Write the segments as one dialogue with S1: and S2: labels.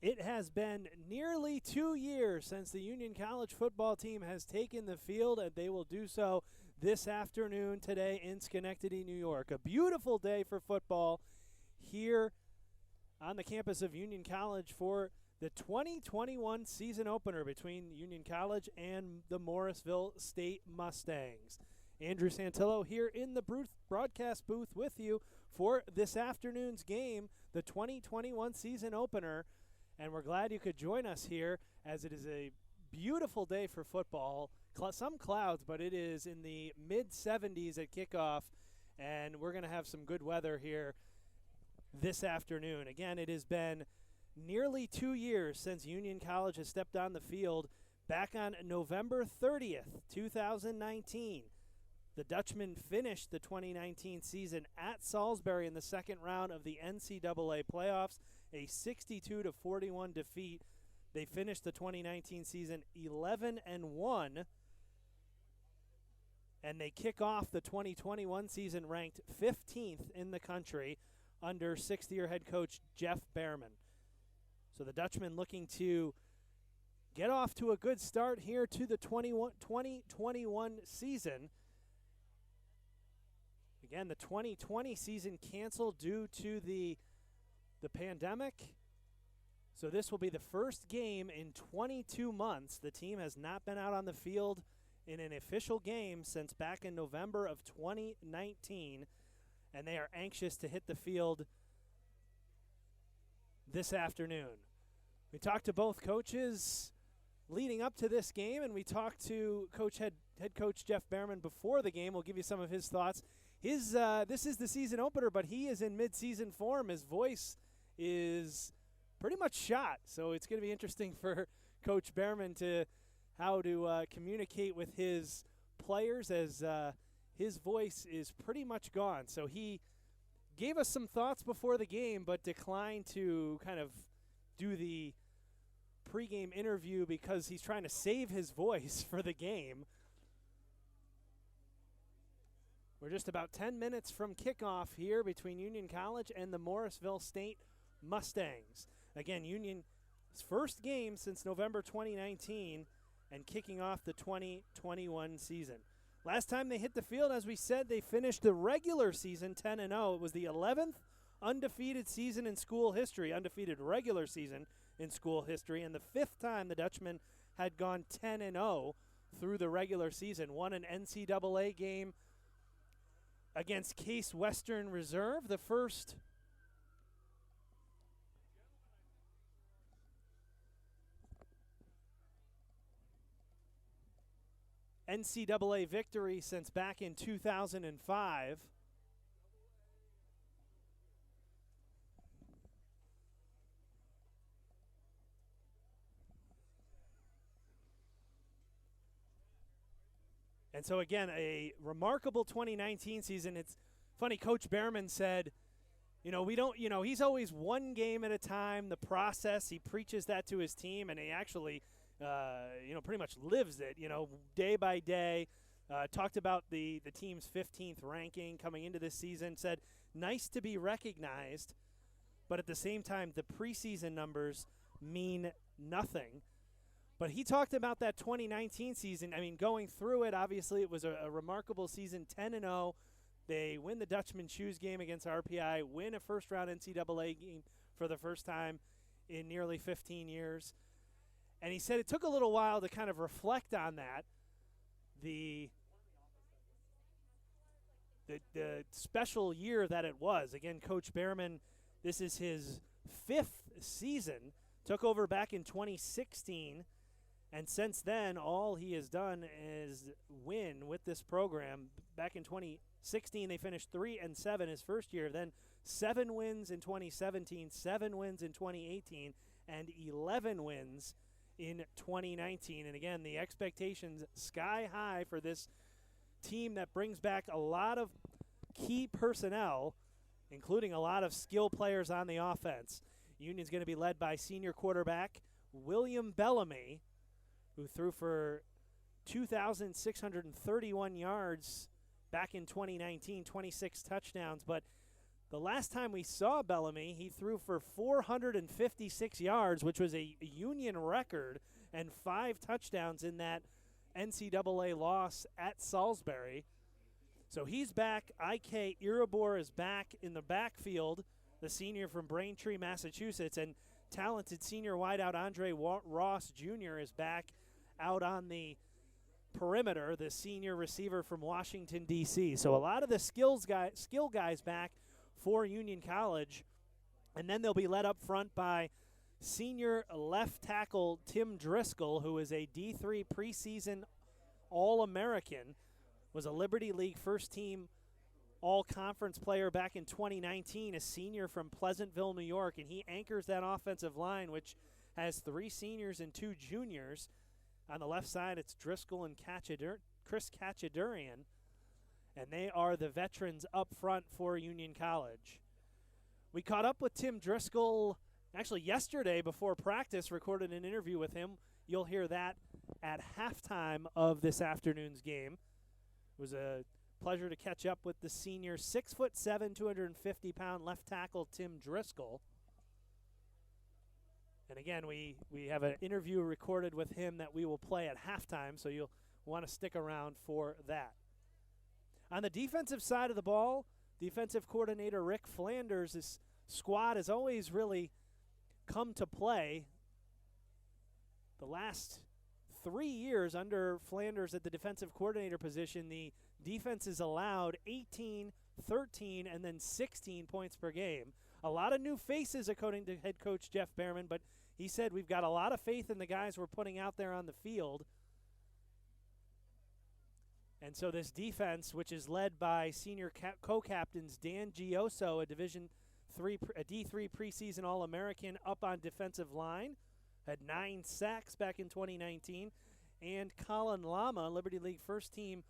S1: It has been nearly 2 years since the Union College football team has taken the field, and they will do so this afternoon today in Schenectady, New York. A beautiful day for football here on the campus of Union College for the 2021 season opener between Union College and the Morrisville State Mustangs. Andrew Santillo here in the broadcast booth with you for this afternoon's game, the 2021 season opener. And we're glad you could join us here as it is a beautiful day for football. Some clouds, but it is in the mid-70s at kickoff, and we're going to have some good weather here this afternoon. Again, it has been nearly 2 years since Union College has stepped on the field. Back on November 30th, 2019, the Dutchmen finished the 2019 season at Salisbury in the second round of the NCAA playoffs, a 62-41 defeat. They finished the 2019 season 11-1, and they kick off the 2021 season ranked 15th in the country under sixth-year head coach Jeff Behrman. So the Dutchmen looking to get off to a good start here to the 2021 season. Again, the 2020 season canceled due to the pandemic. So this will be the first game in 22 months. The team has not been out on the field in an official game since back in November of 2019, and they are anxious to hit the field this afternoon. We talked to both coaches leading up to this game, and we talked to head coach Jeff Behrman before the game. We'll give you some of his thoughts. This is the season opener, but he is in mid-season form. His voice is pretty much shot, so it's going to be interesting for Coach Behrman how to communicate with his players as his voice is pretty much gone. So he gave us some thoughts before the game, but declined to kind of do the pregame interview because he's trying to save his voice for the game. We're just about 10 minutes from kickoff here between Union College and the Morrisville State Mustangs. Again, Union's first game since November 2019 and kicking off the 2021 season. Last time they hit the field, as we said, they finished the regular season 10-0. It was the 11th undefeated season in school history, undefeated regular season in school history, and the fifth time the Dutchmen had gone 10-0 through the regular season. Won an NCAA game against Case Western Reserve, the first NCAA victory since back in 2005. And so, again, a remarkable 2019 season. It's funny, Coach Behrman said, he's always one game at a time, the process. He preaches that to his team, and he actually, pretty much lives it, day by day. Talked about the team's 15th ranking coming into this season, said, nice to be recognized, but at the same time, the preseason numbers mean nothing. But he talked about that 2019 season. I mean, going through it, obviously it was a remarkable season, 10-0. They win the Dutchman Shoes game against RPI, win a first-round NCAA game for the first time in nearly 15 years. And he said it took a little while to kind of reflect on that, the special year that it was. Again, Coach Behrman, this is his fifth season, took over back in 2016. And since then, all he has done is win with this program. Back in 2016, they finished 3-7 his first year. Then 7 wins in 2017, 7 wins in 2018, and 11 wins in 2019. And again, the expectations sky high for this team that brings back a lot of key personnel, including a lot of skill players on the offense. Union's going to be led by senior quarterback William Bellamy, who threw for 2,631 yards back in 2019, 26 touchdowns. But The last time we saw Bellamy, he threw for 456 yards, which was a Union record, and 5 touchdowns in that NCAA loss at Salisbury. So he's back. I.K. Irabor is back in the backfield, the senior from Braintree, Massachusetts, and talented senior wideout Andre Ross Jr. is back out on the perimeter, the senior receiver from Washington, D.C. So a lot of the skill guys back for Union College, and then they'll be led up front by senior left tackle Tim Driscoll, who is a D3 preseason All-American, was a Liberty League first-team All-Conference player back in 2019, a senior from Pleasantville, New York, and he anchors that offensive line, which has 3 seniors and 2 juniors. On the left side, it's Driscoll and Chris Cachadurian, and they are the veterans up front for Union College. We caught up with Tim Driscoll actually yesterday before practice, recorded an interview with him. You'll hear that at halftime of this afternoon's game. It was a pleasure to catch up with the senior 6'7", 250-pound left tackle Tim Driscoll. And again, we have an interview recorded with him that we will play at halftime, so you'll want to stick around for that. On the defensive side of the ball, defensive coordinator Rick Flanders' squad has always really come to play. The last 3 years under Flanders at the defensive coordinator position, the defense has allowed 18, 13, and then 16 points per game. A lot of new faces, according to head coach Jeff Behrman, but he said we've got a lot of faith in the guys we're putting out there on the field. And so this defense, which is led by senior co-captains Dan Gioso, a D3 preseason All-American, up on defensive line, had 9 sacks back in 2019, and Colin Lama, Liberty League first-team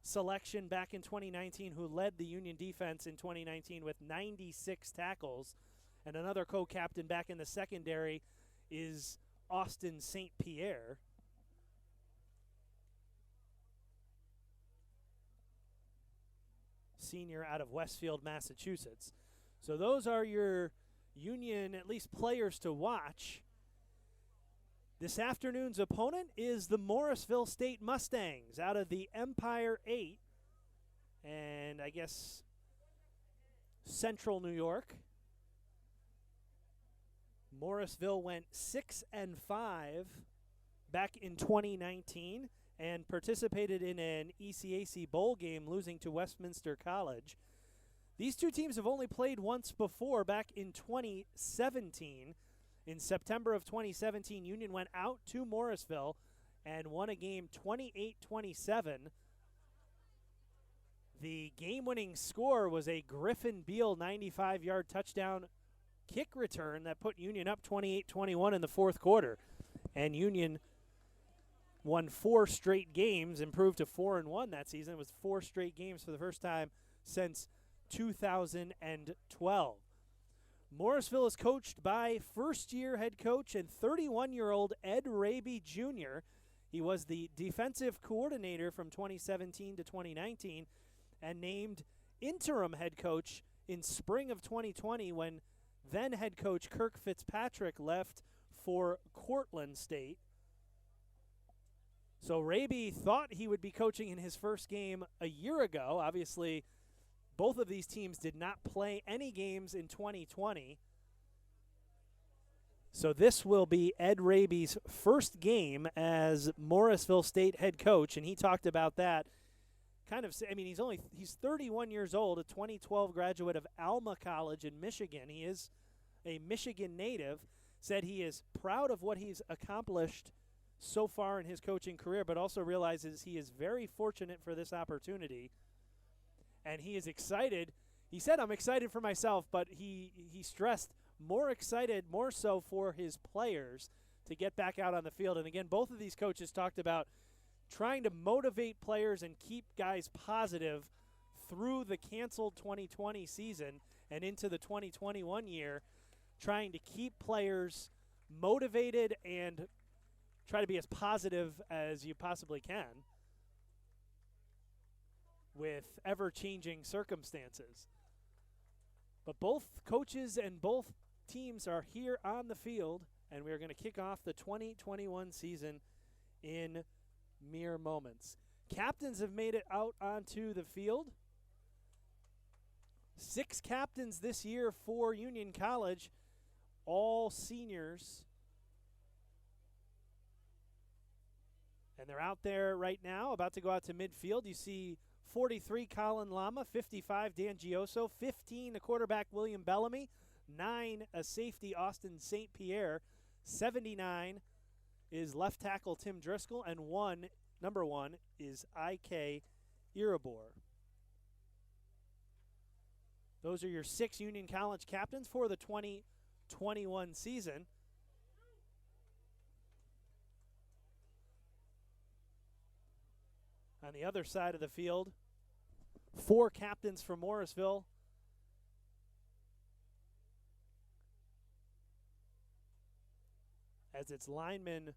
S1: selection back in 2019, who led the Union defense in 2019 with 96 tackles. And another co-captain back in the secondary is Austin St. Pierre. Senior out of Westfield, Massachusetts. So those are your Union, at least players to watch. This afternoon's opponent is the Morrisville State Mustangs out of the Empire 8 and I guess Central New York. Morrisville went 6-5 back in 2019 and participated in an ECAC bowl game, losing to Westminster College. These two teams have only played once before, back in 2017. In September of 2017, Union went out to Morrisville and won a game 28-27. The game-winning score was a Griffin Beal 95-yard touchdown kick return that put Union up 28-21 in the fourth quarter. And Union won 4 straight games, improved to 4-1 that season. It was 4 straight games for the first time since 2012. Morrisville is coached by first-year head coach and 31-year-old Ed Raby Jr. He was the defensive coordinator from 2017 to 2019 and named interim head coach in spring of 2020 when then head coach Kirk Fitzpatrick left for Cortland State. So Raby thought he would be coaching in his first game a year ago. Obviously, both of these teams did not play any games in 2020. So this will be Ed Raby's first game as Morrisville State head coach, and he talked about that. He's 31 years old, a 2012 graduate of Alma College in Michigan. He is a Michigan native, said he is proud of what he's accomplished so far in his coaching career, but also realizes he is very fortunate for this opportunity. And he is excited. He said, I'm excited for myself, but he stressed more so for his players to get back out on the field. And again, both of these coaches talked about trying to motivate players and keep guys positive through the canceled 2020 season and into the 2021 year, trying to keep players motivated and try to be as positive as you possibly can with ever-changing circumstances. But both coaches and both teams are here on the field, and we are going to kick off the 2021 season in mere moments. Captains have made it out onto the field. 6 captains this year for Union College, all seniors. And they're out there right now, about to go out to midfield. You see 43, Colin Lama, 55, Dan Gioso, 15, the quarterback, William Bellamy, 9, a safety, Austin St. Pierre, 79 is left tackle, Tim Driscoll, and number 1 is I.K. Irabor. Those are your 6 Union College captains for the 2021 season. On the other side of the field, 4 captains from Morrisville. As it's linemen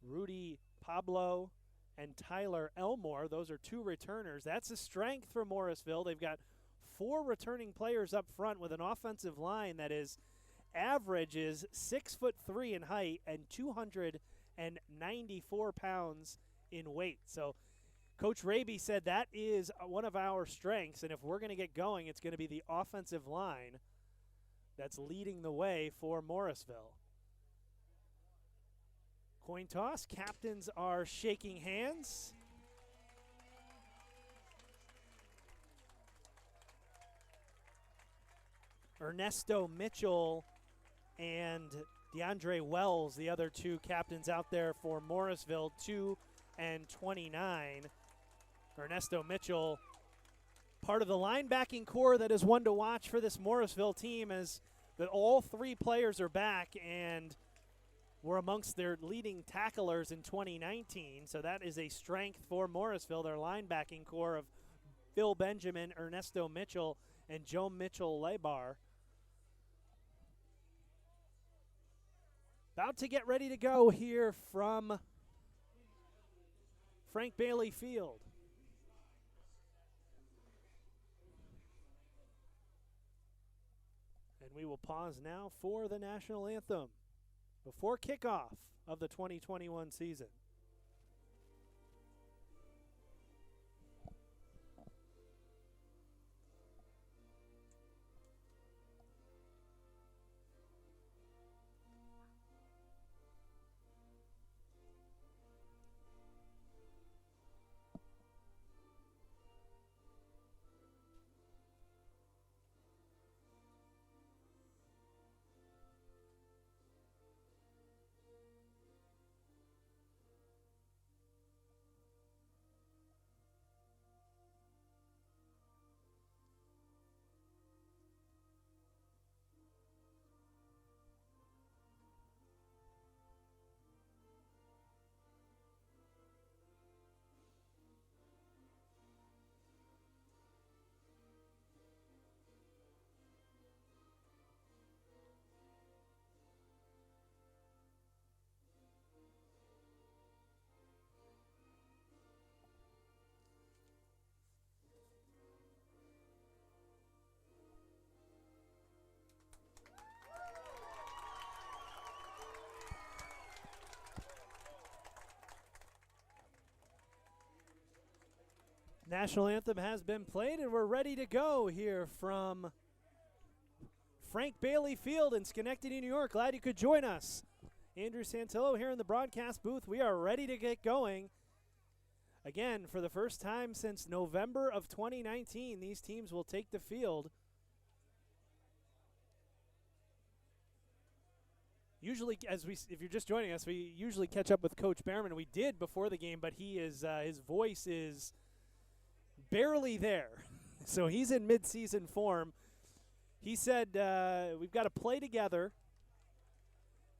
S1: Rudy Pablo and Tyler Elmore. Those are 2 returners. That's a strength for Morrisville. They've got 4 returning players up front with an offensive line that is averages 6'3" in height and 294 pounds in weight. So Coach Raby said that is one of our strengths, and if we're going to get going, it's going to be the offensive line that's leading the way for Morrisville. Coin toss. Captains are shaking hands. Ernesto Mitchell and DeAndre Wells, the other 2 captains out there for Morrisville, 2 and 29. Ernesto Mitchell, part of the linebacking core that is one to watch for this Morrisville team, as that all 3 players are back and were amongst their leading tacklers in 2019. So that is a strength for Morrisville, their linebacking core of Phil Benjamin, Ernesto Mitchell, and Joe Mitchell-Lebar. About to get ready to go here from Frank Bailey Field. And we will pause now for the national anthem before kickoff of the 2021 season. National anthem has been played, and we're ready to go here from Frank Bailey Field in Schenectady, New York. Glad you could join us. Andrew Santillo here in the broadcast booth. We are ready to get going. Again, for the first time since November of 2019, these teams will take the field. Usually, if you're just joining us, we usually catch up with Coach Behrman. We did before the game, but he is his voice is barely there. So he's in mid-season form. He said we've got to play together.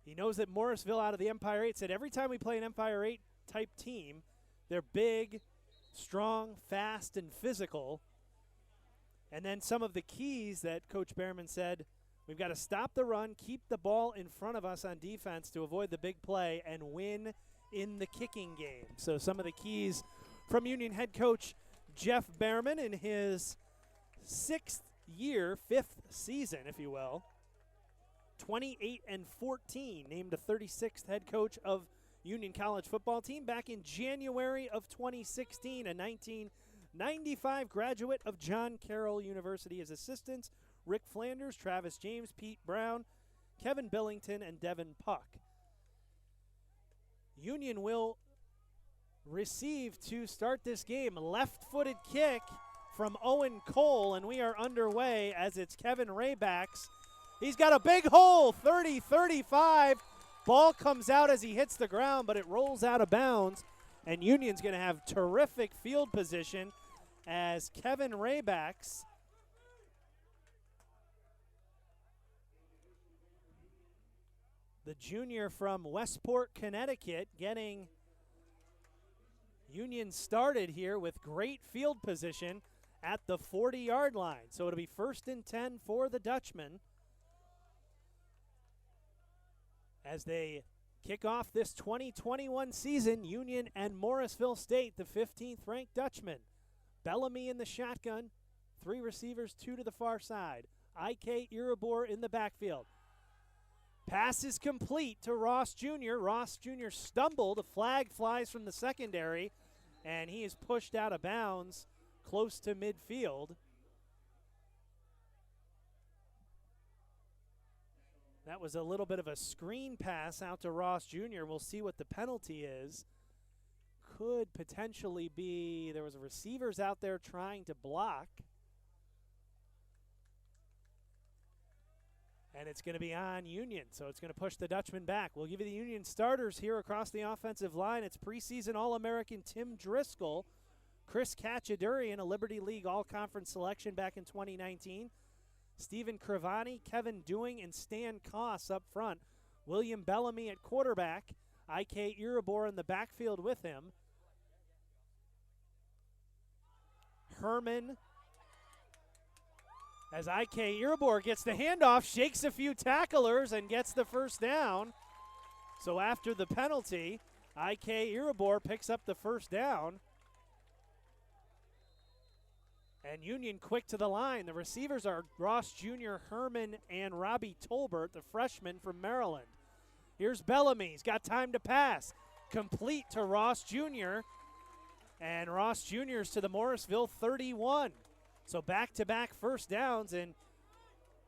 S1: He knows that Morrisville out of the Empire 8 said every time we play an Empire 8 type team, they're big, strong, fast, and physical. And then some of the keys that Coach Behrman said, we've got to stop the run, keep the ball in front of us on defense to avoid the big play, and win in the kicking game. So some of the keys from Union head coach Jeff Behrman in his 6th year, 5th season, if you will. 28-14, named the 36th head coach of Union College football team back in January of 2016, a 1995 graduate of John Carroll University as assistants, Rick Flanders, Travis James, Pete Brown, Kevin Billington, and Devin Puck. Union will receive to start this game. Left-footed kick from Owen Cole, and we are underway as it's Kevin Raybacks. He's got a big hole, 30-35. Ball comes out as he hits the ground, but it rolls out of bounds, and Union's going to have terrific field position as Kevin Raybacks the junior from Westport, Connecticut, getting Union started here with great field position at the 40-yard line. So it'll be 1st and 10 for the Dutchman as they kick off this 2021 season. Union and Morrisville State, the 15th ranked Dutchman. Bellamy in the shotgun, 3 receivers, 2 to the far side. I.K. Iribor in the backfield. Pass is complete to Ross Jr. Ross Jr. stumbled. A flag flies from the secondary, and he is pushed out of bounds close to midfield. That was a little bit of a screen pass out to Ross Jr. We'll see what the penalty is. Could potentially be, there was receivers out there trying to block. And it's going to be on Union, so it's going to push the Dutchman back. We'll give you the Union starters here across the offensive line. It's preseason All-American Tim Driscoll, Chris Cachadurian, a Liberty League All-Conference selection back in 2019, Stephen Cravani, Kevin Dewing, and Stan Koss up front. William Bellamy at quarterback, I.K. Iribor in the backfield with him. Herman, as I.K. Iribor gets the handoff, shakes a few tacklers, and gets the first down. So after the penalty, I.K. Iribor picks up the first down. And Union quick to the line. The receivers are Ross Jr., Herman, and Robbie Tolbert, the freshman from Maryland. Here's Bellamy. He's got time to pass. Complete to Ross Jr., and Ross Jr.'s to the Morrisville 31. So back-to-back first downs, and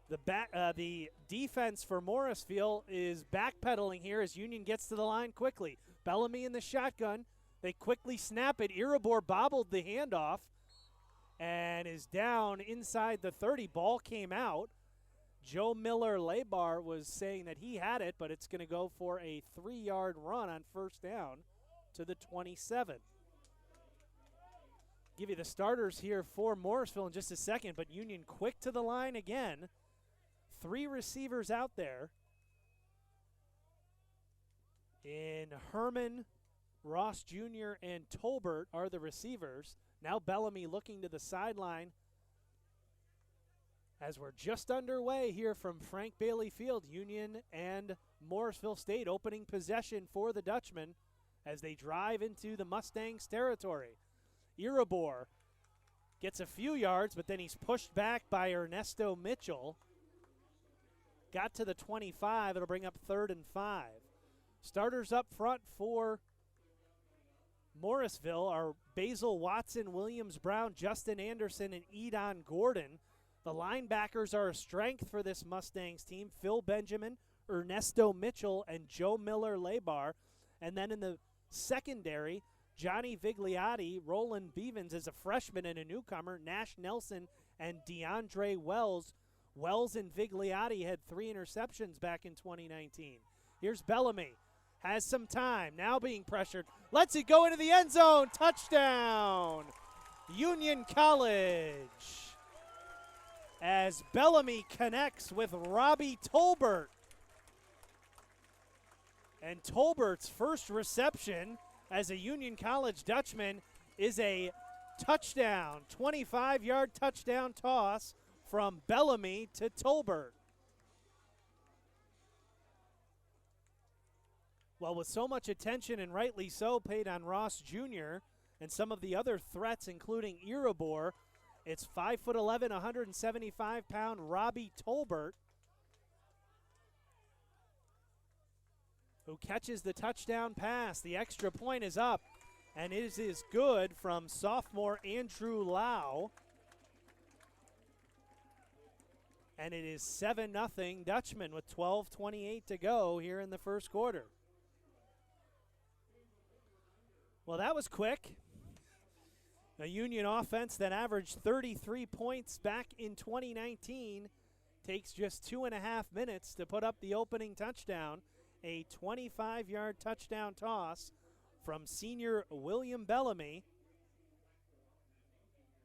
S1: the defense for Morrisville is backpedaling here as Union gets to the line quickly. Bellamy in the shotgun. They quickly snap it. Iribor bobbled the handoff and is down inside the 30. Ball came out. Joe Miller-Lebar was saying that he had it, but it's going to go for a 3-yard run on first down to the 27. Give you the starters here for Morrisville in just a second, but Union quick to the line again. 3 receivers out there. In Herman, Ross Jr., and Tolbert are the receivers. Now Bellamy looking to the sideline as we're just underway here from Frank Bailey Field. Union and Morrisville State opening possession for the Dutchman as they drive into the Mustangs territory. Iribor gets a few yards, but then he's pushed back by Ernesto Mitchell. Got to the 25. It'll bring up 3rd and 5. Starters up front for Morrisville are Basil Watson, Williams Brown, Justin Anderson, and Edon Gordon. The linebackers are a strength for this Mustangs team. Phil Benjamin, Ernesto Mitchell, and Joe Miller-Lebar. And then in the secondary, Johnny Vigliotti, Roland Bevins is a freshman and a newcomer, Nash Nelson, and DeAndre Wells. Wells and Vigliotti had 3 interceptions back in 2019. Here's Bellamy. Has some time, now being pressured. Lets it go into the end zone. Touchdown, Union College. As Bellamy connects with Robbie Tolbert. And Tolbert's first reception as a Union College Dutchman is a touchdown, 25-yard touchdown toss from Bellamy to Tolbert. Well, with so much attention, and rightly so, paid on Ross Jr. and some of the other threats, including Iribor, It's 5'11", 175-pound Robbie Tolbert who catches the touchdown pass. The extra point is up, and it is good from sophomore Andrew Lau. And it is 7-0 Dutchman with 12:28 to go here in the first quarter. Well, that was quick. A Union offense that averaged 33 points back in 2019 takes just 2.5 minutes to put up the opening touchdown, a 25-yard touchdown toss from senior William Bellamy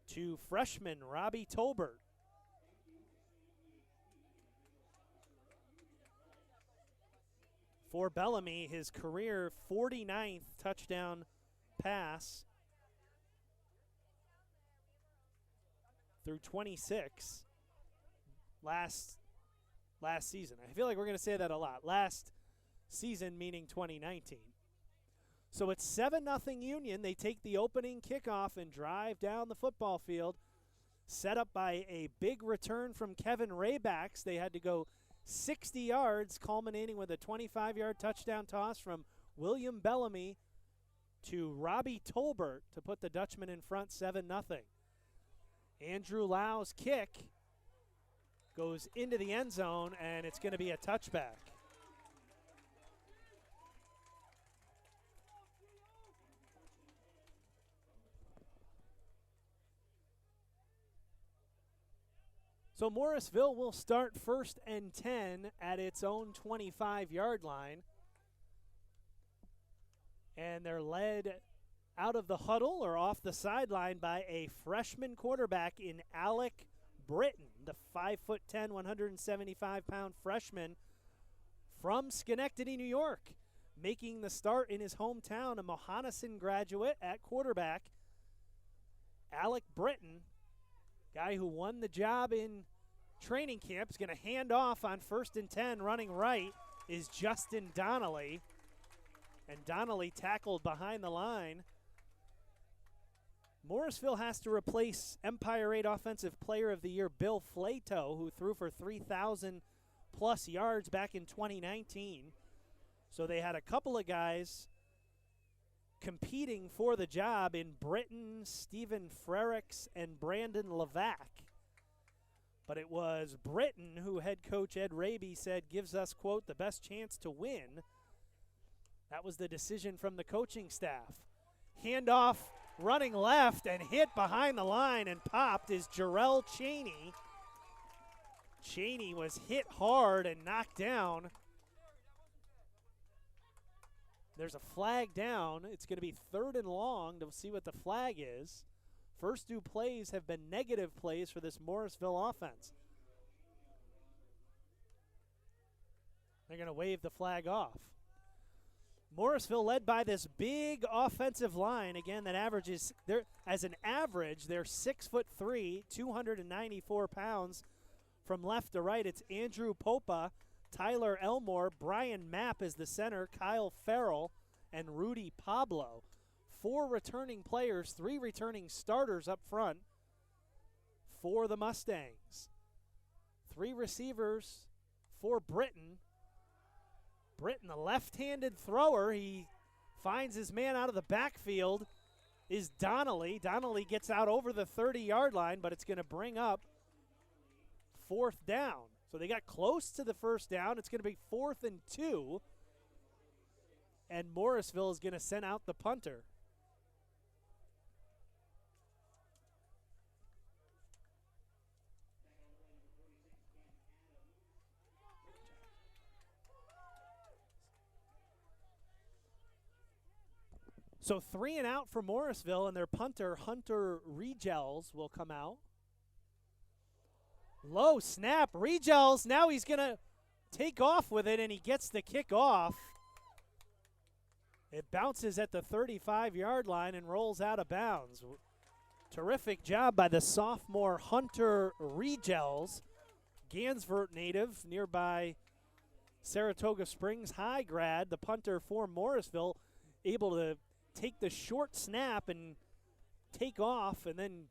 S1: to freshman Robbie Tolbert. For Bellamy, his career 49th touchdown pass through 26 last season. I feel like we're going to say that a lot. Last season meaning 2019. So it's 7-0 Union. They take the opening kickoff and drive down the football field, set up by a big return from Kevin Raybacks. They had to go 60 yards, culminating with a 25-yard touchdown toss from William Bellamy to Robbie Tolbert to put the Dutchman in front 7-0. Andrew Lau's kick goes into the end zone, and it's going to be a touchback. So Morrisville will start 1st and 10 at its own 25-yard line. And they're led out of the huddle or off the sideline by a freshman quarterback in Alec Britton, the 5'10", 175-pound freshman from Schenectady, New York, making the start in his hometown, a Mohonasen graduate at quarterback. Alec Britton, guy who won the job in training camp, is going to hand off on 1st and 10. Running right is Justin Donnelly. And Donnelly tackled behind the line. Morrisville has to replace Empire 8 Offensive Player of the Year Bill Flato, who threw for 3,000-plus yards back in 2019. So they had a couple of guys competing for the job in Britton, Stephen Frericks, and Brandon Lavack. But it was Britton who head coach Ed Raby said gives us, quote, the best chance to win. That was the decision from the coaching staff. Handoff running left and hit behind the line and popped is Jarrell Cheney. Cheney was hit hard and knocked down. There's a flag down. It's going to be 3rd and long to see what the flag is. First 2 plays have been negative plays for this Morrisville offense. They're going to wave the flag off. Morrisville led by this big offensive line, again, that averages, as an average, they're 6'3", 294 pounds from left to right. It's Andrew Popa, Tyler Elmore, Brian Mapp is the center, Kyle Farrell, and Rudy Pablo. 4 returning players, 3 returning starters up front for the Mustangs. 3 receivers for Britton. Britton, the left-handed thrower, he finds his man out of the backfield, is Donnelly. Donnelly gets out over the 30-yard line, but it's going to bring up 4th down. So they got close to the 1st down. It's going to be 4th and 2, and Morrisville is going to send out the punter. So 3 and out for Morrisville, and their punter, Hunter Regels, will come out. Low snap, Regels, now he's going to take off with it, and he gets the kick off. It bounces at the 35-yard line and rolls out of bounds. Terrific job by the sophomore Hunter Regels, Gansvert native, nearby Saratoga Springs High grad, the punter for Morrisville, able to take the short snap and take off and then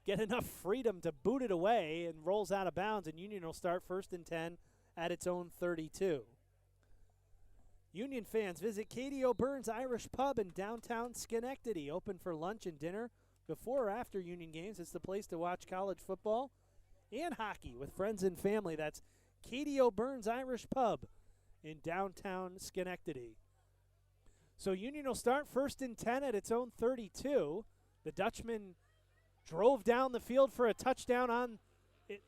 S1: get enough freedom to boot it away and rolls out of bounds, and Union will start 1st and 10 at its own 32. Union fans, visit Katie O'Byrne's Irish Pub in downtown Schenectady, open for lunch and dinner. Before or after Union games, it's the place to watch college football and hockey with friends and family. That's Katie O'Byrne's Irish Pub in downtown Schenectady. So Union will start 1st and 10 at its own 32. The Dutchmen drove down the field for a touchdown on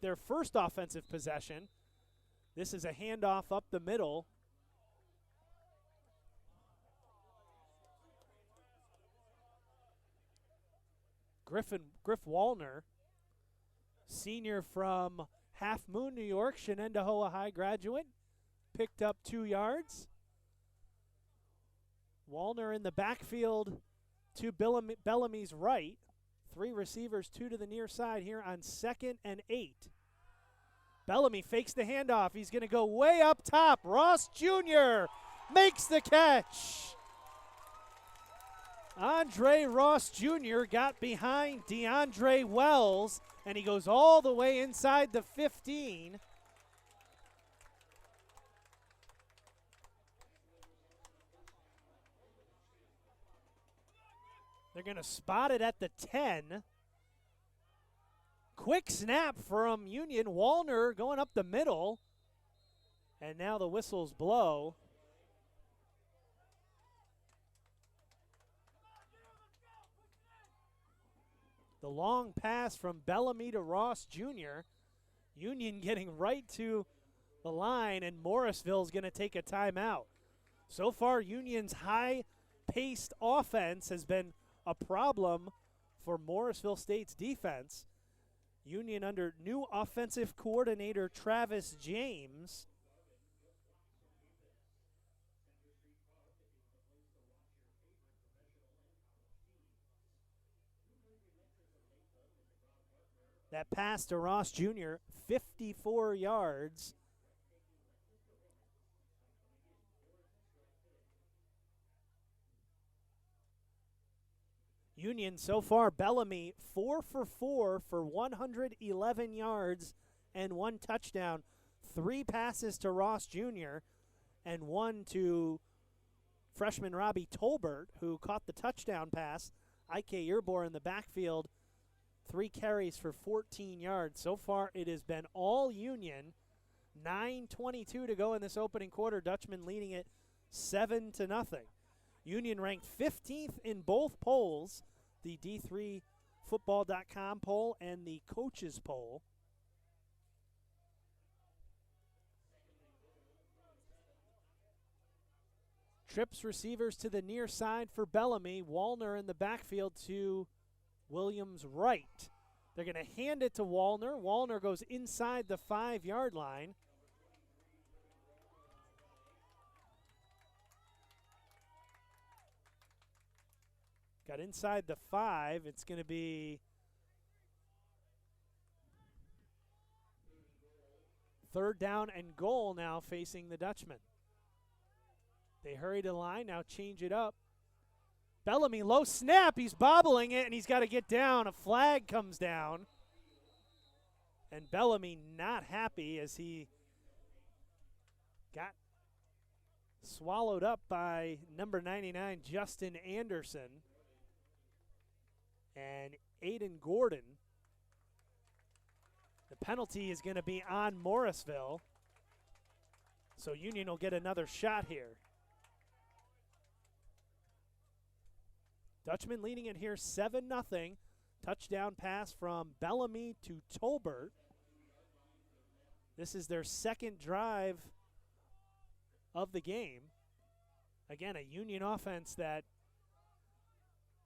S1: their first offensive possession. This is a handoff up the middle. Griff Wallner, senior from Half Moon, New York, Shenendehowa High graduate, picked up 2 yards. Wallner in the backfield to Bellamy's right. 3 receivers, 2 to the near side here on 2nd and 8. Bellamy fakes the handoff. He's going to go way up top. Ross Jr. makes the catch. Andre Ross Jr. got behind DeAndre Wells, and he goes all the way inside the 15. They're going to spot it at the 10. Quick snap from Union. Wallner going up the middle. And now the whistles blow. The long pass from Bellamy to Ross Jr. Union getting right to the line, and Morrisville's going to take a timeout. So far, Union's high-paced offense has been a problem for Morrisville State's defense. Union under new offensive coordinator Travis James. That pass to Ross Jr., 54 yards. Union so far, Bellamy 4 for 4 for 111 yards and 1 touchdown. 3 passes to Ross Jr. and 1 to freshman Robbie Tolbert, who caught the touchdown pass. Ike Yerbor in the backfield, 3 carries for 14 yards. So far, it has been all Union. 9:22 to go in this opening quarter. Dutchman leading it 7-0. Union ranked 15th in both polls, the D3Football.com poll and the coaches poll. Trips receivers to the near side for Bellamy. Wallner in the backfield to Williams right. They're going to hand it to Wallner. Wallner goes inside the 5-yard line. Got inside the 5. It's going to be third down and goal now facing the Dutchman. They hurry to the line, now change it up. Bellamy, low snap. He's bobbling it, and he's got to get down. A flag comes down. And Bellamy not happy as he got swallowed up by number 99, Justin Anderson. And Aiden Gordon. The penalty is going to be on Morrisville. So Union will get another shot here. Dutchman leading it here 7-0. Touchdown pass from Bellamy to Tolbert. This is their second drive of the game. Again, a Union offense that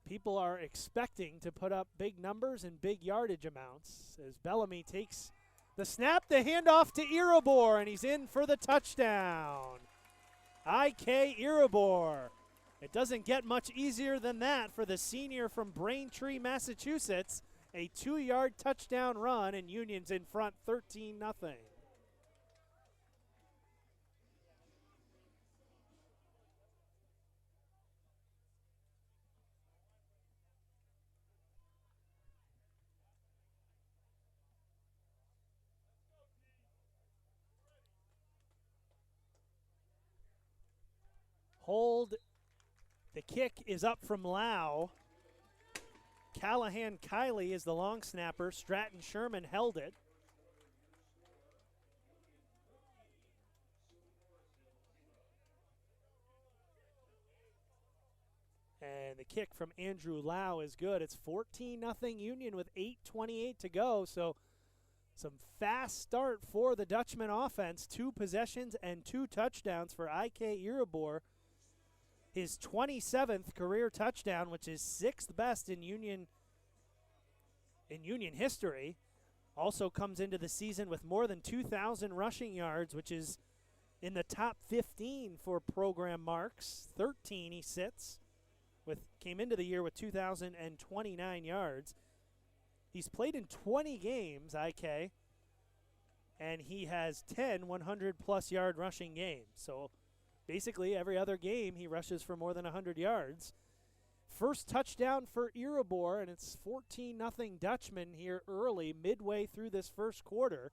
S1: people are expecting to put up big numbers and big yardage amounts as Bellamy takes the snap, the handoff to Irabor, and he's in for the touchdown. I.K. Irabor. It doesn't get much easier than that for the senior from Braintree, Massachusetts. A 2-yard touchdown run, and Union's in front 13-0. hold. The kick is up from Lau. Callahan Kiley is the long snapper. Stratton Sherman held it. And the kick from Andrew Lau is good. It's 14-0 Union with 8:28 to go. So some fast start for the Dutchman offense. 2 possessions and 2 touchdowns for IK Irabor. His 27th career touchdown, which is 6th best in Union history. Also comes into the season with more than 2,000 rushing yards, which is in the top 15 for program marks. 13 he sits. Came into the year with 2,029 yards. He's played in 20 games, IK, and he has 10 100-plus yard rushing games. So basically every other game he rushes for more than 100 yards. First touchdown for Irabor, and it's 14-0 Dutchman here early, midway through this first quarter,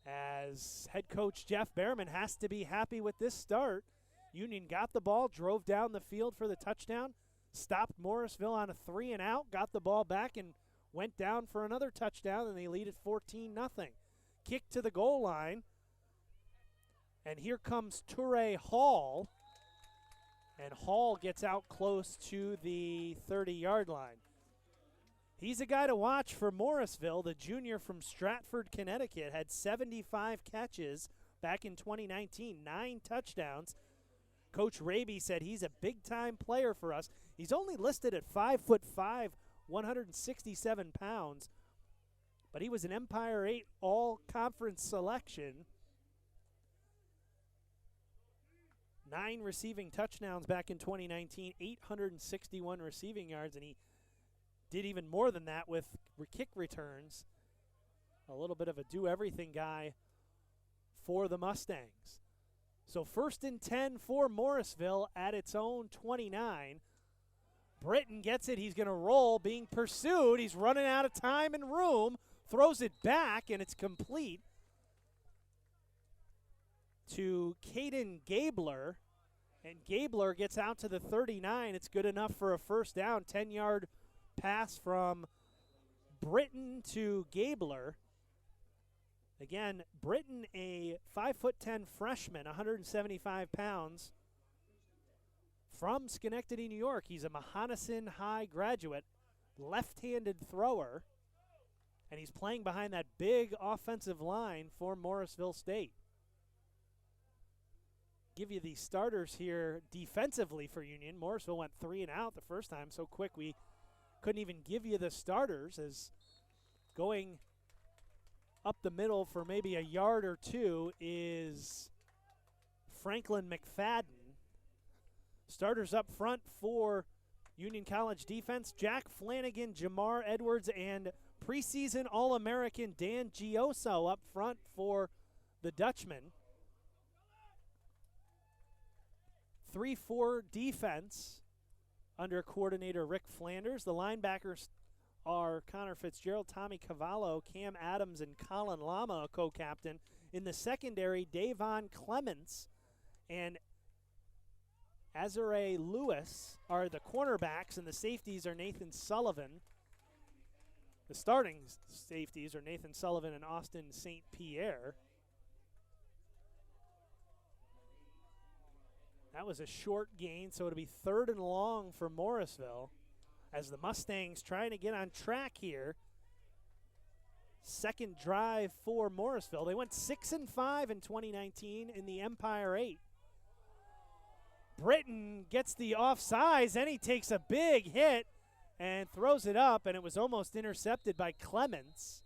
S1: as head coach Jeff Behrman has to be happy with this start. Union got the ball, drove down the field for the touchdown, stopped Morrisville on a 3-and-out, got the ball back, and went down for another touchdown, and they lead at 14-0. Kick to the goal line, and here comes Toure Hall, and Hall gets out close to the 30-yard line. He's a guy to watch for Morrisville. The junior from Stratford, Connecticut, had 75 catches back in 2019, 9 touchdowns. Coach Raby said he's a big-time player for us. He's only listed at 5'5", 167 pounds, but he was an Empire 8 all-conference selection. 9 receiving touchdowns back in 2019, 861 receiving yards, and he did even more than that with kick returns. A little bit of a do-everything guy for the Mustangs. So 1st and 10 for Morrisville at its own 29. Britton gets it. He's going to roll, being pursued. He's running out of time and room. Throws it back, and it's complete to Caden Gabler. And Gabler gets out to the 39. It's good enough for a first down. 10-yard pass from Britton to Gabler. Again, Britton, a 5'10" freshman, 175 pounds, from Schenectady, New York. He's a Mahonison High graduate, left-handed thrower, and he's playing behind that big offensive line for Morrisville State. Give you the starters here defensively for Union. Morrisville went 3-and-out the first time so quick we couldn't even give you the starters, as going up the middle for maybe a yard or two is Franklin McFadden. Starters up front for Union College defense, Jack Flanagan, Jamar Edwards, and preseason All-American Dan Gioso up front for the Dutchman. 3-4 defense under coordinator Rick Flanders. The linebackers are Connor Fitzgerald, Tommy Cavallo, Cam Adams, and Colin Lama, a co-captain. In the secondary, Davon Clements and Azare Lewis are the cornerbacks, and the safeties are Nathan Sullivan. The starting safeties are Nathan Sullivan and Austin St. Pierre. That was a short gain, so it'll be 3rd and long for Morrisville, as the Mustangs trying to get on track here. Second drive for Morrisville. They went 6-5 in 2019 in the Empire 8. Britton gets the offsides, then he takes a big hit and throws it up, and it was almost intercepted by Clements.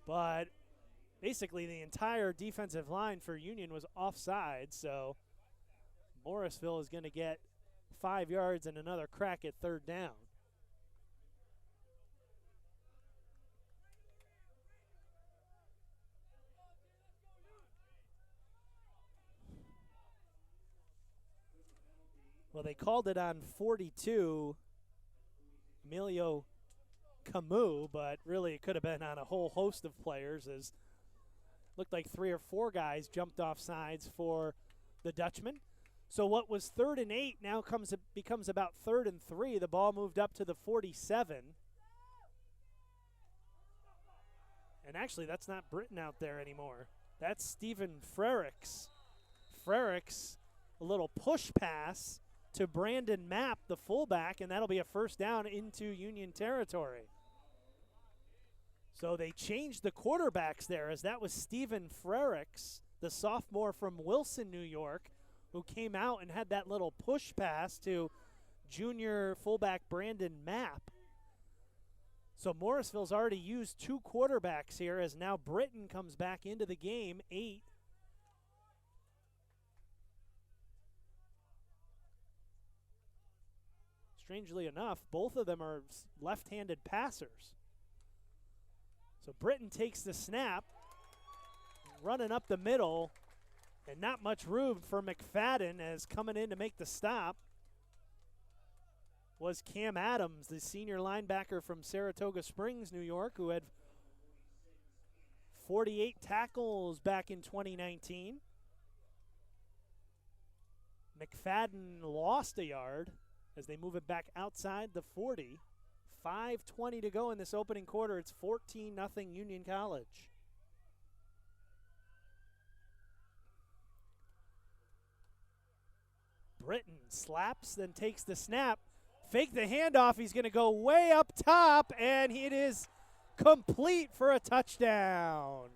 S1: But basically the entire defensive line for Union was offside, so Morrisville is going to get 5 yards and another crack at 3rd down. Well, they called it on 42, Emilio Camus, but really it could have been on a whole host of players, as looked like 3 or 4 guys jumped off sides for the Dutchman. So what was 3rd and 8 now becomes about 3rd and 3. The ball moved up to the 47. And actually, that's not Britton out there anymore. That's Stephen Frericks. Frericks, a little push pass to Brandon Mapp, the fullback, and that'll be a first down into Union territory. So they changed the quarterbacks there, as that was Stephen Frericks, the sophomore from Wilson, New York, who came out and had that little push pass to junior fullback Brandon Mapp. So Morrisville's already used 2 quarterbacks here, as now Britton comes back into the game, 8. Strangely enough, both of them are left-handed passers. So Britton takes the snap, running up the middle, and not much room for McFadden, as coming in to make the stop was Cam Adams, the senior linebacker from Saratoga Springs, New York, who had 48 tackles back in 2019. McFadden lost a yard as they move it back outside the 40. 5:20 to go in this opening quarter. It's 14-0 Union College. Britton slaps, then takes the snap. Fake the handoff. He's going to go way up top, and it is complete for a touchdown.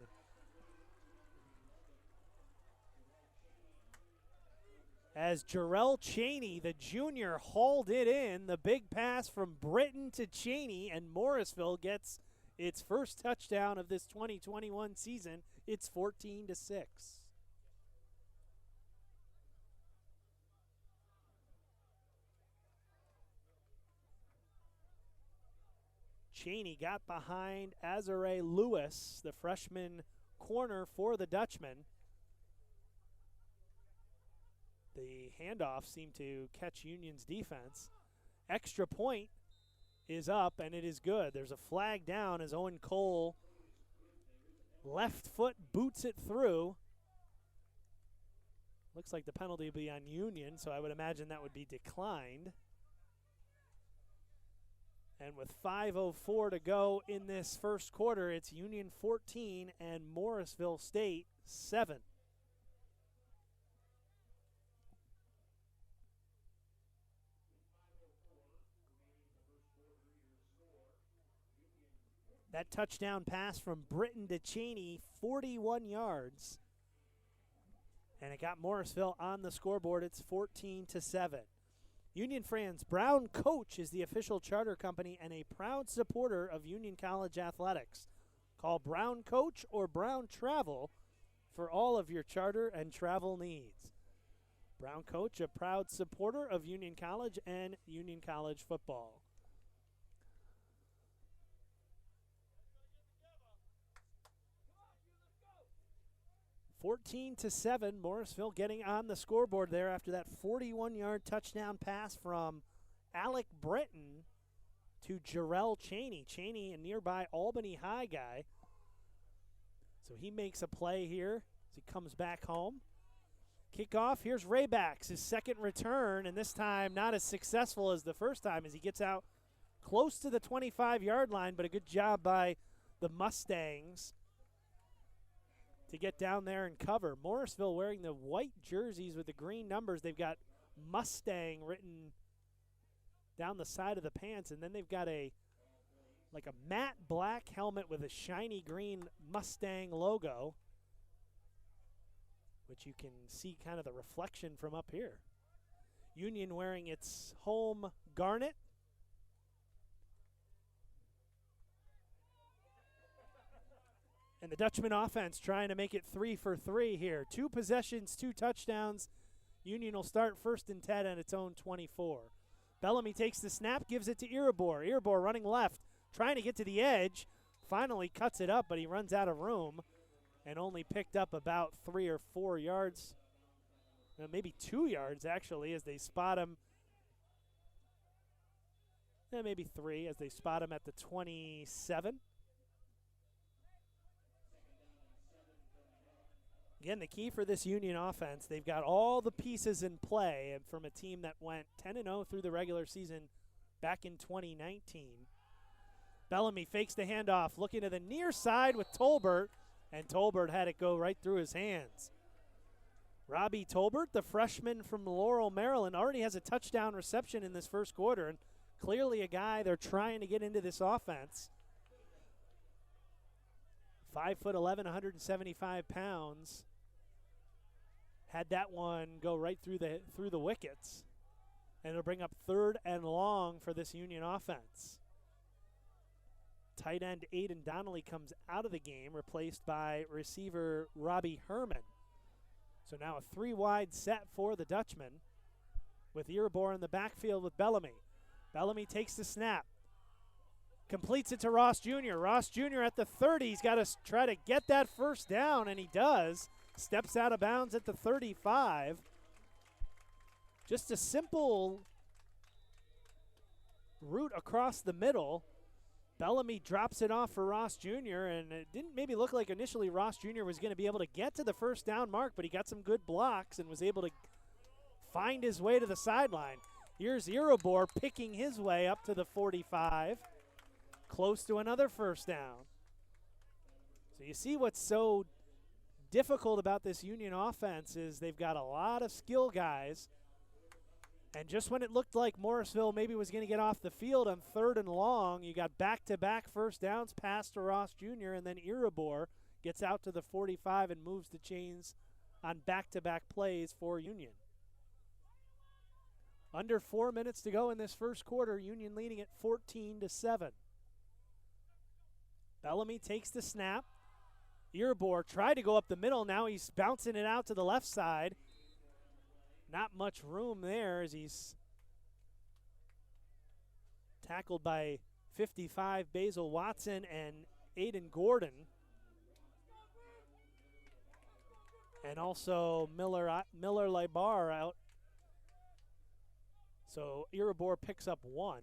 S1: As Jarrell Cheney, the junior, hauled it in. The big pass from Britton to Cheney, and Morrisville gets its first touchdown of this 2021 season. It's 14-6. Cheney got behind Azare Lewis, the freshman corner for the Dutchman. The handoff seemed to catch Union's defense. Extra point is up, and it is good. There's a flag down as Owen Cole left foot boots it through. Looks like the penalty will be on Union, so I would imagine that would be declined. And with 5:04 to go in this first quarter, it's Union 14 and Morrisville State 7. That touchdown pass from Britton to Cheney, 41 yards. And it got Morrisville on the scoreboard. It's 14-7. Union fans, Brown Coach is the official charter company and a proud supporter of Union College athletics. Call Brown Coach or Brown Travel for all of your charter and travel needs. Brown Coach, a proud supporter of Union College and Union College football. (14-7), Morrisville getting on the scoreboard there after that 41-yard touchdown pass from Alec Britton to Jarrell Cheney. Cheney, a nearby Albany High guy. So he makes a play here as he comes back home. Kickoff, here's Raybacks, his second return, and this time not as successful as the first time as he gets out close to the 25-yard line, but a good job by the Mustangs to get down there and cover. Morrisville wearing the white jerseys with the green numbers. They've got Mustang written down the side of the pants, and then they've got a matte black helmet with a shiny green Mustang logo, which you can see kind of the reflection from up here. Union wearing its home garnet. And the Dutchman offense trying to make it 3 for 3 here. 2 possessions, 2 touchdowns. Union will start 1st and 10 at its own 24. Bellamy takes the snap, gives it to Irabor. Irabor running left, trying to get to the edge. Finally cuts it up, but he runs out of room and only picked up about 3 or 4 yards. Maybe 2 yards, actually, as they spot him. Maybe 3 as they spot him at the 27. Again, the key for this Union offense, they've got all the pieces in play and from a team that went 10-0 through the regular season back in 2019. Bellamy fakes the handoff, looking to the near side with Tolbert, and Tolbert had it go right through his hands. Robbie Tolbert, the freshman from Laurel, Maryland, already has a touchdown reception in this first quarter, and clearly a guy they're trying to get into this offense. 5'11", 175 pounds. Had that one go right through the wickets. And it'll bring up 3rd and long for this Union offense. Tight end Aiden Donnelly comes out of the game, replaced by receiver Robbie Herman. So now a 3-wide set for the Dutchman, with Irabor in the backfield with Bellamy. Bellamy takes the snap. Completes it to Ross Jr. Ross Jr. at the 30. He's got to try to get that first down, and he does. Steps out of bounds at the 35. Just a simple route across the middle. Bellamy drops it off for Ross Jr., and it didn't maybe look like initially Ross Jr. was going to be able to get to the first down mark, but he got some good blocks and was able to find his way to the sideline. Here's Irabor picking his way up to the 45, close to another first down. So you see what's so difficult about this Union offense is they've got a lot of skill guys. And just when it looked like Morrisville maybe was going to get off the field on 3rd and long, you got back-to-back first downs pass to Ross Jr., and then Irabor gets out to the 45 and moves the chains on back-to-back plays for Union. Under 4 minutes to go in this first quarter, Union leading at 14-7. Bellamy takes the snap. Irabor tried to go up the middle. Now he's bouncing it out to the left side. Not much room there as he's tackled by 55 Basil Watson and Aiden Gordon. And also Miller Leibar out. So Irabor picks up 1.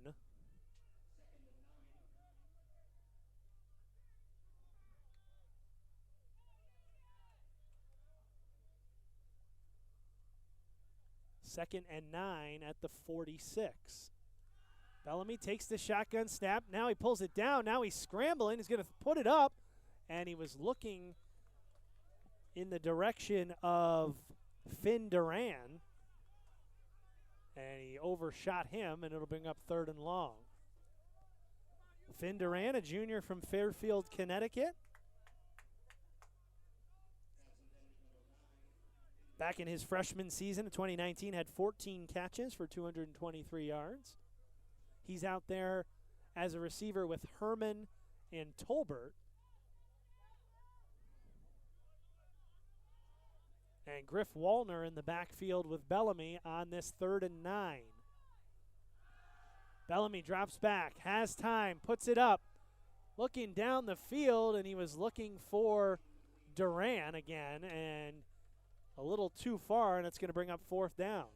S1: Second and 9 at the 46. Bellamy takes the shotgun snap. Now he pulls it down. Now he's scrambling. He's going to put it up. And he was looking in the direction of Finn Duran. And he overshot him, and it'll bring up 3rd and long. Finn Duran, a junior from Fairfield, Connecticut. Back in his freshman season of 2019, had 14 catches for 223 yards. He's out there as a receiver with Herman and Tolbert. And Griff Wallner in the backfield with Bellamy on this 3rd and 9. Bellamy drops back, has time, puts it up, looking down the field, and he was looking for Duran again, and a little too far, and it's going to bring up 4th down.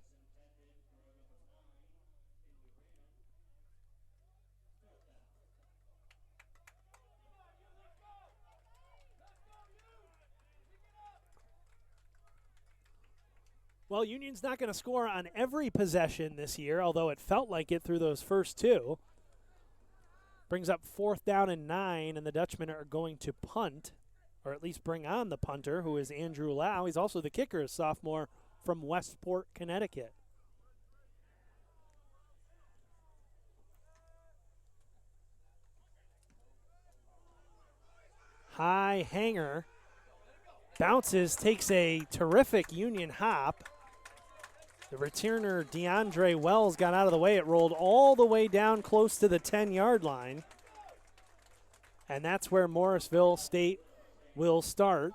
S1: Well, Union's not going to score on every possession this year, although it felt like it through those first 2. Brings up 4th down and 9, and the Dutchmen are going to punt, or at least bring on the punter, who is Andrew Lau. He's also the kicker, a sophomore from Westport, Connecticut. High hanger. Bounces, takes a terrific Union hop. The returner, DeAndre Wells, got out of the way. It rolled all the way down close to the 10-yard line. And that's where Morrisville State will start,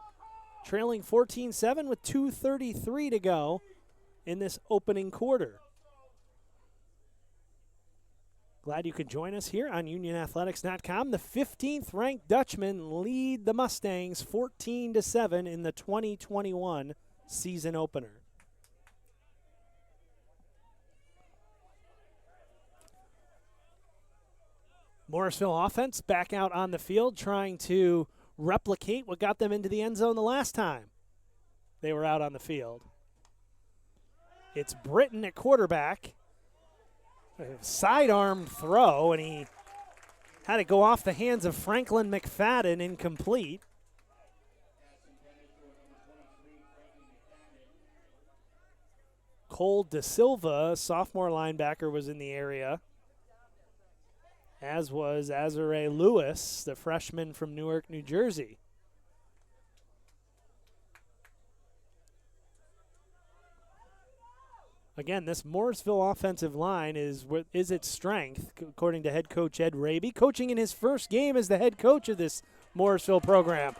S1: trailing 14-7 with 2:33 to go in this opening quarter. Glad you could join us here on UnionAthletics.com. The 15th ranked Dutchmen lead the Mustangs 14-7 in the 2021 season opener. Morrisville offense back out on the field trying to replicate what got them into the end zone the last time. they were out on the field. It's Britton at quarterback. A sidearm throw, and he had it go off the hands of Franklin McFadden, incomplete. Cole De Silva, sophomore linebacker, was in the area, as was Azare Lewis, the freshman from Newark, New Jersey. Again, this Morrisville offensive line is its strength, according to head coach Ed Raby, coaching in his first game as the head coach of this Morrisville program.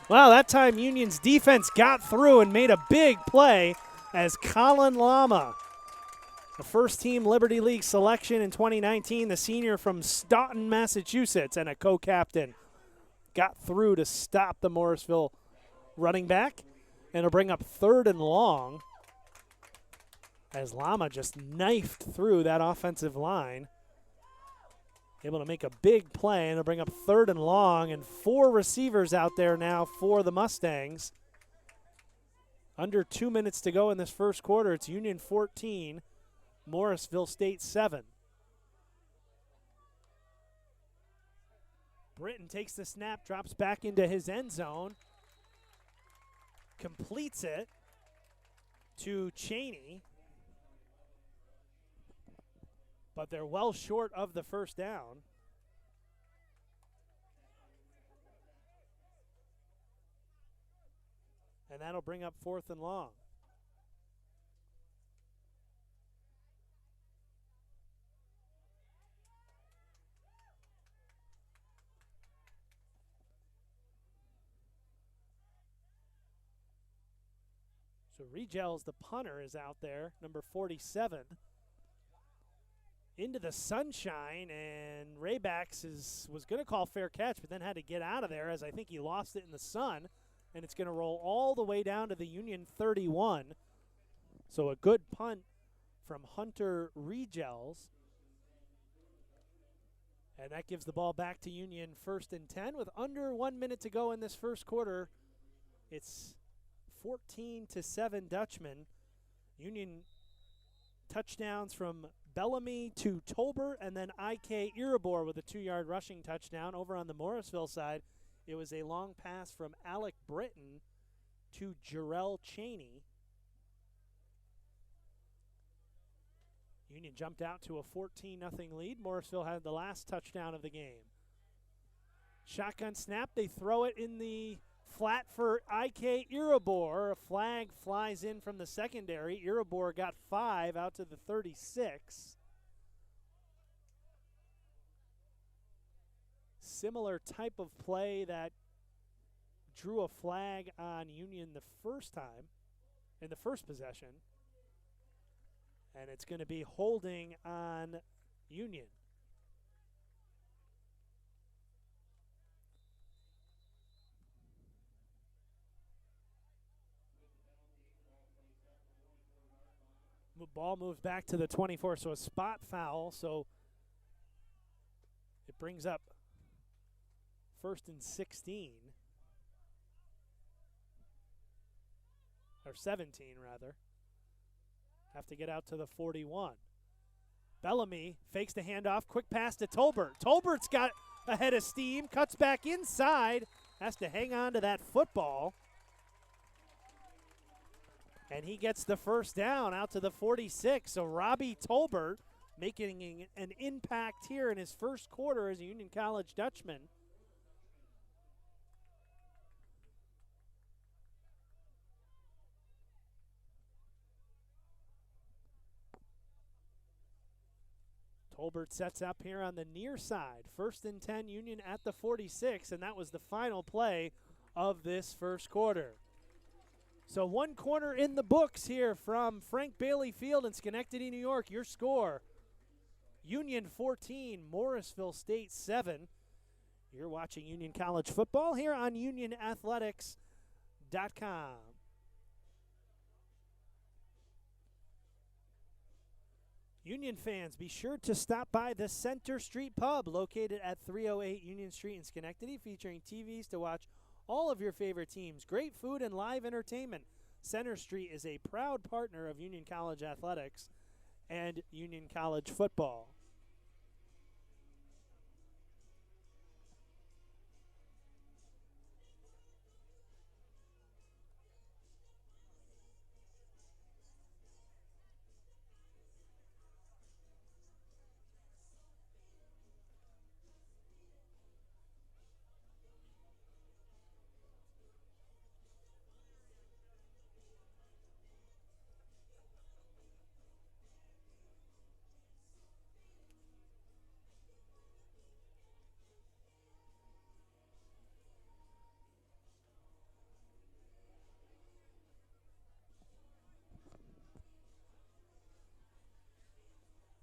S1: Wow, that time Union's defense got through and made a big play as Colin Lama, the first-team Liberty League selection in 2019, the senior from Stoughton, Massachusetts, and a co-captain, got through to stop the Morrisville running back, and it'll bring up 3rd and long, as Lama just knifed through that offensive line. Able to make a big play, and it'll bring up 3rd and long, and 4 receivers out there now for the Mustangs. Under 2 minutes to go in this first quarter. It's Union 14, Morrisville State 7. Britton takes the snap, drops back into his end zone, completes it to Cheney, but they're well short of the first down. And that'll bring up 4th and long. So Regels, the punter, is out there, number 47. Into the sunshine, and Raybacks was going to call fair catch, but then had to get out of there as I think he lost it in the sun, and it's going to roll all the way down to the Union 31. So a good punt from Hunter Regels. And that gives the ball back to Union 1st and 10 with under 1 minute to go in this first quarter. It's 14-7 Dutchman. Union touchdowns from Bellamy to Tolbert, and then I.K. Irabor with a 2-yard rushing touchdown. Over on the Morrisville side, it was a long pass from Alec Britton to Jarrell Cheney. Union jumped out to a 14-0 lead. Morrisville had the last touchdown of the game. Shotgun snap, they throw it in the flat for I.K. Irabor. A flag flies in from the secondary. Irabor got 5 out to the 36. Similar type of play that drew a flag on Union the first time, in the first possession. And it's going to be holding on Union. Ball moves back to the 24, so a spot foul. So it brings up 1st and 16. Or 17, rather. Have to get out to the 41. Bellamy fakes the handoff. Quick pass to Tolbert. Tolbert's got a head of steam. Cuts back inside. Has to hang on to that football. And he gets the first down out to the 46. So Robbie Tolbert making an impact here in his first quarter as a Union College Dutchman. Tolbert sets up here on the near side. 1st and 10 Union at the 46, and that was the final play of this first quarter. So 1 corner in the books here from Frank Bailey Field in Schenectady, New York. Your score, Union 14, Morrisville State 7. You're watching Union College football here on UnionAthletics.com. Union fans, be sure to stop by the Center Street Pub located at 308 Union Street in Schenectady, featuring TVs to watch all of your favorite teams, great food, and live entertainment. Center Street is a proud partner of Union College athletics and Union College football.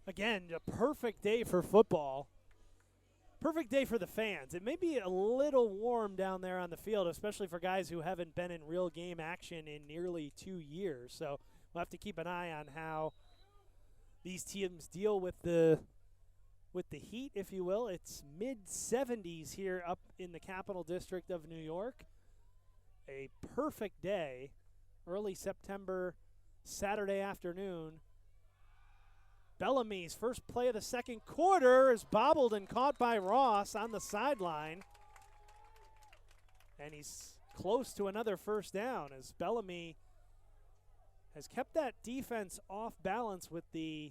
S1: Again, a perfect day for football. Perfect day for the fans. It may be a little warm down there on the field, especially for guys who haven't been in real game action in nearly 2 years. So we'll have to keep an eye on how these teams deal with the heat, if you will. It's mid-70s here up in the Capital District of New York. A perfect day, early September, Saturday afternoon. Bellamy's first play of the second quarter is bobbled and caught by Ross on the sideline. And he's close to another first down as Bellamy has kept that defense off balance with the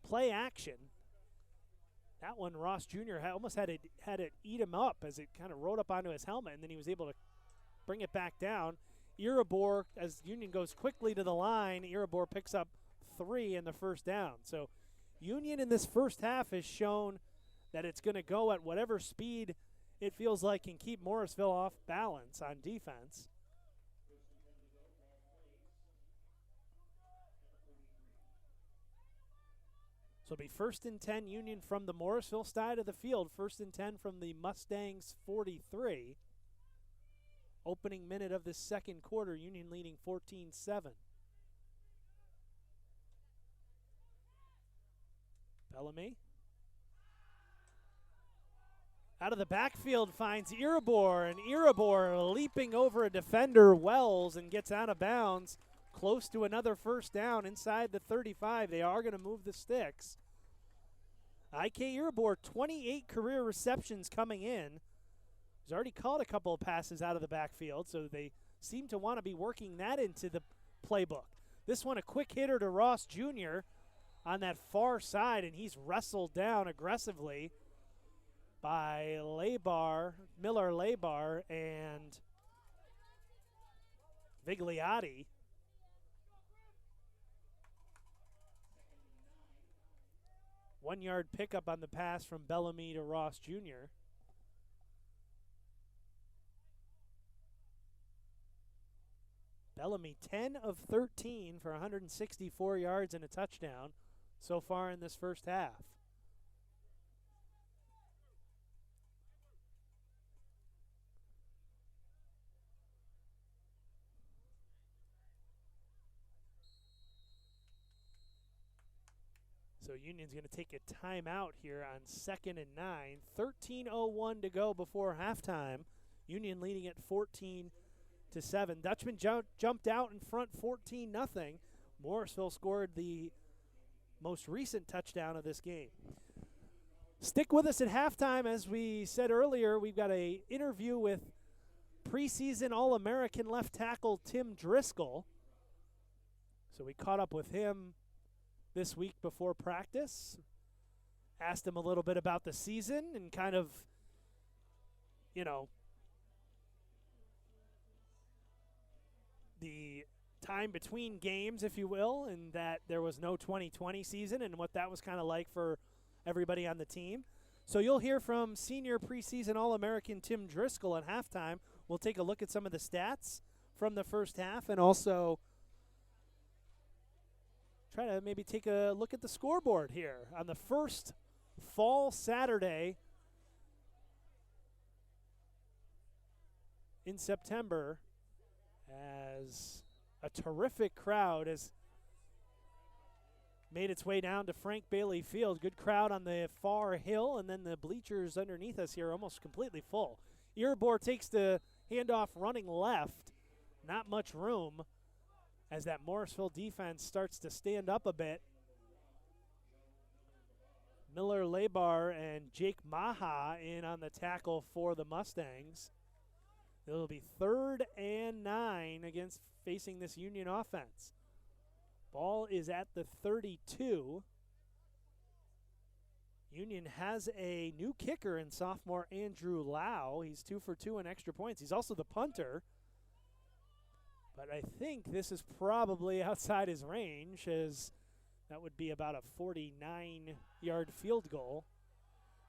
S1: play action. That one, Ross Jr. almost had it eat him up as it kind of rode up onto his helmet, and then he was able to bring it back down. Irabor, as Union goes quickly to the line, Irabor picks up 3 in the first down. So Union in this first half has shown that it's going to go at whatever speed it feels like can keep Morrisville off balance on defense. So it'll be 1st and 10 Union from the Morrisville side of the field, 1st and 10 from the Mustangs 43. Opening minute of the second quarter, Union leading 14-7. Bellamy. Out of the backfield finds Irabor, and Irabor leaping over a defender, Wells, and gets out of bounds close to another first down inside the 35. They are going to move the sticks. I.K. Irabor, 28 career receptions coming in. He's already caught a couple of passes out of the backfield, so they seem to want to be working that into the playbook. This one, a quick hitter to Ross Jr. on that far side, and he's wrestled down aggressively by Miller Labar and Vigliotti. One-yard pickup on the pass from Bellamy to Ross Jr. Bellamy 10 of 13 for 164 yards and a touchdown so far in this first half. So Union's going to take a timeout here on 2nd and 9. 13:01 to go before halftime. Union leading at 14-7. Dutchman jumped out in front 14-0. Morrisville scored the most recent touchdown of this game. Stick with us at halftime. As we said earlier, we've got an interview with preseason All-American left tackle Tim Driscoll. So we caught up with him this week before practice. Asked him a little bit about the season and kind of, the time between games, if you will, and that there was no 2020 season and what that was kind of like for everybody on the team. So you'll hear from senior preseason All-American Tim Driscoll at halftime. We'll take a look at some of the stats from the first half and also try to maybe take a look at the scoreboard here on the first fall Saturday in September, as a terrific crowd has made its way down to Frank Bailey Field. Good crowd on the far hill, and then the bleachers underneath us here almost completely full. Irabor takes the handoff running left. not much room as that Morrisville defense starts to stand up a bit. Miller Lebar and Jake Maha in on the tackle for the Mustangs. It'll be 3rd and 9 against facing this Union offense. Ball is at the 32. Union has a new kicker in sophomore Andrew Lau. He's 2 for 2 in extra points. He's also the punter. But I think this is probably outside his range, as that would be about a 49-yard field goal.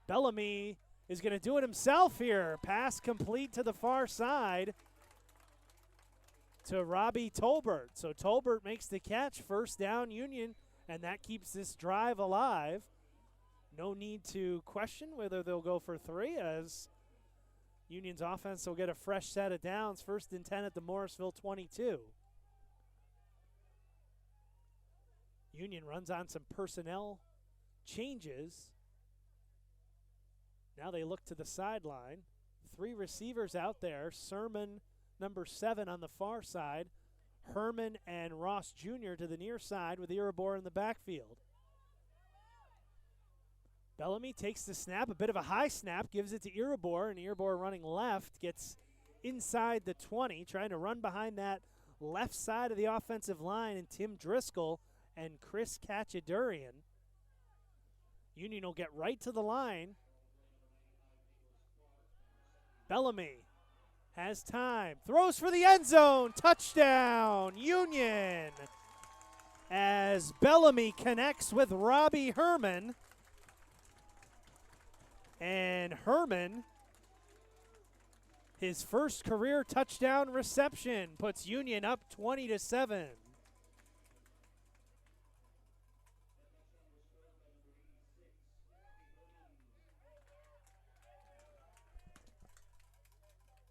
S1: Bellamy is going to do it himself here. Pass complete to the far side to Robbie Tolbert. So Tolbert makes the catch, 1st down Union, and that keeps this drive alive. No need to question whether they'll go for 3, as Union's offense will get a fresh set of downs. 1st and 10 at the Morrisville 22. Union runs on some personnel changes. Now they look to the sideline. 3 receivers out there. Sermon, number 7 on the far side. Herman and Ross Jr. to the near side with Iribor in the backfield. Bellamy takes the snap, a bit of a high snap, gives it to Iribor, and Iribor running left gets inside the 20, trying to run behind that left side of the offensive line, and Tim Driscoll and Chris Kachadurian. Union will get right to the line. Bellamy has time, throws for the end zone, touchdown, Union! As Bellamy connects with Robbie Herman. And Herman, his first career touchdown reception, puts Union up 20-7.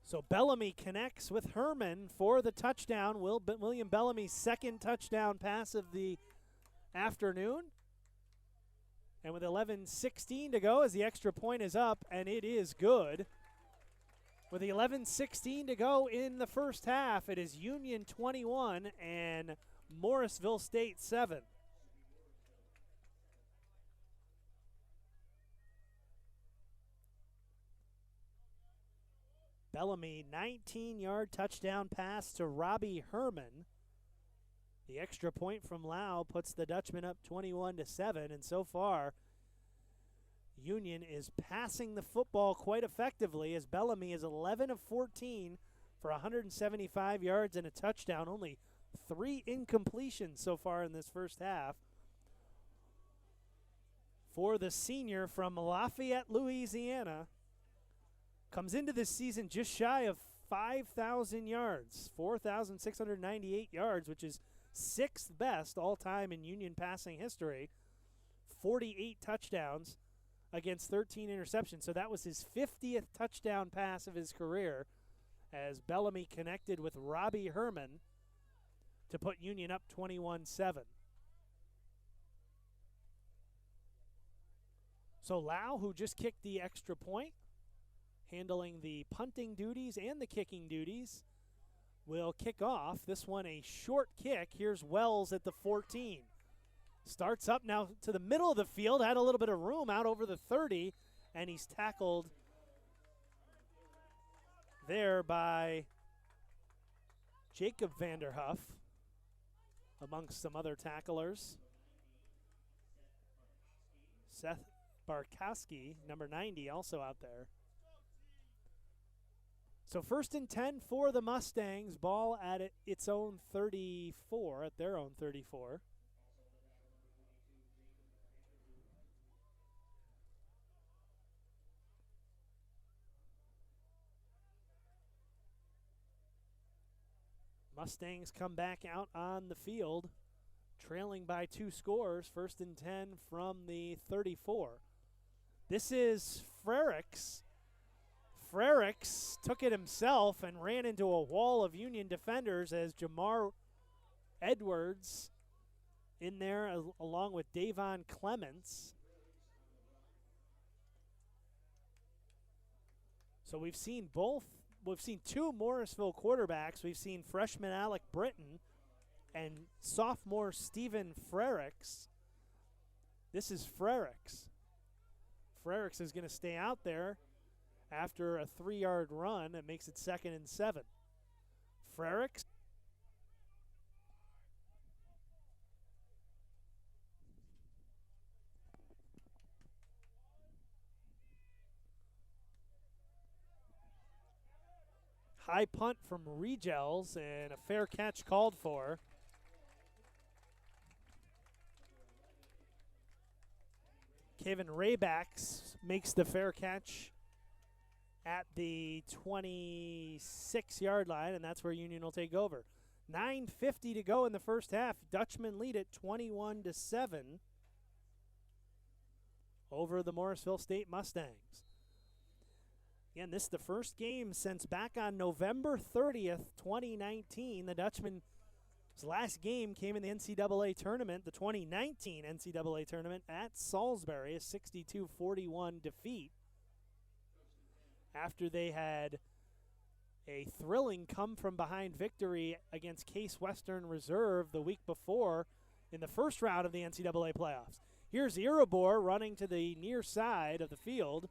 S1: So Bellamy connects with Herman for the touchdown. William Bellamy's 2nd touchdown pass of the afternoon. And with 11:16 to go, as the extra point is up, and it is good. With 11:16 to go in the first half, it is Union 21 and Morrisville State 7. Bellamy, 19-yard touchdown pass to Robbie Herman. The extra point from Lau puts the Dutchman up 21-7, and so far, Union is passing the football quite effectively, as Bellamy is 11 of 14 for 175 yards and a touchdown. Only 3 incompletions so far in this first half for the senior from Lafayette, Louisiana. Comes into this season just shy of 5,000 yards, 4,698 yards, which is 6th best all-time in Union passing history. 48 touchdowns against 13 interceptions. So that was his 50th touchdown pass of his career, as Bellamy connected with Robbie Herman to put Union up 21-7. So Lau, who just kicked the extra point, handling the punting duties and the kicking duties, will kick off. This one a short kick. Here's Wells at the 14. Starts up now to the middle of the field, had a little bit of room out over the 30, and he's tackled there by Jacob Vanderhuff, amongst some other tacklers. Seth Barkowski, number 90, also out there. So 1st and 10 for the Mustangs. Ball at its own 34, at their own 34. Mustangs come back out on the field, trailing by 2 scores. 1st and 10 from the 34. This is Frericks. Frericks took it himself and ran into a wall of Union defenders, as Jamar Edwards in there along with Davon Clements. So we've seen both we've seen two Morrisville quarterbacks. We've seen freshman Alec Britton and sophomore Stephen Frericks. This is Frericks. Frericks is going to stay out there after a 3-yard run. It makes it 2nd and 7. Frericks. High punt from Regels and a fair catch called for. Kevin Raybacks makes the fair catch at the 26-yard line, and that's where Union will take over. 9:50 to go in the first half. Dutchmen lead it 21-7 over the Morrisville State Mustangs. Again, this is the first game since back on November 30th, 2019. The Dutchmen's last game came in the NCAA tournament, the 2019 NCAA tournament at Salisbury, a 62-41 defeat after they had a thrilling come-from-behind victory against Case Western Reserve the week before in the first round of the NCAA playoffs. Here's Iribor running to the near side of the field,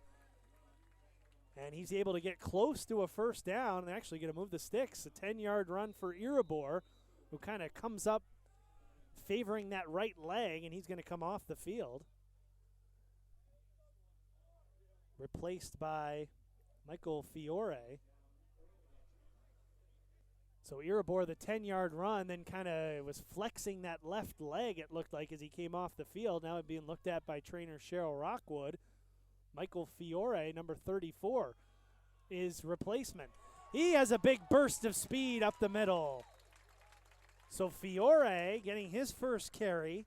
S1: and he's able to get close to a first down and actually going to move the sticks. A 10-yard run for Iribor, who kind of comes up favoring that right leg, and he's going to come off the field. Replaced by Michael Fiore. So Iribor, the 10-yard run, then kind of was flexing that left leg, it looked like, as he came off the field. Now it's being looked at by trainer Cheryl Rockwood. Michael Fiore, number 34, is replacement. He has a big burst of speed up the middle. So Fiore getting his first carry.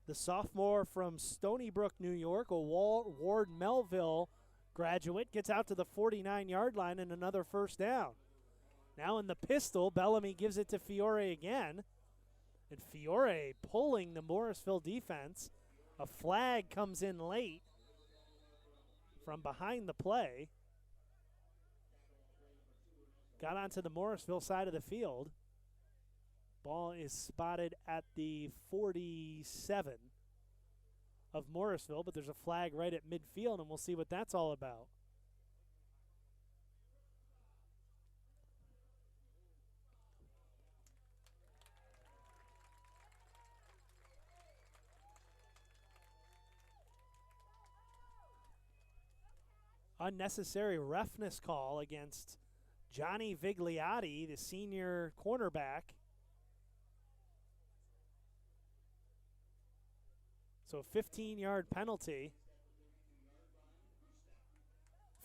S1: The sophomore from Stony Brook, New York, a Ward Melville graduate, gets out to the 49-yard line and another first down. Now in the pistol, Bellamy gives it to Fiore again. And Fiore pulling the Morrisville defense. A flag comes in late from behind the play. Got onto the Morrisville side of the field. Ball is spotted at the 47 of Morrisville, but there's a flag right at midfield, and we'll see what that's all about. Unnecessary roughness call against Johnny Vigliotti, the senior cornerback. So 15-yard penalty.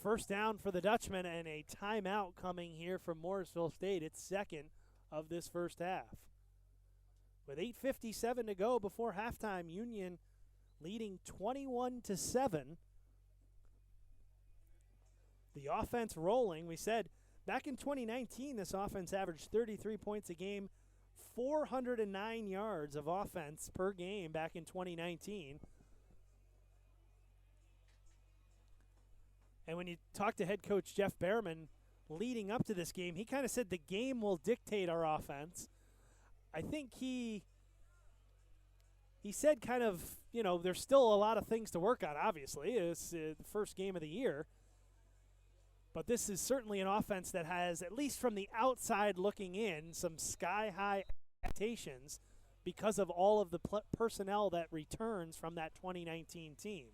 S1: First down for the Dutchmen and a timeout coming here from Morrisville State. It's second of this first half. With 8:57 to go before halftime, Union leading 21-7. The offense rolling. We said back in 2019, this offense averaged 33 points a game, 409 yards of offense per game back in 2019. And when you talk to head coach Jeff Behrman leading up to this game, he kind of said the game will dictate our offense. I think he said kind of, you know, there's still a lot of things to work on, obviously. It's the first game of the year. But this is certainly an offense that has, at least from the outside looking in, some sky-high expectations because of all of the personnel that returns from that 2019 team.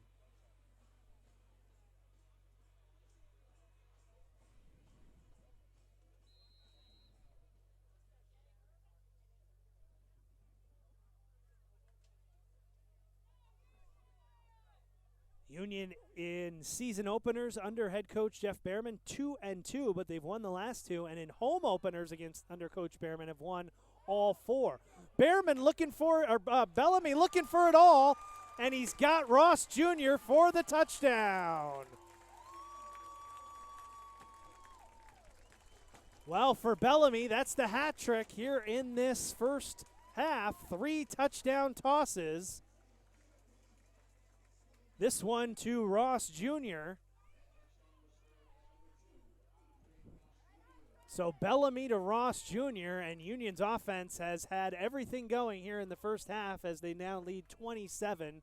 S1: Union in season openers under head coach Jeff Behrman, 2-2, but they've won the last two, and in home openers against under coach Behrman have won all four. Behrman looking for, or Bellamy looking for it all, and he's got Ross Jr. for the touchdown. Well, for Bellamy, that's the hat trick here in this first half. 3 touchdown tosses. This one to Ross Jr. So Bellamy to Ross Jr., and Union's offense has had everything going here in the first half as they now lead 27-7.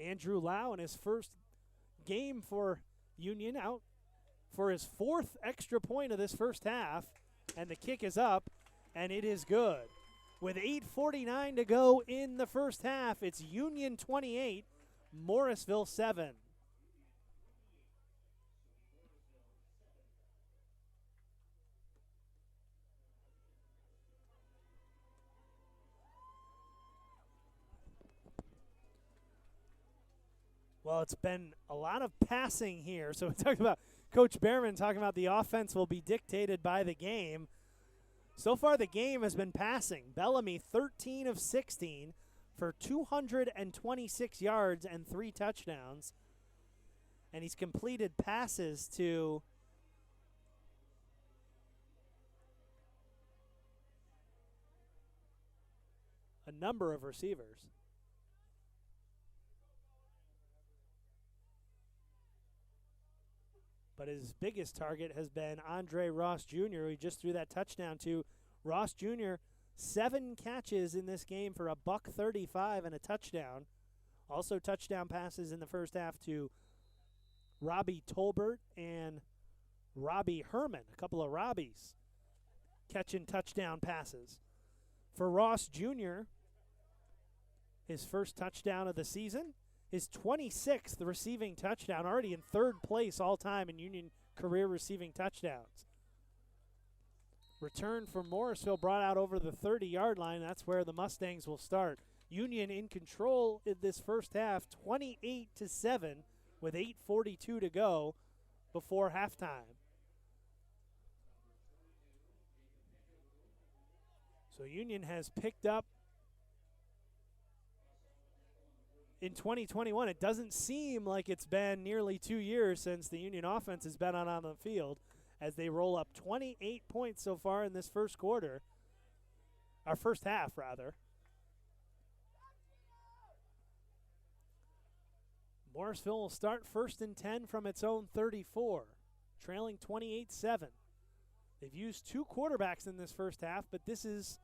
S1: Andrew Lau in his first game for Union out for his fourth extra point of this first half, and the kick is up, and it is good. With 8:49 to go in the first half, it's Union 28, Morrisville 7. Well, it's been a lot of passing here. So we talked about Coach Behrman talking about the offense will be dictated by the game. So far, the game has been passing. Bellamy, 13 of 16 for 226 yards and 3 touchdowns. And he's completed passes to a number of receivers. But his biggest target has been Andre Ross Jr., who he just threw that touchdown to. Ross Jr., 7 catches in this game for $135 and a touchdown. Also touchdown passes in the first half to Robbie Tolbert and Robbie Herman, a couple of Robbies catching touchdown passes. For Ross Jr., his first touchdown of the season. His 26th receiving touchdown, already in third place all time in Union career receiving touchdowns. Return from Morrisville brought out over the 30-yard line. That's where the Mustangs will start. Union in control in this first half, 28-7 with 8:42 to go before halftime. So Union has picked up in 2021, it doesn't seem like it's been nearly 2 years since the Union offense has been on the field as they roll up 28 points so far in this first quarter. Our first half, rather. Morrisville will start 1st and 10 from its own 34, trailing 28-7. They've used 2 quarterbacks in this first half, but this is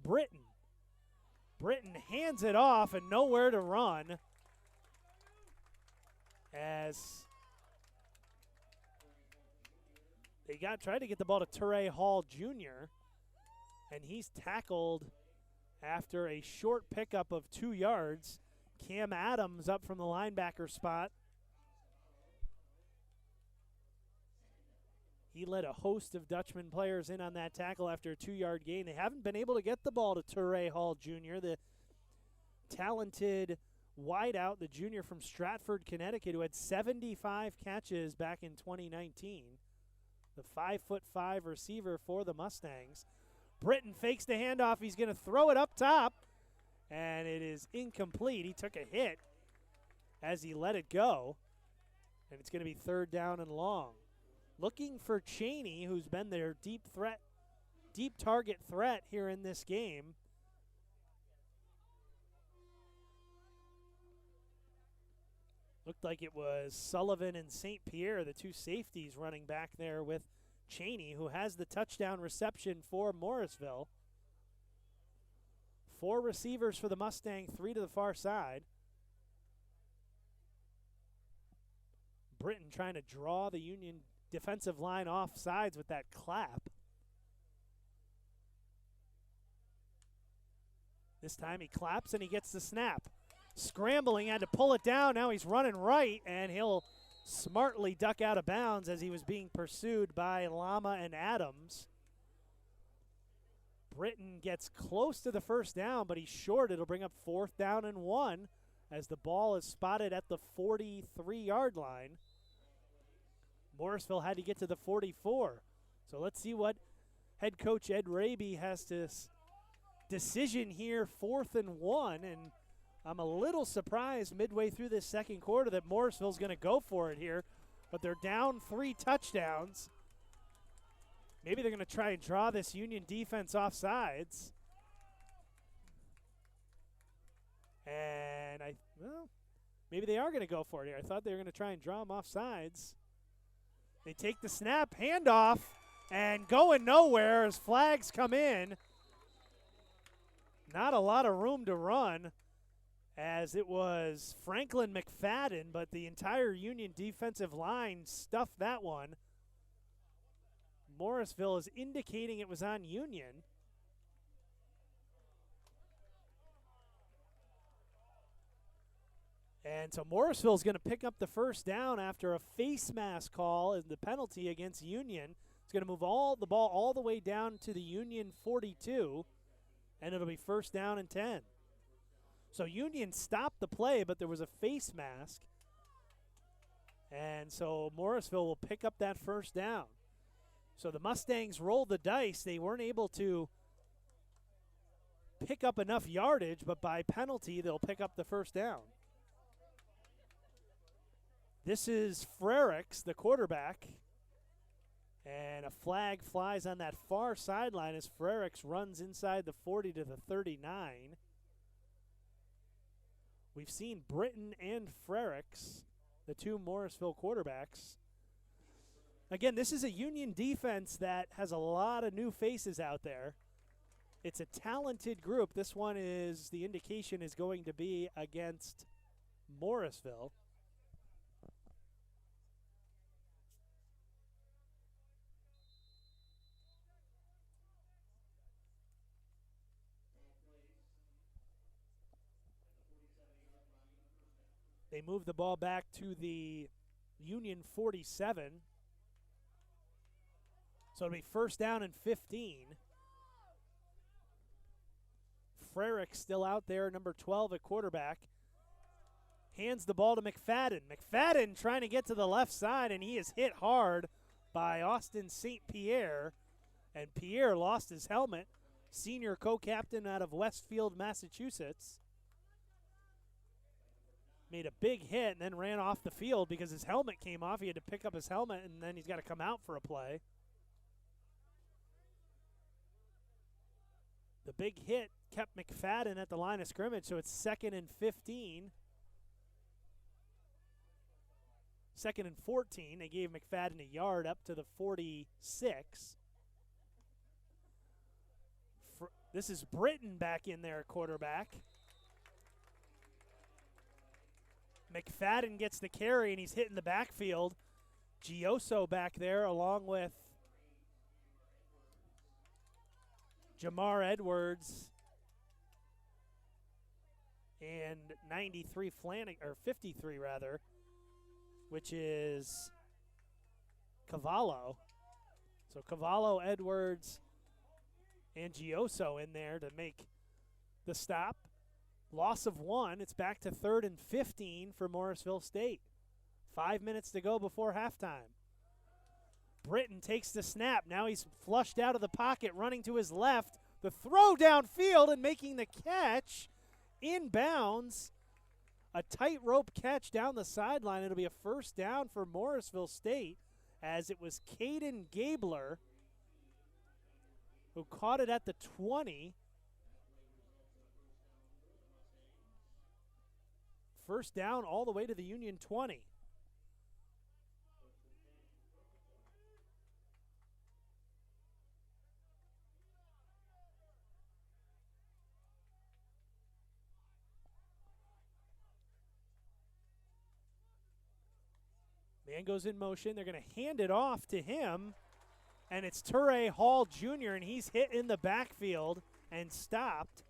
S1: Britton. Britton hands it off and nowhere to run as they tried to get the ball to Teray Hall Jr., and he's tackled after a short pickup of 2 yards. Cam Adams up from the linebacker spot. He led a host of Dutchman players in on that tackle after a 2-yard gain. They haven't been able to get the ball to Teray Hall Jr., the talented wideout, the junior from Stratford, Connecticut, who had 75 catches back in 2019. The 5'5" receiver for the Mustangs. Britton fakes the handoff. He's going to throw it up top, and it is incomplete. He took a hit as he let it go, and it's going to be 3rd down and long. Looking for Cheney, who's been their deep target threat here in this game. Looked like it was Sullivan and St. Pierre, the 2 safeties running back there with Cheney, who has the touchdown reception for Morrisville. 4 receivers for the Mustang, 3 to the far side. Britton trying to draw the Union defensive line off sides with that clap. This time he claps and he gets the snap. Scrambling, had to pull it down. Now he's running right, and he'll smartly duck out of bounds as he was being pursued by Lama and Adams. Britton gets close to the first down, but he's short. It'll bring up 4th down and 1 as the ball is spotted at the 43-yard line. Morrisville had to get to the 44. So let's see what head coach Ed Raby has to decision here, 4th and 1. And I'm a little surprised midway through this second quarter that Morrisville's going to go for it here. But they're down 3 touchdowns. Maybe they're going to try and draw this Union defense off sides. And maybe they are going to go for it here. I thought they were going to try and draw them off sides. They take the snap, handoff, and going nowhere as flags come in. Not a lot of room to run, as it was Franklin McFadden, but the entire Union defensive line stuffed that one. Morrisville is indicating it was on Union. And so Morrisville is going to pick up the first down after a face mask call as the penalty against Union. It's going to move the ball all the way down to the Union 42, and it'll be first down and 10. So Union stopped the play, but there was a face mask. And so Morrisville will pick up that first down. So the Mustangs rolled the dice. They weren't able to pick up enough yardage, but by penalty, they'll pick up the first down. This is Frericks, the quarterback. And a flag flies on that far sideline as Frericks runs inside the 40 to the 39. We've seen Britton and Frericks, the two Morrisville quarterbacks. Again, this is a Union defense that has a lot of new faces out there. It's a talented group. This one is, the indication is going to be against Morrisville. They move the ball back to the Union 47. So it'll be first down and 15. Frerick still out there, number 12 at quarterback. Hands the ball to McFadden. McFadden trying to get to the left side, and he is hit hard by Austin St. Pierre. And Pierre lost his helmet. Senior co-captain out of Westfield, Massachusetts. Made a big hit and then ran off the field because his helmet came off. He had to pick up his helmet, and then he's got to come out for a play. The big hit kept McFadden at the line of scrimmage, so it's 2nd and 15. 2nd and 14. They gave McFadden a yard up to the 46. This is Britton back in there, quarterback. McFadden gets the carry, and he's hitting the backfield. Gioso back there along with Jamar Edwards and 93 Flanagan, or 53 rather, which is Cavallo. So Cavallo, Edwards, and Gioso in there to make the stop. Loss of 1. It's back to 3rd and 15 for Morrisville State. 5 minutes to go before halftime. Britton takes the snap. Now he's flushed out of the pocket, running to his left. The throw downfield and making the catch inbounds. A tightrope catch down the sideline. It'll be a first down for Morrisville State, as it was Caden Gabler who caught it at the 20. First down all the way to the Union 20. Man goes in motion. They're going to hand it off to him, and it's Turay Hall Jr., and he's hit in the backfield and stopped.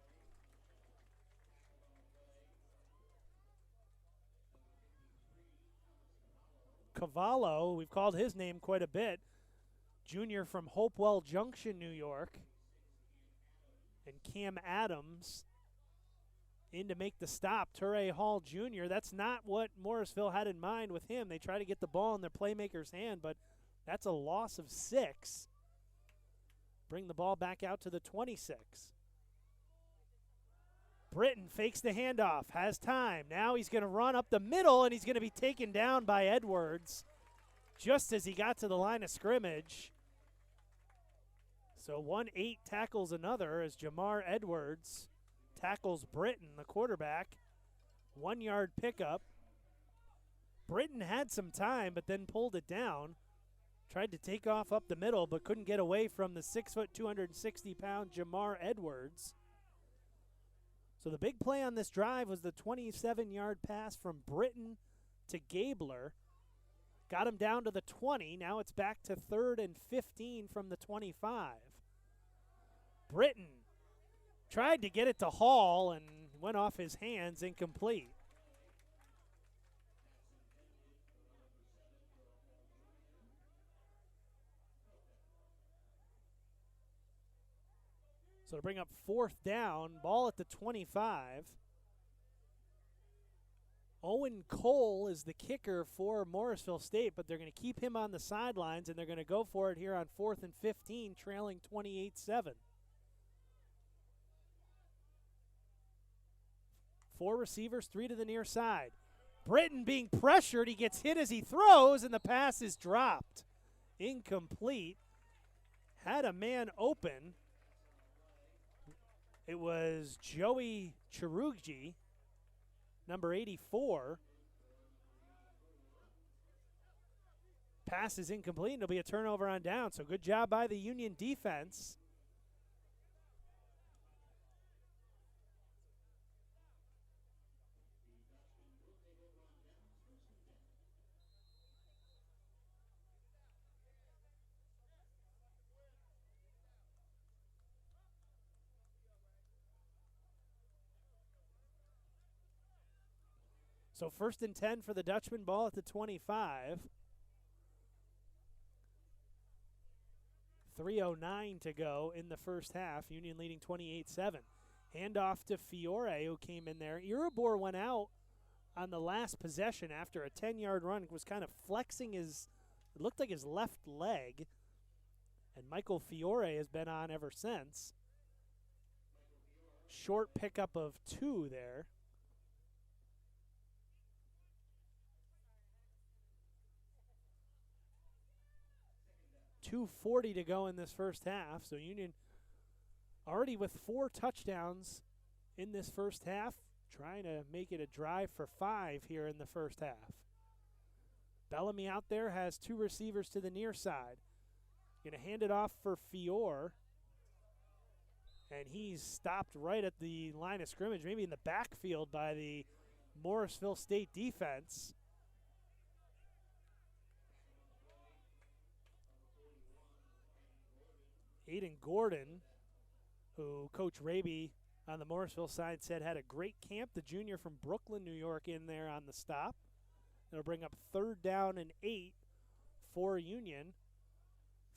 S1: Cavallo, we've called his name quite a bit, junior from Hopewell Junction, New York. And Cam Adams in to make the stop. Turay Hall Jr., that's not what Morrisville had in mind with him. They try to get the ball in their playmaker's hand, but that's a loss of 6. Bring the ball back out to the 26. Britton fakes the handoff, has time. Now he's going to run up the middle, and he's going to be taken down by Edwards just as he got to the line of scrimmage. So 1-8 tackles another as Jamar Edwards tackles Britton, the quarterback. 1-yard pickup. Britton had some time, but then pulled it down. Tried to take off up the middle, but couldn't get away from the 6', 260-pound Jamar Edwards. So the big play on this drive was the 27-yard pass from Britton to Gabler. Got him down to the 20. Now it's back to 3rd and 15 from the 25. Britton tried to get it to Hall and went off his hands, incomplete. So to bring up 4th down, ball at the 25. Owen Cole is the kicker for Morrisville State, but they're going to keep him on the sidelines, and they're going to go for it here on 4th and 15, trailing 28-7. 4 receivers, 3 to the near side. Britton being pressured. He gets hit as he throws, and the pass is dropped. Incomplete. Had a man open. It was Joey Chirugji, number 84. Pass is incomplete, and it'll be a turnover on down. So good job by the Union defense. So 1st and 10 for the Dutchman, ball at the 25. 3:09 to go in the first half. Union leading 28-7. Handoff to Fiore, who came in there. Iribor went out on the last possession after a 10-yard run. Was kind of flexing his, it looked like his left leg. And Michael Fiore has been on ever since. Short pickup of 2 there. 2:40 to go in this first half. So Union already with 4 touchdowns in this first half, trying to make it a drive for 5 here in the first half. Bellamy out there has 2 receivers to the near side. Going to hand it off for Fiore. And he's stopped right at the line of scrimmage, maybe in the backfield by the Morrisville State defense. Aiden Gordon, who Coach Raby on the Morrisville side said had a great camp, the junior from Brooklyn, New York, in there on the stop. It'll bring up 3rd down and 8 for Union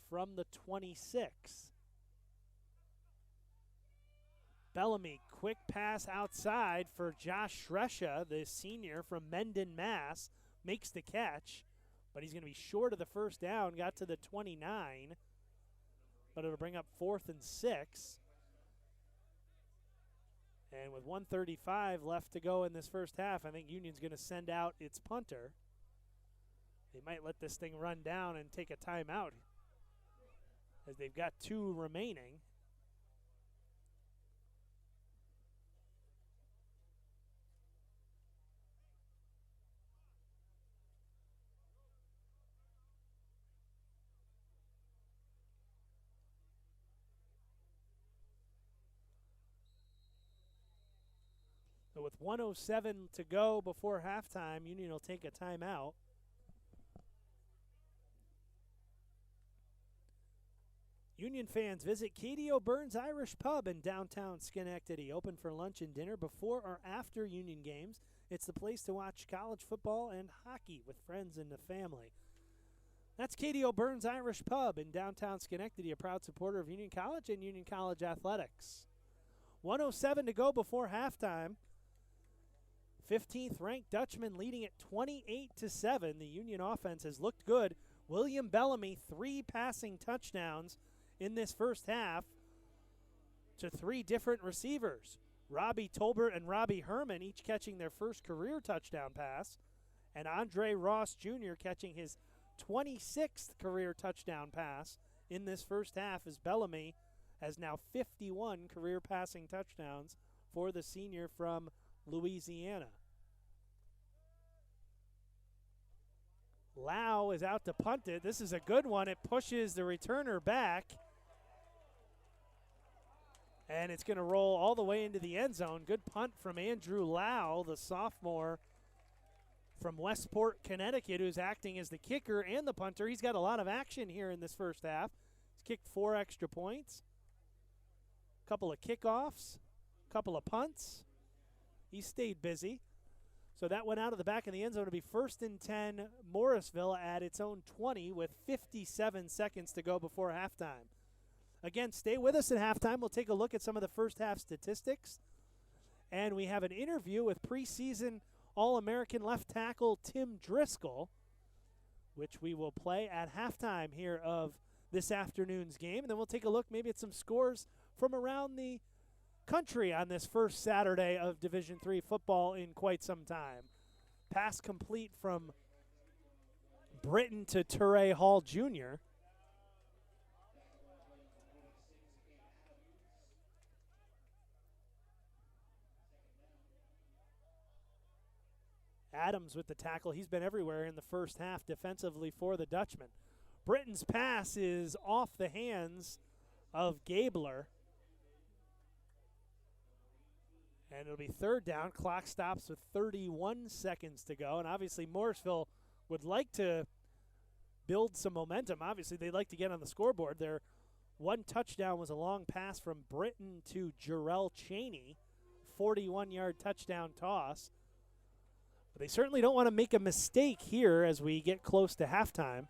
S1: from the 26. Bellamy, quick pass outside for Josh Shresha, the senior from Mendon, Mass. Makes the catch, but he's going to be short of the first down. Got to the 29, but it'll bring up 4th and 6. And with 1:35 left to go in this first half, I think Union's going to send out its punter. They might let this thing run down and take a timeout, as they've got 2 remaining. So with 1:07 to go before halftime, Union will take a timeout. Union fans, visit Katie O'Byrne's Irish Pub in downtown Schenectady. Open for lunch and dinner before or after Union games. It's the place to watch college football and hockey with friends and the family. That's Katie O'Byrne's Irish Pub in downtown Schenectady, a proud supporter of Union College and Union College athletics. 1:07 to go before halftime. 15th ranked Dutchman leading at 28-7. The Union offense has looked good. William Bellamy, 3 passing touchdowns in this first half to 3 different receivers. Robbie Tolbert and Robbie Herman each catching their first career touchdown pass, and Andre Ross Jr. catching his 26th career touchdown pass in this first half, as Bellamy has now 51 career passing touchdowns for the senior from Louisiana. Lau is out to punt it. This is a good one. It pushes the returner back. And it's going to roll all the way into the end zone. Good punt from Andrew Lau, the sophomore from Westport, Connecticut, who's acting as the kicker and the punter. He's got a lot of action here in this first half. He's kicked 4 extra points, a couple of kickoffs, a couple of punts. He stayed busy. So that went out of the back of the end zone to be 1st and 10, Morrisville at its own 20 with 57 seconds to go before halftime. Again, stay with us at halftime. We'll take a look at some of the first half statistics. And we have an interview with preseason All-American left tackle Tim Driscoll, which we will play at halftime here of this afternoon's game. And then we'll take a look maybe at some scores from around the country on this first Saturday of Division III football in quite some time. Pass complete from Britton to Turay Hall Jr. Adams with the tackle. He's been everywhere in the first half defensively for the Dutchman. Britton's pass is off the hands of Gabler. And it'll be 3rd down. Clock stops with 31 seconds to go. And obviously Morrisville would like to build some momentum. Obviously they'd like to get on the scoreboard. Their one touchdown was a long pass from Britton to Jarrell Cheney. 41-yard touchdown toss. But they certainly don't want to make a mistake here as we get close to halftime.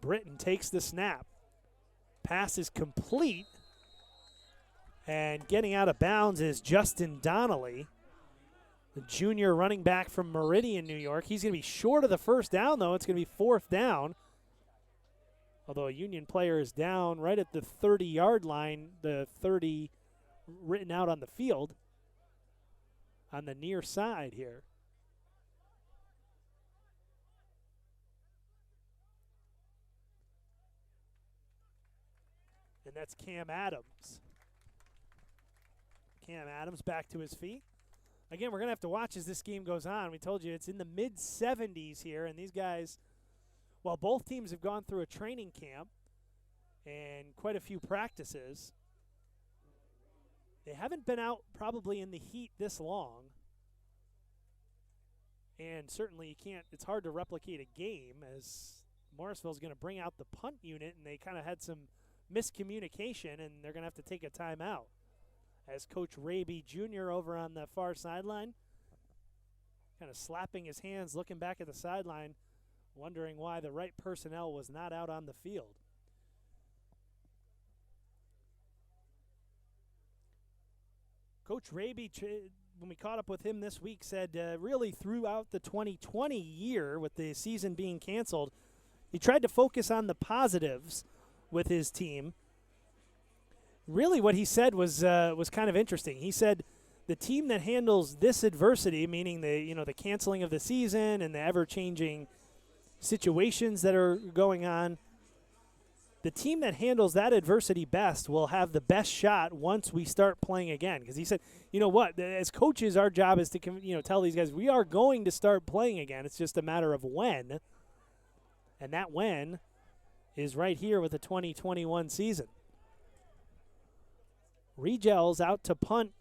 S1: Britton takes the snap. Pass is complete. And getting out of bounds is Justin Donnelly, the junior running back from Meridian, New York. He's going to be short of the first down, though. It's going to be 4th down. Although a Union player is down right at the 30-yard line, the 30 written out on the field on the near side here. And that's Cam Adams. Cam Adams back to his feet. Again, we're going to have to watch as this game goes on. We told you it's in the mid-70s here, and these guys, well, both teams have gone through a training camp and quite a few practices. They haven't been out probably in the heat this long. And certainly you can't, it's hard to replicate a game as Morrisville's going to bring out the punt unit, and they kind of had some miscommunication, and they're going to have to take a timeout. As Coach Raby Jr. over on the far sideline, kind of slapping his hands, looking back at the sideline, wondering why the right personnel was not out on the field. Coach Raby, when we caught up with him this week, said really throughout the 2020 year, with the season being canceled, he tried to focus on the positives with his team. Really what he said was kind of interesting. He said the team that handles this adversity, meaning the canceling of the season and the ever-changing situations that are going on, the team that handles that adversity best will have the best shot once we start playing again. Because he said, you know what, as coaches, our job is to tell these guys we are going to start playing again. It's just a matter of when. And that when is right here with the 2021 season. Regels out to punt.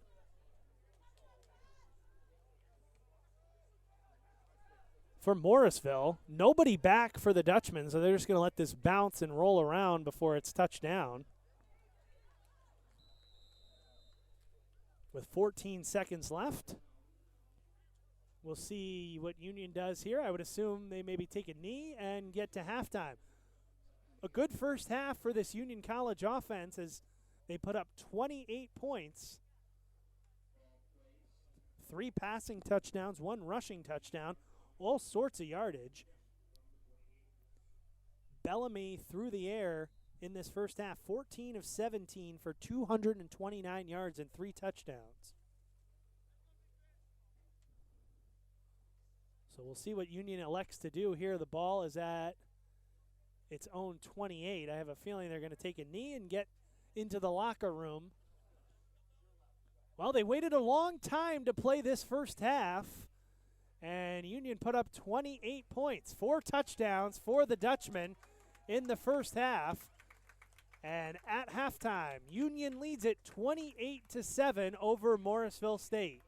S1: For Morrisville, nobody back for the Dutchmen, so they're just going to let this bounce and roll around before it's touchdown. With 14 seconds left, we'll see what Union does here. I would assume they maybe take a knee and get to halftime. A good first half for this Union College offense as they put up 28 points. 3 passing touchdowns, 1 rushing touchdown, all sorts of yardage. Bellamy through the air in this first half, 14 of 17 for 229 yards and 3 touchdowns. So we'll see what Union elects to do here. The ball is at its own 28. I have a feeling they're going to take a knee and get into the locker room. Well, they waited a long time to play this first half, and Union put up 28 points, 4 touchdowns for the Dutchmen in the first half. And at halftime, Union leads it 28-7 over Morrisville State.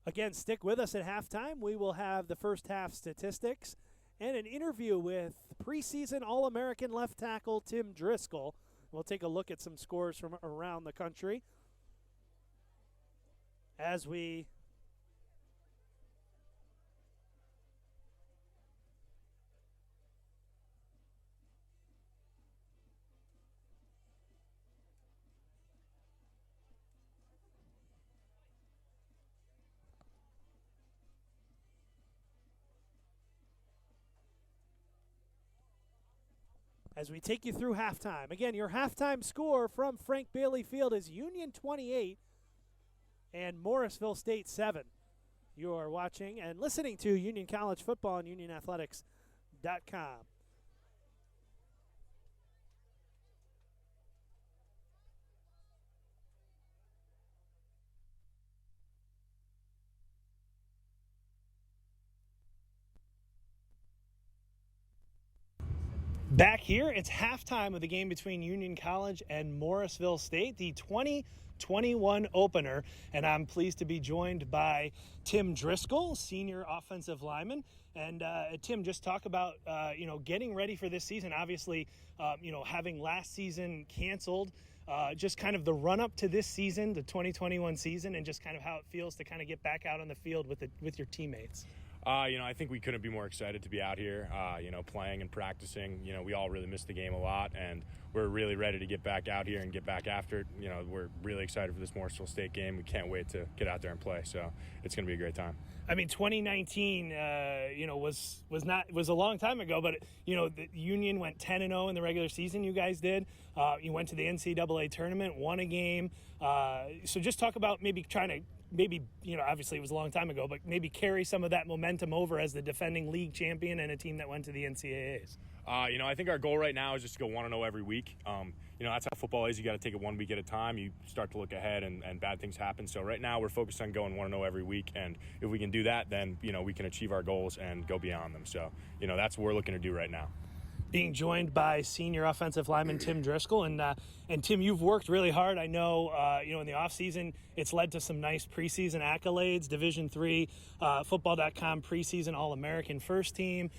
S1: Again, stick with us at halftime. We will have the first half statistics and an interview with preseason All-American left tackle Tim Driscoll. We'll take a look at some scores from around the country as we take you through halftime. Again, your halftime score from Frank Bailey Field is Union 28 and Morrisville State 7. You are watching and listening to Union College Football on UnionAthletics.com. Back here, it's halftime of the game between Union College and Morrisville State, the 2021 opener, and I'm pleased to be joined by Tim Driscoll, senior offensive lineman. And Tim, just talk about getting ready for this season. Obviously, having last season canceled, just kind of the run up to this season, the 2021 season, and just kind of how it feels to kind of get back out on the field with your teammates.
S2: I think we couldn't be more excited to be out here, playing and practicing. We all really missed the game a lot, and we're really ready to get back out here and get back after it. We're really excited for this Morrisville State game. We can't wait to get out there and play, so it's going to be a great time.
S1: I mean, 2019, was a long time ago, but the Union went 10-0 in the regular season. You guys did. You went to the NCAA tournament, won a game. So just talk about maybe trying to. Obviously it was a long time ago, but maybe carry some of that momentum over as the defending league champion and a team that went to the NCAAs.
S2: I think our goal right now is just to go 1-0 every week. That's how football is. You got to take it 1 week at a time. You start to look ahead, and bad things happen. So right now we're focused on going 1-0 every week, and if we can do that, then we can achieve our goals and go beyond them. So that's what we're looking to do right now.
S1: Being joined by senior offensive lineman Tim Driscoll. And Tim, you've worked really hard. I know, in the offseason, it's led to some nice preseason accolades, Division III, Football.com preseason All-American first team.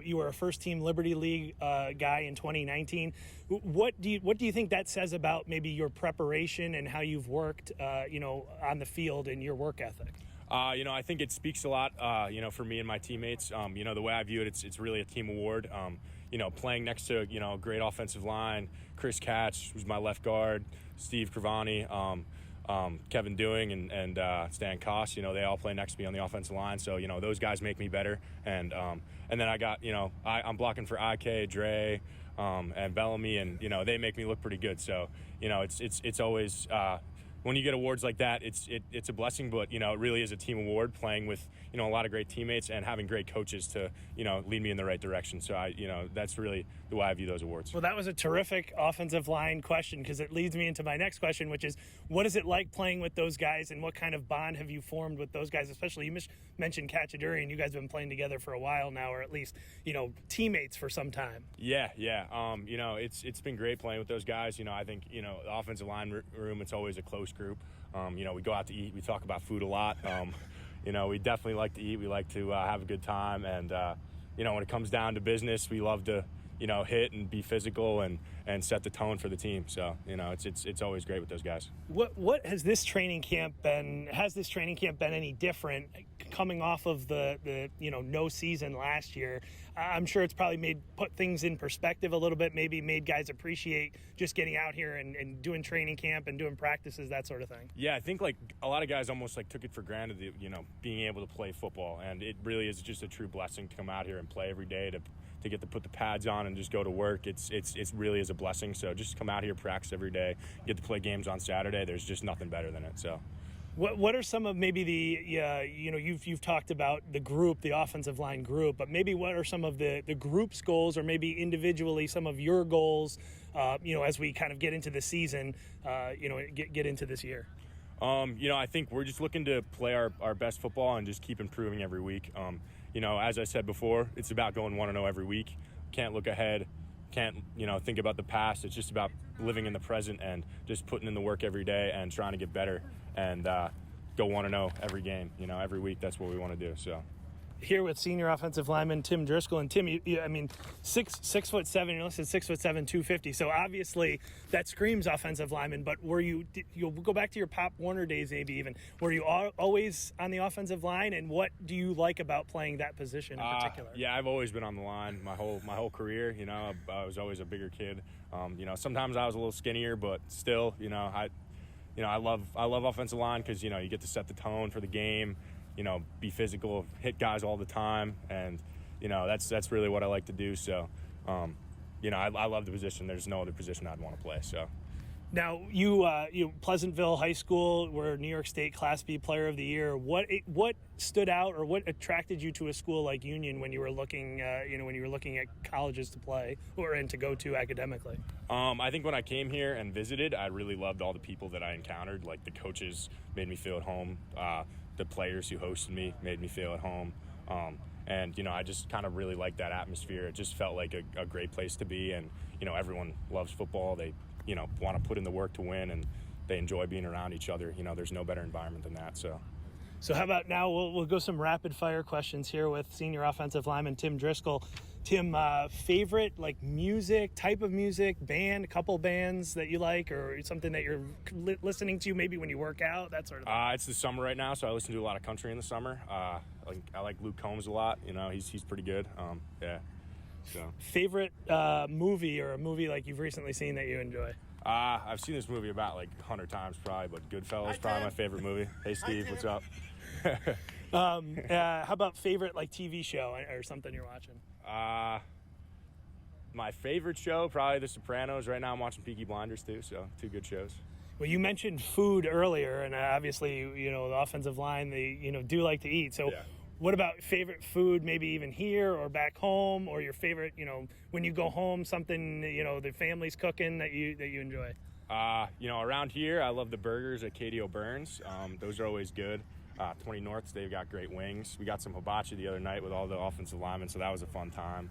S1: You were a first-team Liberty League guy in 2019. What do you think that says about maybe your preparation and how you've worked, on the field and your work ethic?
S2: I think it speaks a lot, for me and my teammates. The way I view it, it's really a team award. Playing next to, a great offensive line, Chris Katz, who's my left guard, Steve Cravani, Kevin Dewing, and Stan Koss, they all play next to me on the offensive line. So, those guys make me better. And then I got, I'm blocking for IK, Dre, and Bellamy, and, they make me look pretty good. So, it's always, when you get awards like that, it's a blessing, but, it really is a team award, playing with, a lot of great teammates and having great coaches to, lead me in the right direction. So, that's really the way I view those awards.
S1: Well, that was a terrific offensive line question, because it leads me into my next question, which is, what is it like playing with those guys, and what kind of bond have you formed with those guys? Especially, you mentioned Cacciaduri, and you guys have been playing together for a while now, or at least, teammates for some time.
S2: Yeah. It's been great playing with those guys. I think, the offensive line room, it's always a close group. We go out to eat. We talk about food a lot. We definitely like to eat. We like to have a good time. And, when it comes down to business, we love to, hit and be physical and set the tone for the team. So, it's always great with those guys.
S1: What has this training camp been? Has this training camp been any different
S3: coming off of the no season last year. I'm sure it's probably put things in perspective a little bit, maybe made guys appreciate just getting out here and doing training camp and doing practices, that sort of thing.
S2: Yeah, I think like a lot of guys almost like took it for granted, being able to play football, and it really is just a true blessing to come out here and play every day, to get to put the pads on and just go to work. It's really is a blessing. So just come out here, practice every day, get to play games on Saturday. There's just nothing better than it. So.
S3: What are some of maybe you've talked about the group, the offensive line group, but maybe what are some of the group's goals, or maybe individually some of your goals, as we kind of get into the season, get into this year?
S2: I think we're just looking to play our best football and just keep improving every week. As I said before, it's about going 1-0 every week. Can't look ahead. Can't, think about the past. It's just about living in the present and just putting in the work every day and trying to get better and go 1-0 every game. Every week, that's what we want to do. So.
S3: Here with senior offensive lineman Tim Driscoll. And Tim, you 6'7", you're listed 6'7", 250. So obviously that screams offensive lineman. But you'll go back to your Pop Warner days, maybe even. Were you always on the offensive line? And what do you like about playing that position in particular?
S2: Yeah, I've always been on the line my whole career. I was always a bigger kid. Sometimes I was a little skinnier, but still, I love offensive line because you get to set the tone for the game. Be physical, hit guys all the time, and that's really what I like to do. So, I love the position. There's no other position I'd want to play. So,
S3: now you Pleasantville High School were New York State Class B Player of the Year. What stood out, or what attracted you to a school like Union when you were looking, at colleges to play and to go to academically?
S2: I think when I came here and visited, I really loved all the people that I encountered. Like the coaches made me feel at home. The players who hosted me made me feel at home. I just kind of really liked that atmosphere. It just felt like a great place to be. And, everyone loves football. They, want to put in the work to win, and they enjoy being around each other. There's no better environment than that.
S3: So how about now we'll go some rapid fire questions here with senior offensive lineman Tim Driscoll. Tim, favorite music, type of music, band, couple bands that you like, or something that you're listening to maybe when you work out, that sort of thing?
S2: It's the summer right now, so I listen to a lot of country in the summer. I like Luke Combs a lot. He's pretty good. Yeah. So.
S3: Favorite movie, or a movie like you've recently seen that you enjoy?
S2: I've seen this movie about 100 times probably, but Goodfellas is probably my favorite movie. Hey Steve, what's up?
S3: How about favorite TV show or something you're watching?
S2: My favorite show, probably The Sopranos. Right now I'm watching Peaky Blinders too, so two good shows.
S3: Well, you mentioned food earlier, and obviously, the offensive line, they, do like to eat. So
S2: yeah.
S3: What about favorite food, maybe even here or back home, or your favorite, when you go home, something, the family's cooking that you enjoy?
S2: Around here, I love the burgers at Katie O'Byrne's. Those are always good. 20 North, they've got great wings. We got some hibachi the other night with all the offensive linemen, so that was a fun time.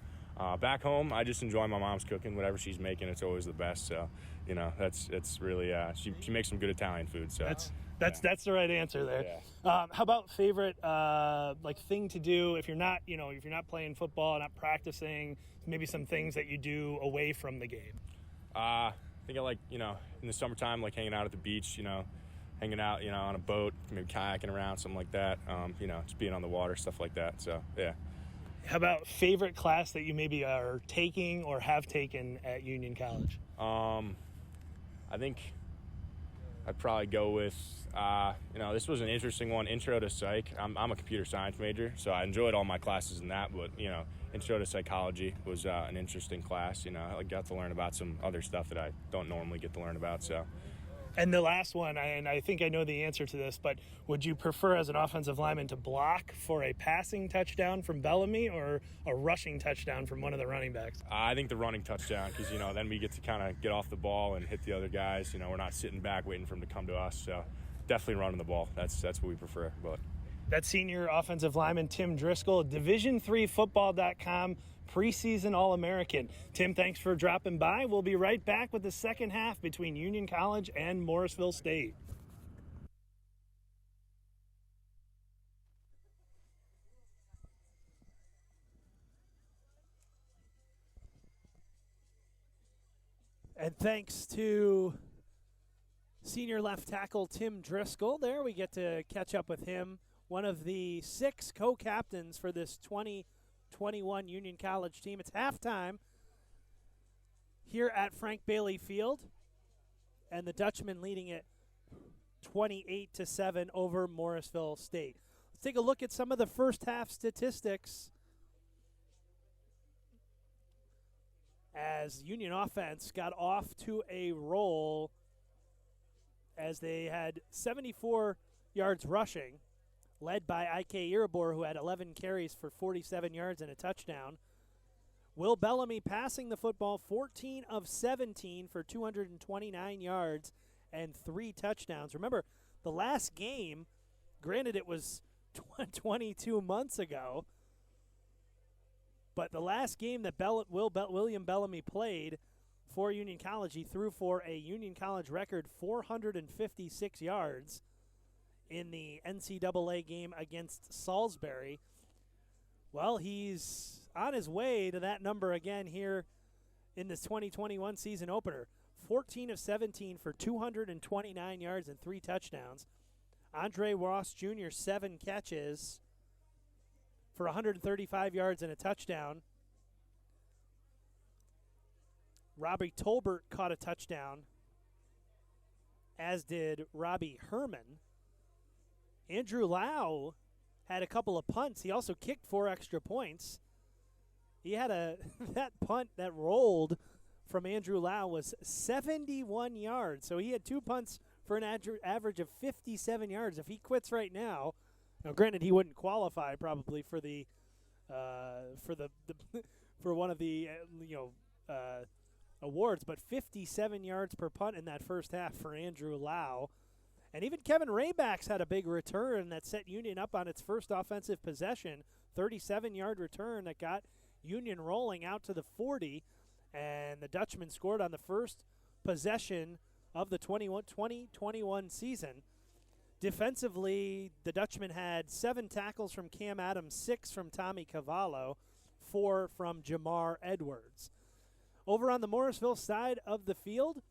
S2: Back home, I just enjoy my mom's cooking. Whatever she's making, it's always the best. So, it's really she makes some good Italian food. So
S3: that's the right answer there.
S2: Yeah.
S3: How about favorite thing to do if you're not playing football, not practicing? Maybe some things that you do away from the game.
S2: I think I like in the summertime, hanging out at the beach. Hanging out on a boat, maybe kayaking around, something like that. Just being on the water, stuff like that. So yeah.
S3: How about favorite class that you maybe are taking or have taken at Union College?
S2: I think I'd probably go with, this was an interesting one, Intro to Psych. I'm a computer science major, so I enjoyed all my classes in that, but, Intro to Psychology was an interesting class. I got to learn about some other stuff that I don't normally get to learn about, so.
S3: And the last one, and I think I know the answer to this, but would you prefer as an offensive lineman to block for a passing touchdown from Bellamy or a rushing touchdown from one of the running backs?
S2: I think the running touchdown because, then we get to kind of get off the ball and hit the other guys. We're not sitting back waiting for them to come to us. So definitely running the ball. That's what we prefer. But
S3: that's senior offensive lineman Tim Driscoll, Division3Football.com. Preseason All-American. Tim, thanks for dropping by. We'll be right back with the second half between Union College and Morrisville State.
S1: And thanks to senior left tackle Tim Driscoll there. We get to catch up with him one of the 6 co-captains for this 2021 Union College team. It's halftime here at Frank Bailey Field, and the Dutchmen leading it 28-7 over Morrisville State. Let's take a look at some of the first half statistics as Union offense got off to a roll as they had 74 yards rushing, led by I.K. Irabor, who had 11 carries for 47 yards and a touchdown. Will Bellamy passing the football, 14 of 17 for 229 yards and 3 touchdowns. Remember, the last game, granted it was 22 months ago, but the last game that William Bellamy played for Union College, he threw for a Union College record 456 yards in the NCAA game against Salisbury. Well, he's on his way to that number again here in this 2021 season opener. 14 of 17 for 229 yards and 3 touchdowns. Andre Ross Jr., 7 catches for 135 yards and a touchdown. Robbie Tolbert caught a touchdown, as did Robbie Herman. Andrew Lau had a couple of punts. He also kicked 4 extra points. He had that punt that rolled from Andrew Lau was 71 yards. So he had 2 punts for an average of 57 yards. If he quits right now, granted he wouldn't qualify probably for the for one of the awards, but 57 yards per punt in that first half for Andrew Lau. And even Kevin Raybacks had a big return that set Union up on its first offensive possession, 37-yard return that got Union rolling out to the 40, and the Dutchman scored on the first possession of the 2021 season. Defensively, the Dutchman had 7 tackles from Cam Adams, 6 from Tommy Cavallo, 4 from Jamar Edwards. Over on the Morrisville side of the field,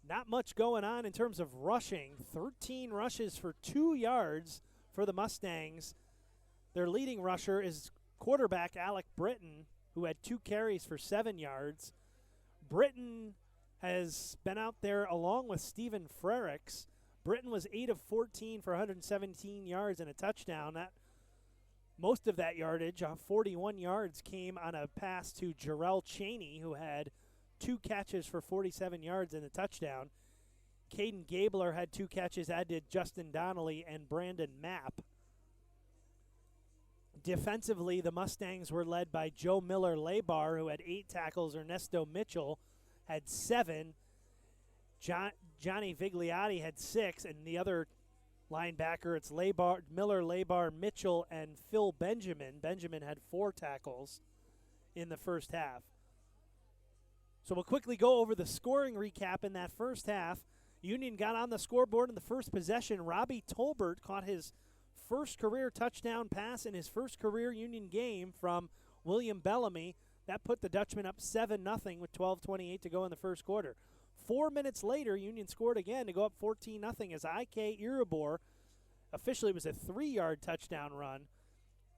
S1: not much going on in terms of rushing. 13 rushes for 2 yards for the Mustangs. Their leading rusher is quarterback Alec Britton, who had 2 carries for 7 yards. Britton has been out there along with Stephen Frericks. Britton was 8 of 14 for 117 yards and a touchdown. Most of that yardage, 41 yards, came on a pass to Jarrell Cheney, who had 2 catches for 47 yards and a touchdown. Caden Gabler had 2 catches, as did Justin Donnelly and Brandon Mapp. Defensively, the Mustangs were led by Joe Miller-Labar, who had 8 tackles. Ernesto Mitchell had 7. Johnny Vigliotti had 6, and the other linebacker, it's Miller-Labar, Mitchell, and Phil Benjamin. Benjamin had 4 tackles in the first half. So we'll quickly go over the scoring recap in that first half. Union got on the scoreboard in the first possession. Robbie Tolbert caught his first career touchdown pass in his first career Union game from William Bellamy. That put the Dutchman up 7-0 with 12:28 to go in the first quarter. 4 minutes later, Union scored again to go up 14-0 as I.K. Irabor, officially it was a 3-yard touchdown run,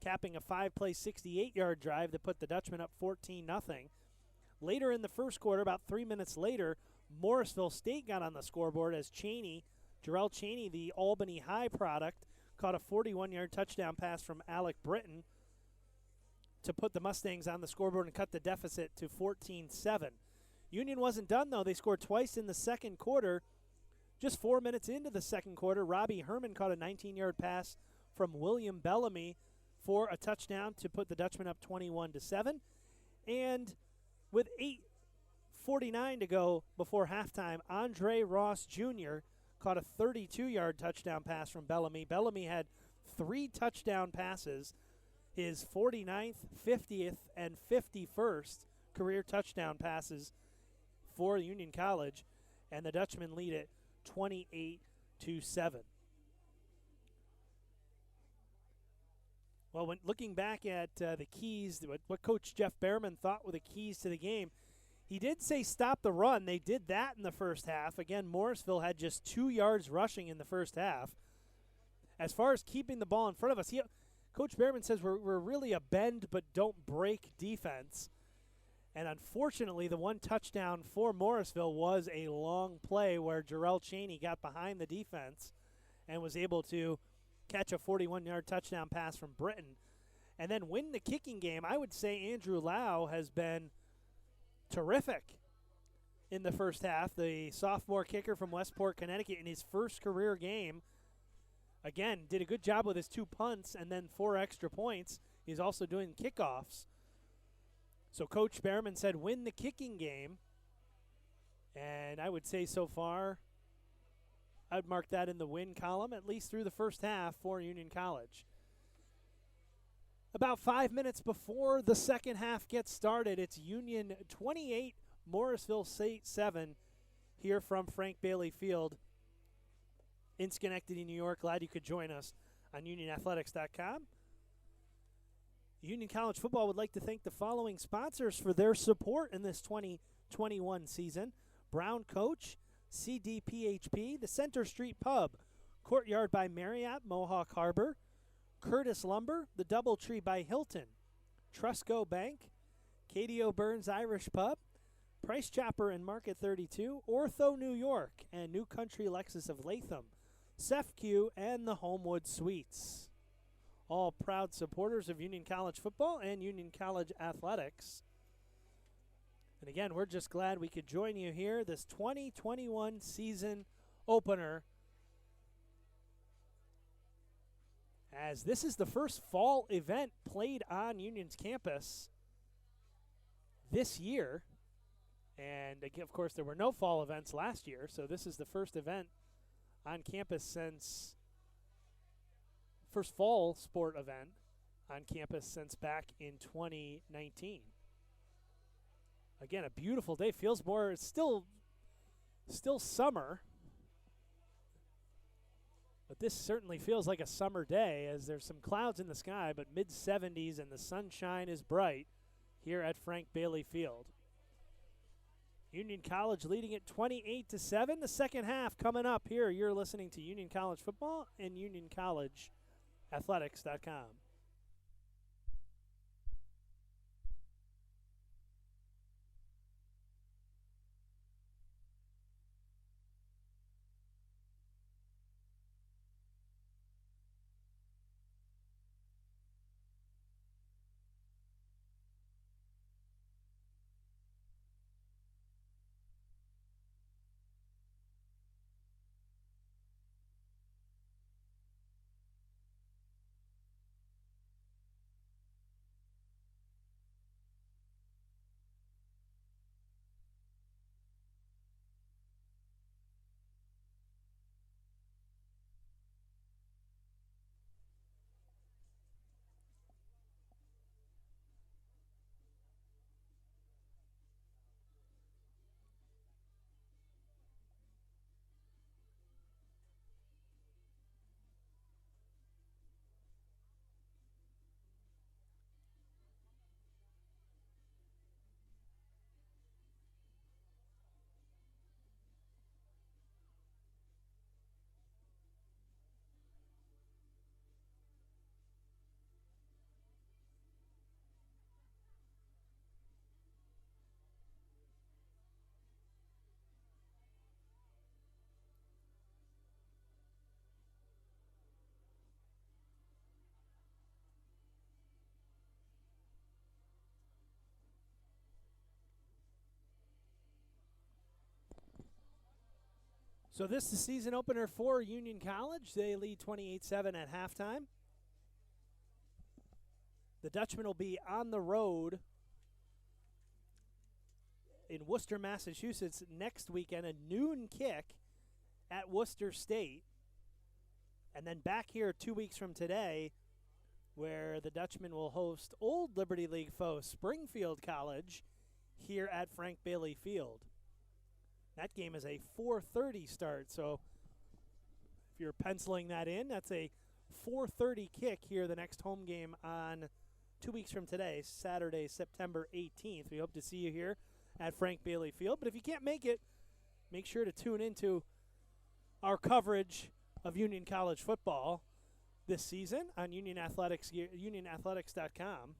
S1: capping a 5-play 68-yard drive that put the Dutchman up 14-0. Later in the first quarter, about 3 minutes later, Morrisville State got on the scoreboard as Jarrell Cheney, the Albany High product, caught a 41-yard touchdown pass from Alec Britton to put the Mustangs on the scoreboard and cut the deficit to 14-7. Union wasn't done, though. They scored twice in the second quarter. Just 4 minutes into the second quarter, Robbie Herman caught a 19-yard pass from William Bellamy for a touchdown to put the Dutchman up 21-7. And with 8:49 to go before halftime, Andre Ross Jr. caught a 32-yard touchdown pass from Bellamy. Bellamy had 3 touchdown passes, his 49th, 50th, and 51st career touchdown passes for Union College, and the Dutchmen lead it 28-7. Well, when looking back at the keys, what Coach Jeff Behrman thought were the keys to the game, he did say stop the run. They did that in the first half. Again, Morrisville had just 2 yards rushing in the first half. as far as keeping the ball in front of us, Coach Behrman says we're really a bend but don't break defense. And unfortunately, the one touchdown for Morrisville was a long play where Jarrell Chaney got behind the defense and was able to catch a 41-yard touchdown pass from Britton and then win the kicking game. I would say Andrew Lau has been terrific in the first half. The sophomore kicker from Westport, Connecticut, in his first career game, again, did a good job with his 2 punts and then 4 extra points. He's also doing kickoffs. So Coach Behrman said win the kicking game. And I would say so far, I'd mark that in the win column, at least through the first half for Union College. About 5 minutes before the second half gets started, it's Union 28, Morrisville State 7 here from Frank Bailey Field in Schenectady, New York. Glad you could join us on UnionAthletics.com. Union College Football would like to thank the following sponsors for their support in this 2021 season. Brown Coach, CDPHP, the Center Street Pub, Courtyard by Marriott, Mohawk Harbor, Curtis Lumber, the Doubletree by Hilton, Trusco Bank, Katie O'Byrne's Irish Pub, Price Chopper and Market 32, Ortho New York, and New Country Lexus of Latham, SEFQ, and the Homewood Suites. All proud supporters of Union College football and Union College athletics. And again, we're just glad we could join you here this 2021 season opener, as this is the first fall event played on Union's campus this year. And again, of course, there were no fall events last year, so this is the first event on campus since first fall sport event on campus since back in 2019. Again, a beautiful day. Feels more, it's still summer, but this certainly feels like a summer day as there's some clouds in the sky, but mid-70s and the sunshine is bright here at Frank Bailey Field. Union College leading it 28-7. The second half coming up here. You're listening to Union College Football and UnionCollegeAthletics.com. So this is the season opener for Union College. They lead 28-7 at halftime. The Dutchmen will be on the road in Worcester, Massachusetts next weekend, a noon kick at Worcester State. And then back here 2 weeks from today, where the Dutchmen will host old Liberty League foe Springfield College here at Frank Bailey Field. That game is a 4:30 start, so if you're penciling that in, that's a 4:30 kick here, the next home game on 2 weeks from today, Saturday, September 18th. We hope to see you here at Frank Bailey Field. But if you can't make it, make sure to tune into our coverage of Union College football this season on unionathletics.com.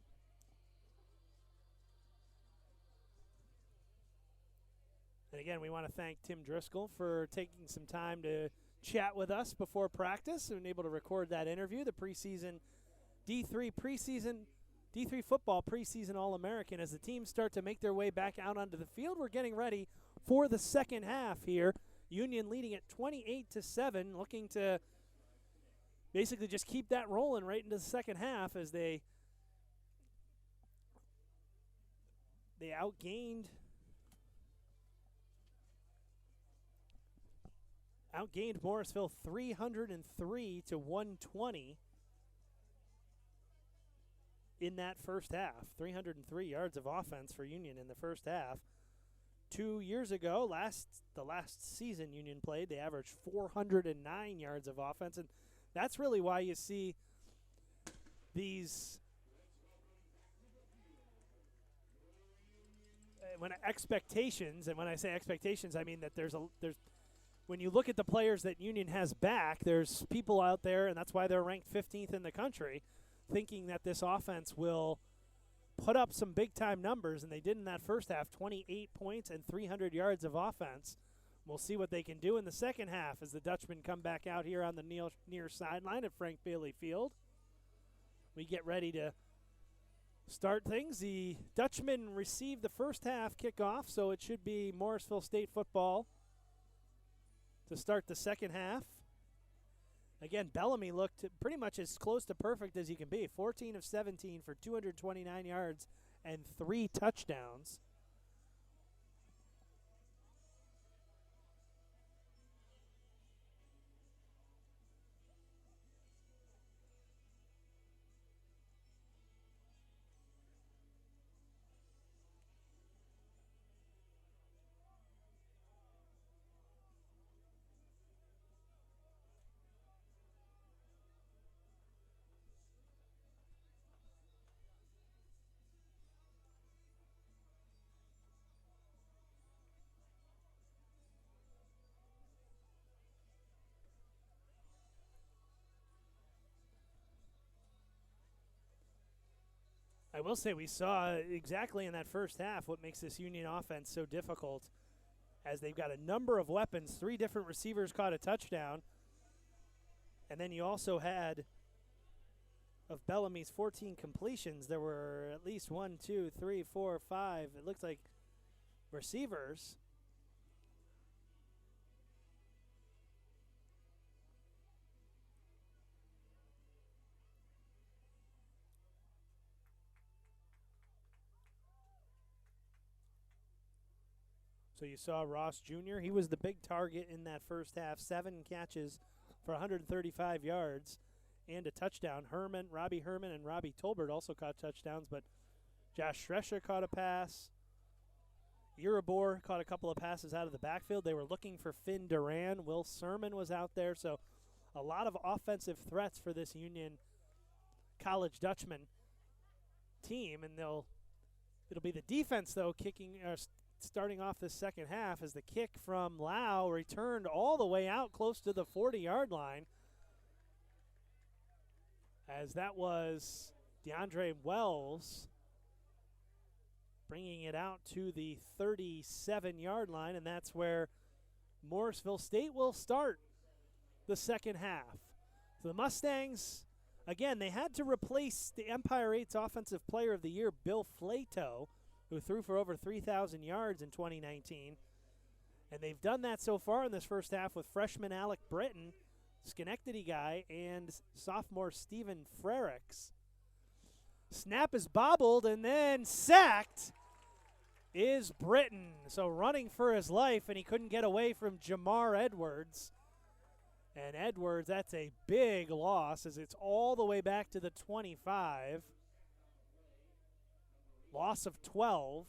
S1: And again, we want to thank Tim Driscoll for taking some time to chat with us before practice and able to record that interview. The preseason D3 football preseason All-American. As the teams start to make their way back out onto the field, we're getting ready for the second half here. Union leading at 28-7, looking to basically just keep that rolling right into the second half as they outgained Morrisville 303-120 in that first half. 303 yards of offense for Union in the first half. 2 years ago, the last season Union played, they averaged 409 yards of offense, and that's really why you see these expectations, and when I say expectations, I mean that there's when you look at the players that Union has back, there's people out there, and that's why they're ranked 15th in the country, thinking that this offense will put up some big-time numbers, and they did in that first half, 28 points and 300 yards of offense. We'll see what they can do in the second half as the Dutchmen come back out here on the near sideline at Frank Bailey Field. We get ready to start things. The Dutchmen received the first half kickoff, so it should be Morrisville State football to start the second half. Again, Bellamy looked pretty much as close to perfect as he can be. 14 of 17 for 229 yards and 3 touchdowns. I will say we saw exactly in that first half what makes this Union offense so difficult, as they've got a number of weapons. 3 different receivers caught a touchdown. And then you also had, of Bellamy's 14 completions, there were at least 1, 2, 3, 4, 5, it looks like, receivers. So you saw Ross Jr., he was the big target in that first half. 7 catches for 135 yards and a touchdown. Robbie Herman and Robbie Tolbert also caught touchdowns, but Josh Schrescher caught a pass. Irabor caught a couple of passes out of the backfield. They were looking for Finn Duran. Will Sermon was out there. So a lot of offensive threats for this Union College Dutchman team, and it'll be the defense, though, starting off this second half, as the kick from Lau returned all the way out close to the 40-yard line, as that was DeAndre Wells bringing it out to the 37-yard line, and that's where Morrisville State will start the second half. So the Mustangs, again, they had to replace the Empire 8's Offensive Player of the Year, Bill Flato, who threw for over 3,000 yards in 2019. And they've done that so far in this first half with freshman Alec Britton, Schenectady guy, and sophomore Stephen Frericks. Snap is bobbled, and then sacked is Britton. So running for his life, and he couldn't get away from Jamar Edwards. And Edwards, that's a big loss, as it's all the way back to the 25. Loss of 12,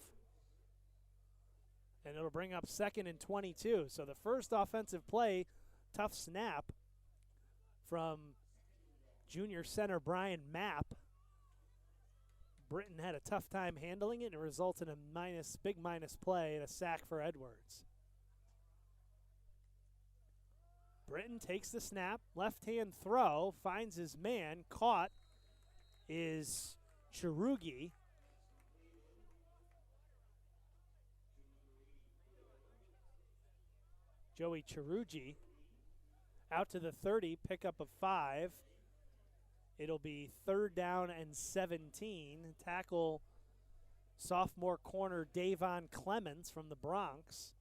S1: and it'll bring up 2nd and 22. So the first offensive play, tough snap from junior center Brian Mapp. Britton had a tough time handling it, and it results in a big minus play and a sack for Edwards. Britton takes the snap, left-hand throw, finds his man, caught is Chirugi. Joey Chirugi out to the 30, pickup of 5. It'll be 3rd down and 17. Tackle sophomore corner Davon Clements from the Bronx.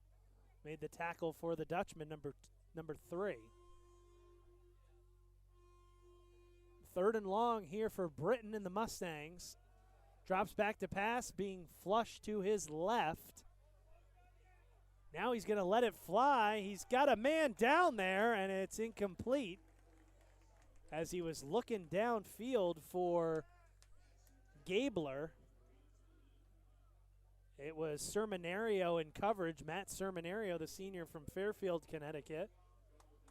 S1: Made the tackle for the Dutchman, number 3. 3rd and long here for Britton and the Mustangs. Drops back to pass, being flushed to his left. Now he's going to let it fly. He's got a man down there, and it's incomplete as he was looking downfield for Gabler. It was Sermonario in coverage, Matt Sermonario, the senior from Fairfield, Connecticut.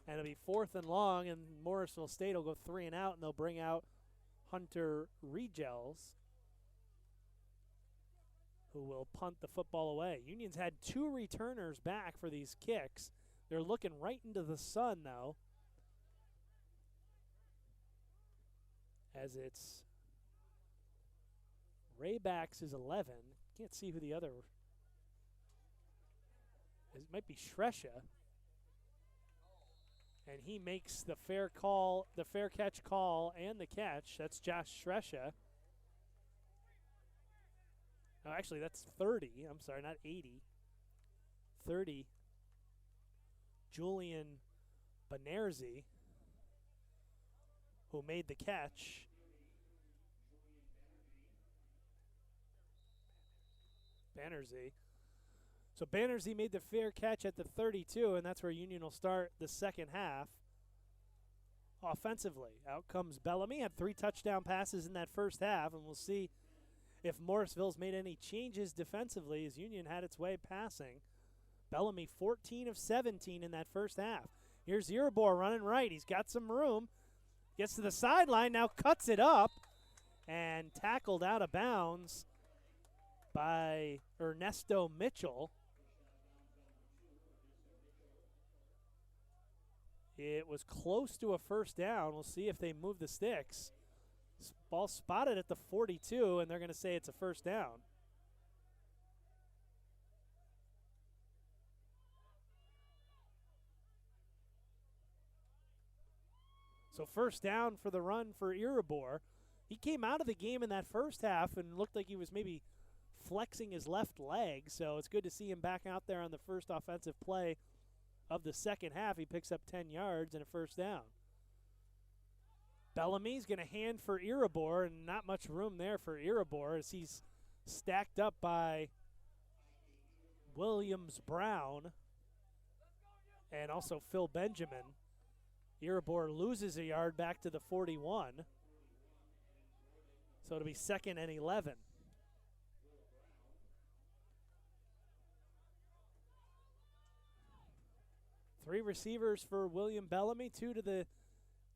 S1: And it'll be 4th and long, and Morrisville State will go 3 and out, and they'll bring out Hunter Regels, who will punt the football away. Union's had 2 returners back for these kicks. They're looking right into the sun, though, as it's Raybacks is 11. Can't see who the other is. It might be Shresha. And he makes the fair catch call and the catch. That's Josh Shresha. Oh, actually, that's 30. I'm sorry, not 80. 30. Julian Banerzi, who made the catch. Banerzi. So Banerzi made the fair catch at the 32, and that's where Union will start the second half. Offensively, out comes Bellamy. Had 3 touchdown passes in that first half, and we'll see if Morrisville's made any changes defensively as Union had its way passing. Bellamy 14 of 17 in that first half. Here's Irabor running right. He's got some room. Gets to the sideline, now cuts it up, and tackled out of bounds by Ernesto Mitchell. It was close to a first down. We'll see if they move the sticks. Ball spotted at the 42, and they're going to say it's a first down. So first down for the run for Irabor. He came out of the game in that first half and looked like he was maybe flexing his left leg, so it's good to see him back out there on the first offensive play of the second half. He picks up 10 yards and a first down. Bellamy's going to hand for Irabor, and not much room there for Irabor as he's stacked up by Williams Brown and also Phil Benjamin. Irabor loses a yard back to the 41. So it'll be 2nd and 11. Three receivers for William Bellamy, 2 to the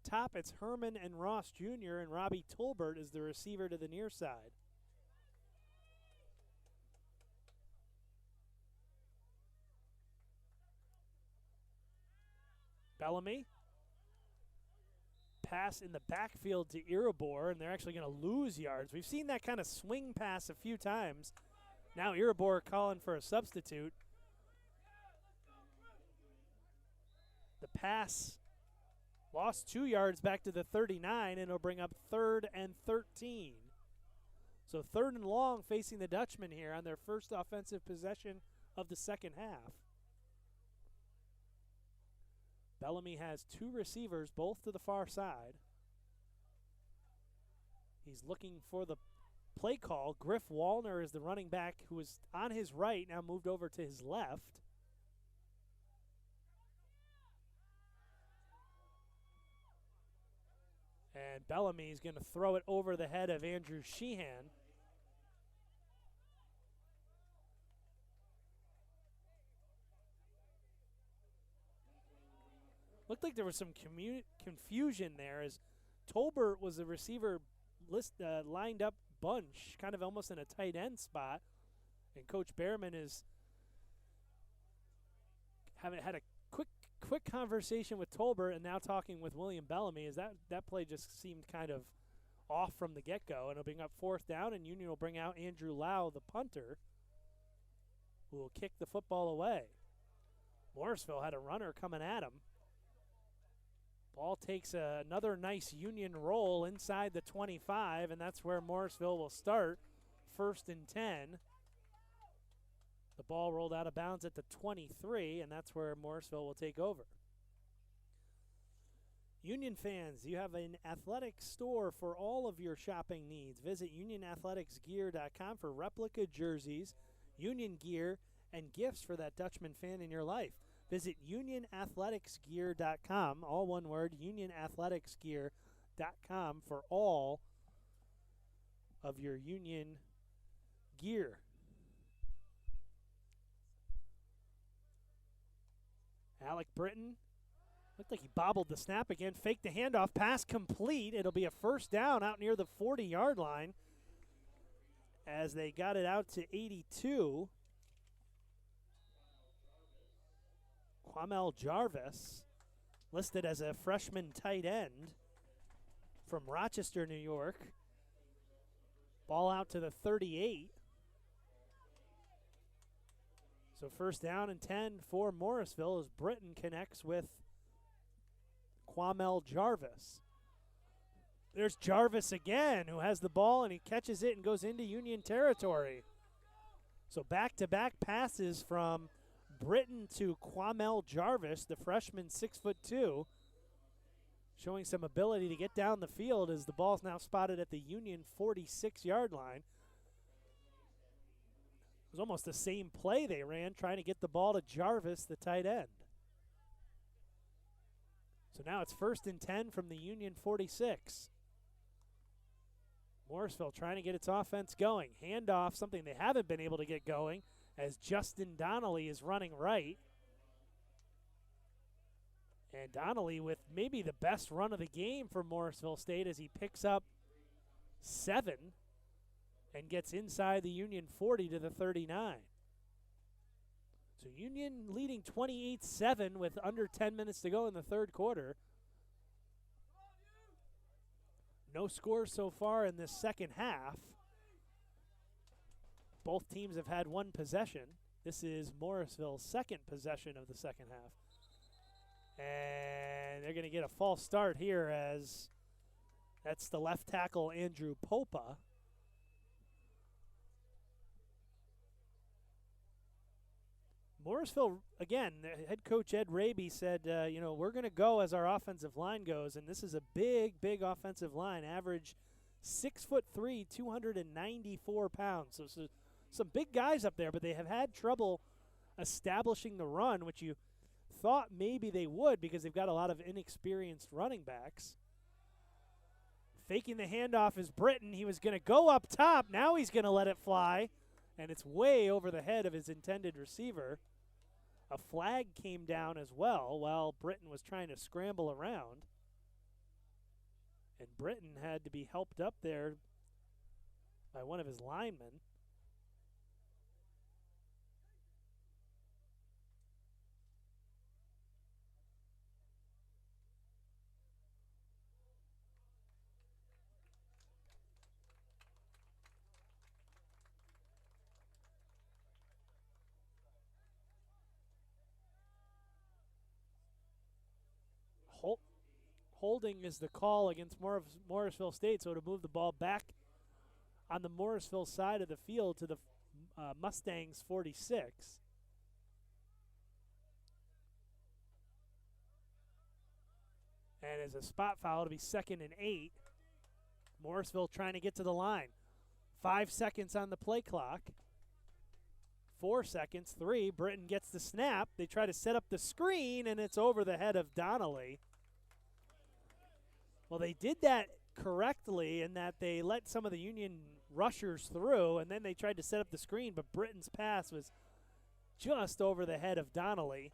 S1: top. It's Herman and Ross Jr., and Robbie Tolbert is the receiver to the near side. Bellamy. Pass in the backfield to Irabor, and they're actually going to lose yards. We've seen that kind of swing pass a few times. Now Irabor calling for a substitute. The pass lost 2 yards back to the 39, and it'll bring up 3rd and 13. So 3rd and long facing the Dutchmen here on their first offensive possession of the second half. Bellamy has 2 receivers, both to the far side. He's looking for the play call. Griff Wallner is the running back who was on his right, now moved over to his left. And Bellamy is going to throw it over the head of Andrew Sheehan. Looked like there was some confusion there as Tolbert was the receiver lined up bunch, kind of almost in a tight end spot. And Coach Behrman is had a quick quick conversation with Tolbert and now talking with William Bellamy is that play just seemed kind of off from the get-go, and it'll bring up 4th down, and Union will bring out Andrew Lau, the punter, who will kick the football away. Morrisville had a runner coming at him. Ball takes another nice Union roll inside the 25, and that's where Morrisville will start. 1st and 10. The ball rolled out of bounds at the 23, and that's where Morrisville will take over. Union fans, you have an athletic store for all of your shopping needs. Visit UnionAthleticsGear.com for replica jerseys, Union gear, and gifts for that Dutchman fan in your life. Visit UnionAthleticsGear.com, all one word, UnionAthleticsGear.com for all of your Union gear. Alec Britton looked like he bobbled the snap again, faked the handoff, pass complete. It'll be a 1st down out near the 40-yard line as they got it out to 82. Quamel Jarvis, listed as a freshman tight end from Rochester, New York. Ball out to the 38. So 1st down and 10 for Morrisville as Britton connects with Quamel Jarvis. There's Jarvis again, who has the ball, and he catches it and goes into Union territory. So back-to-back passes from Britton to Quamel Jarvis, the freshman, 6'2", showing some ability to get down the field as the ball's now spotted at the Union 46-yard line. It was almost the same play they ran, trying to get the ball to Jarvis, the tight end. So now it's 1st and 10 from the Union 46. Morrisville trying to get its offense going. Handoff, something they haven't been able to get going, as Justin Donnelly is running right. And Donnelly with maybe the best run of the game for Morrisville State as he picks up 7 and gets inside the Union 40 to the 39. So Union leading 28-7 with under 10 minutes to go in the 3rd quarter. No scores so far in this 2nd half. Both teams have had 1 possession. This is Morrisville's 2nd possession of the 2nd half. And they're going to get a false start here as that's the left tackle, Andrew Popa. Morrisville, again, head coach Ed Raby said, we're going to go as our offensive line goes, and this is a big, big offensive line, average 6'3", 294 pounds. So some big guys up there, but they have had trouble establishing the run, which you thought maybe they would because they've got a lot of inexperienced running backs. Faking the handoff is Britton. He was going to go up top. Now he's going to let it fly, and it's way over the head of his intended receiver. A flag came down as well while Britton was trying to scramble around. And Britton had to be helped up there by one of his linemen. Holding is the call against Morrisville State, so to move the ball back on the Morrisville side of the field to the Mustangs 46. And as a spot foul, it'll be 2nd and 8. Morrisville trying to get to the line. 5 seconds on the play clock. 4 seconds, 3. Britton gets the snap. They try to set up the screen, and it's over the head of Donnelly. Well, they did that correctly in that they let some of the Union rushers through, and then they tried to set up the screen, but Britton's pass was just over the head of Donnelly.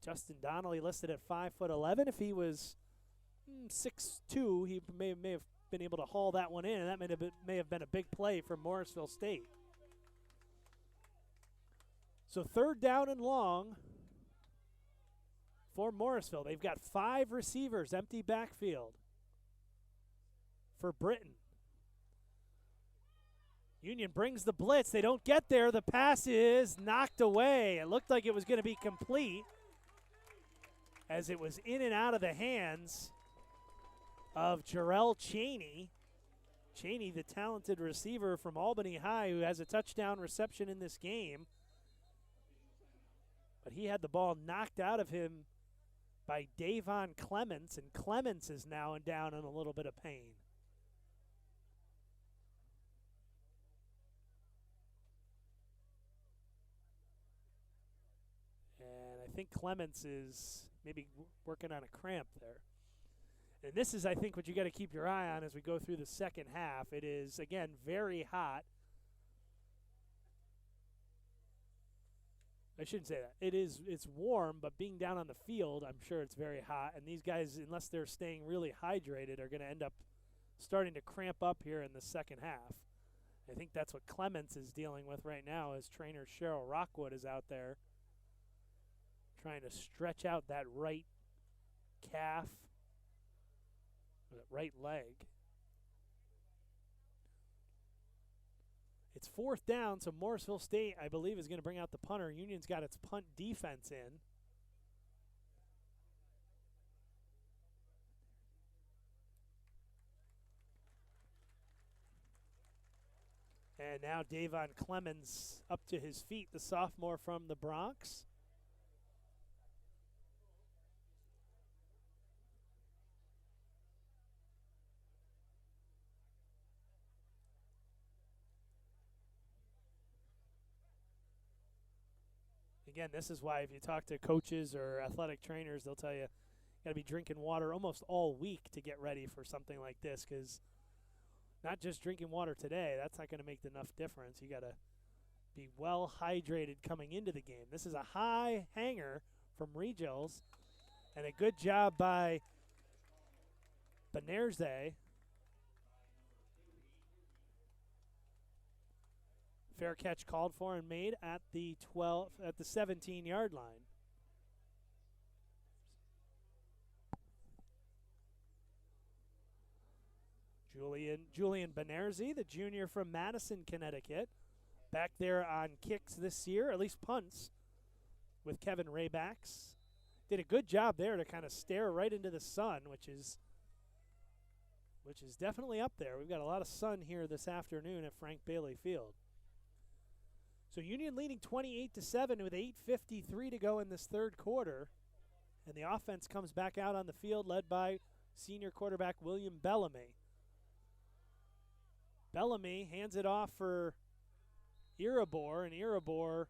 S1: Justin Donnelly listed at 5'11". If he was 6'2", he may have been able to haul that one in, and that may have been a big play for Morrisville State. So 3rd down and long for Morrisville. They've got 5 receivers, empty backfield for Britain. Union brings the blitz. They don't get there. The pass is knocked away. It looked like it was going to be complete as it was in and out of the hands of Jarrell Cheney. Cheney, the talented receiver from Albany High, who has a touchdown reception in this game. But he had the ball knocked out of him by Davon Clements, and Clements is now down in a little bit of pain. And I think Clements is maybe working on a cramp there. And this is, I think, what you got to keep your eye on as we go through the second half. It is, again, very hot. I shouldn't say that. It's warm, but being down on the field, I'm sure it's very hot. And these guys, unless they're staying really hydrated, are going to end up starting to cramp up here in the second half. I think that's what Clements is dealing with right now as trainer Cheryl Rockwood is out there trying to stretch out that right calf, or that right leg. It's 4th down, so Morrisville State, I believe, is going to bring out the punter. Union's got its punt defense in. And now Davon Clemens up to his feet, the sophomore from the Bronx. Again, this is why if you talk to coaches or athletic trainers, they'll tell you got to be drinking water almost all week to get ready for something like this, because not just drinking water today, that's not going to make enough difference. You got to be well hydrated coming into the game. This is a high hanger from Regils, and a good job by Benerze. Fair catch called for and made at the 17-yard line. Julian Benerze, the junior from Madison, Connecticut, back there on kicks this year, at least punts, with Kevin Raybacks. Did a good job there to kind of stare right into the sun, which is definitely up there. We've got a lot of sun here this afternoon at Frank Bailey Field. So Union leading 28-7 with 8:53 to go in this third quarter. And the offense comes back out on the field led by senior quarterback William Bellamy. Bellamy hands it off for Irabor, and Irabor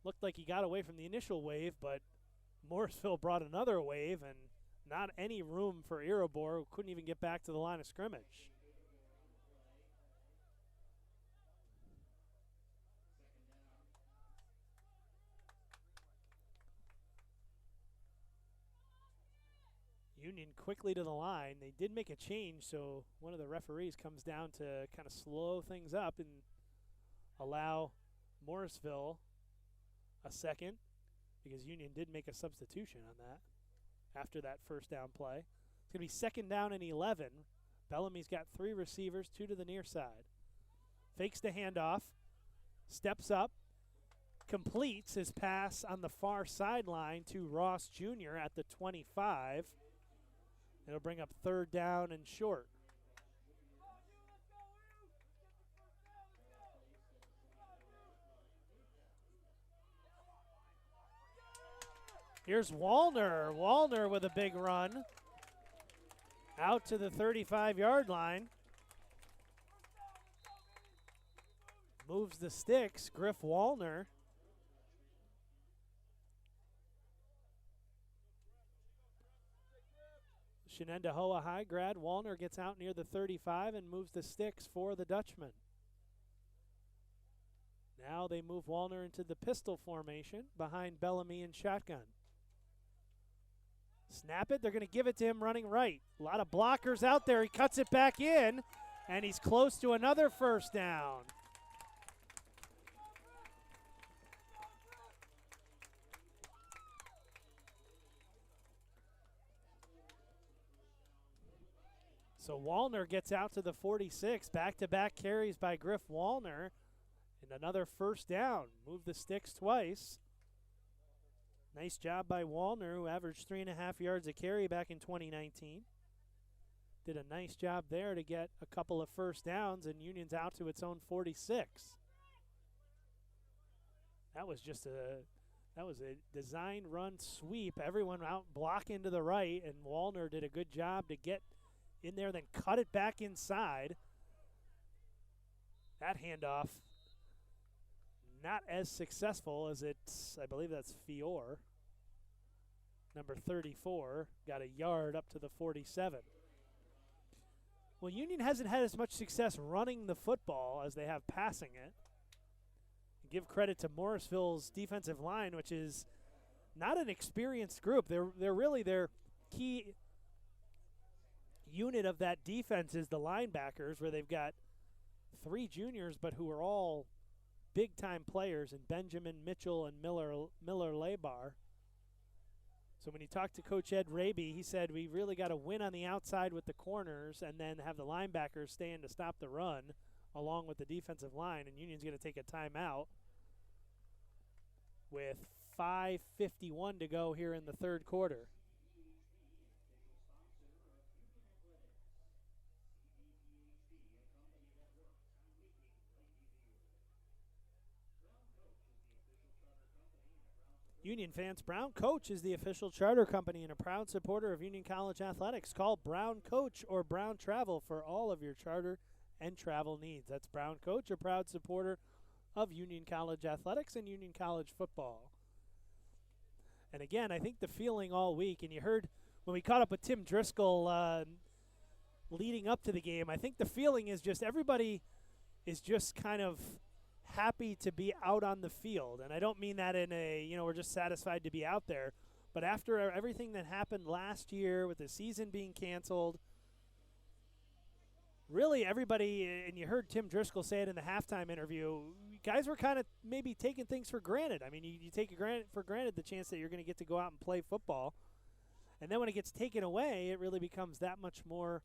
S1: looked like he got away from the initial wave, but Morrisville brought another wave, and not any room for Irabor, who couldn't even get back to the line of scrimmage. Union quickly to the line. They did make a change, so one of the referees comes down to kind of slow things up and allow Morrisville a second, because Union did make a substitution on that after that first down play. It's going to be second down and 11. Bellamy's got 3 receivers, 2 to the near side. Fakes the handoff, steps up, completes his pass on the far sideline to Ross Jr. at the 25. It'll bring up third down and short. Here's Wallner. Wallner with a big run out to the 35-yard line. Moves the sticks, Griff Wallner. Shenendehowa High grad. Wallner gets out near the 35 and moves the sticks for the Dutchman. Now they move Wallner into the pistol formation behind Bellamy and shotgun. Snap it. They're going to give it to him running right. A lot of blockers out there. He cuts it back in, and he's close to another first down. So Wallner gets out to the 46. Back-to-back carries by Griff Wallner. And another first down. Move the sticks twice. Nice job by Wallner, who averaged 3.5 yards a carry back in 2019. Did a nice job there to get a couple of first downs, and Union's out to its own 46. That was a design run sweep. Everyone out blocking to the right, and Wallner did a good job to get in there, then cut it back inside. That handoff not as successful as it's, I believe that's Fiore. Number 34 got a yard up to the 47. Well, Union hasn't had as much success running the football as they have passing it. Give credit to Morrisville's defensive line, which is not an experienced group. They're really their key unit of that defense is the linebackers, where they've got 3 juniors, but who are all big-time players in Benjamin, Mitchell, and Miller Labar. So when you talk to Coach Ed Raby, he said we really got to win on the outside with the corners and then have the linebackers stand to stop the run along with the defensive line, and Union's going to take a timeout with 5:51 to go here in the third quarter. Union fans, Brown Coach is the official charter company and a proud supporter of Union College athletics. Call Brown Coach or Brown Travel for all of your charter and travel needs. That's Brown Coach, a proud supporter of Union College athletics and Union College football. And again, I think the feeling all week, and you heard when we caught up with Tim Driscoll leading up to the game, I think the feeling is just everybody is just kind of happy to be out on the field. And I don't mean that in a, we're just satisfied to be out there. But after everything that happened last year with the season being canceled, really everybody, and you heard Tim Driscoll say it in the halftime interview, guys were kind of maybe taking things for granted. I mean, you take for granted the chance that you're going to get to go out and play football. And then when it gets taken away, it really becomes that much more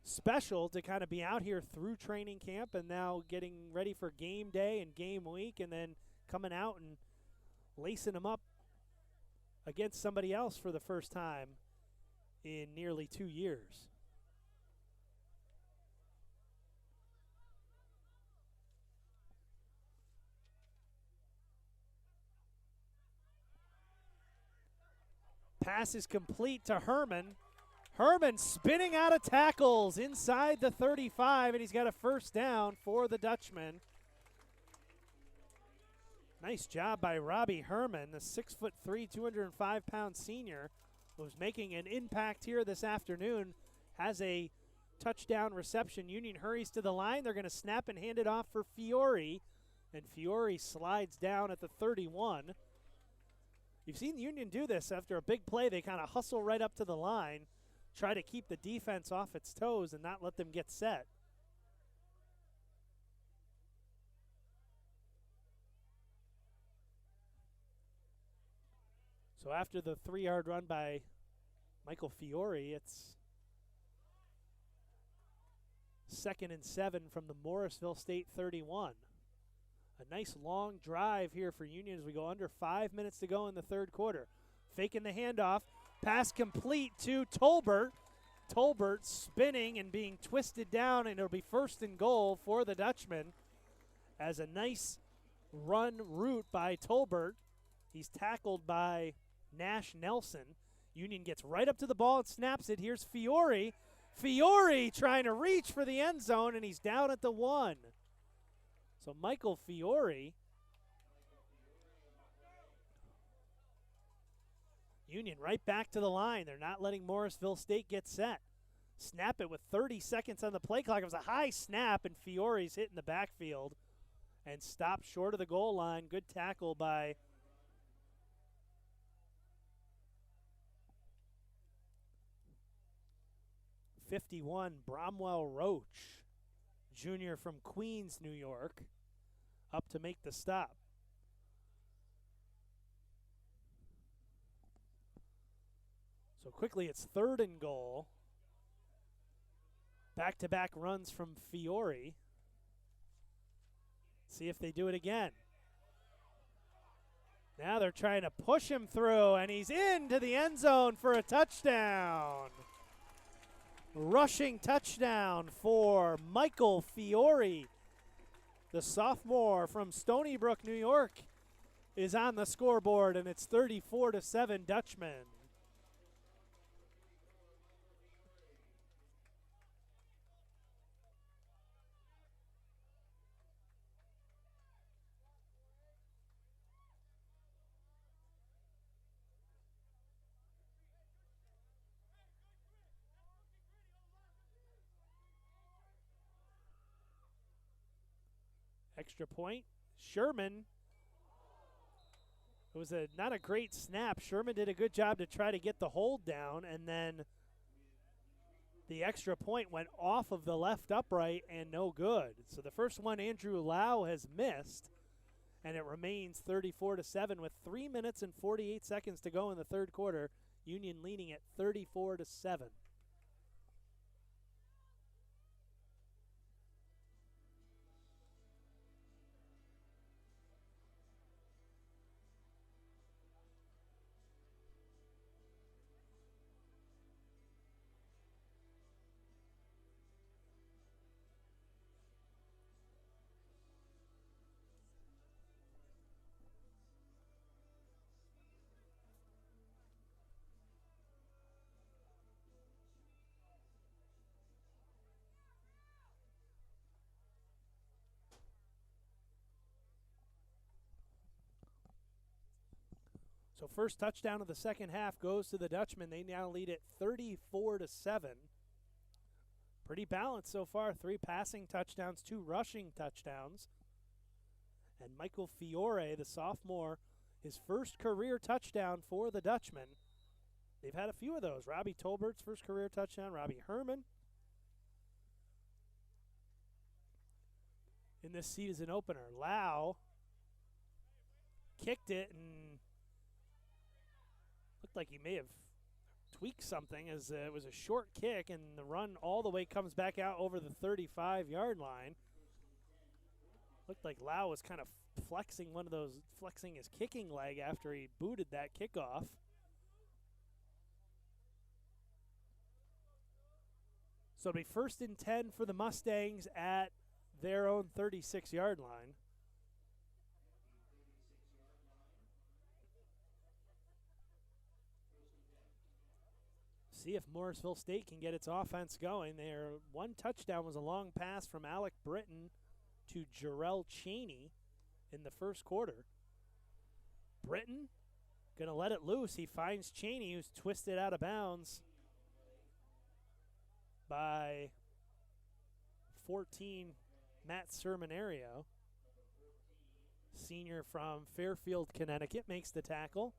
S1: special to kind of be out here through training camp and now getting ready for game day and game week and then coming out and lacing them up against somebody else for the first time in nearly 2 years. Pass is complete to Herman. Herman spinning out of tackles inside the 35, and he's got a first down for the Dutchman. Nice job by Robbie Herman, the 6'3", 205-pound senior, who's making an impact here this afternoon, has a touchdown reception. Union hurries to the line. They're going to snap and hand it off for Fiore, and Fiore slides down at the 31. You've seen Union do this after a big play. They kind of hustle right up to the line, try to keep the defense off its toes and not let them get set. So after the 3-yard run by Michael Fiore, it's 2nd and 7 from the Morrisville State 31. A nice long drive here for Union as we go under 5 minutes to go in the third quarter. Faking the handoff. Pass complete to Tolbert. Tolbert spinning and being twisted down, and it'll be 1st and goal for the Dutchman as a nice run route by Tolbert. He's tackled by Nash Nelson. Union gets right up to the ball and snaps it. Here's Fiore. Fiore trying to reach for the end zone, and he's down at the 1. So Michael Fiore, Union right back to the line. They're not letting Morrisville State get set. Snap it with 30 seconds on the play clock. It was a high snap, and Fiore's hit in the backfield and stopped short of the goal line. Good tackle by #51, Bromwell Roach, junior from Queens, New York, up to make the stop. So quickly it's 3rd and goal. Back-to-back runs from Fiore. See if they do it again. Now they're trying to push him through, and he's into the end zone for a touchdown. Rushing touchdown for Michael Fiore. The sophomore from Stony Brook, New York, is on the scoreboard, and it's 34-7 Dutchman. Extra point. Sherman. It was not a great snap. Sherman did a good job to try to get the hold down, and then the extra point went off of the left upright and no good. So the first one Andrew Lau has missed, and it remains 34-7 with 3 minutes and 48 seconds to go in the third quarter. Union leading at 34-7. So first touchdown of the second half goes to the Dutchmen. They now lead it 34-7. Pretty balanced so far. 3 passing touchdowns, 2 rushing touchdowns. And Michael Fiore, the sophomore, his first career touchdown for the Dutchmen. They've had a few of those. Robbie Tolbert's first career touchdown. Robbie Herman. In this season opener, Lau kicked it and looked like he may have tweaked something as it was a short kick, and the run all the way comes back out over the 35-yard line. Looked like Lau was kind of flexing his kicking leg after he booted that kickoff. So it'll be 1st and 10 for the Mustangs at their own 36-yard line. See if Morrisville State can get its offense going. Their one touchdown was a long pass from Alec Britton to Jarrell Cheney in the first quarter. Britton going to let it loose. He finds Cheney, who's twisted out of bounds by 14, Matt Sermonario. Senior from Fairfield, Connecticut, makes the tackle.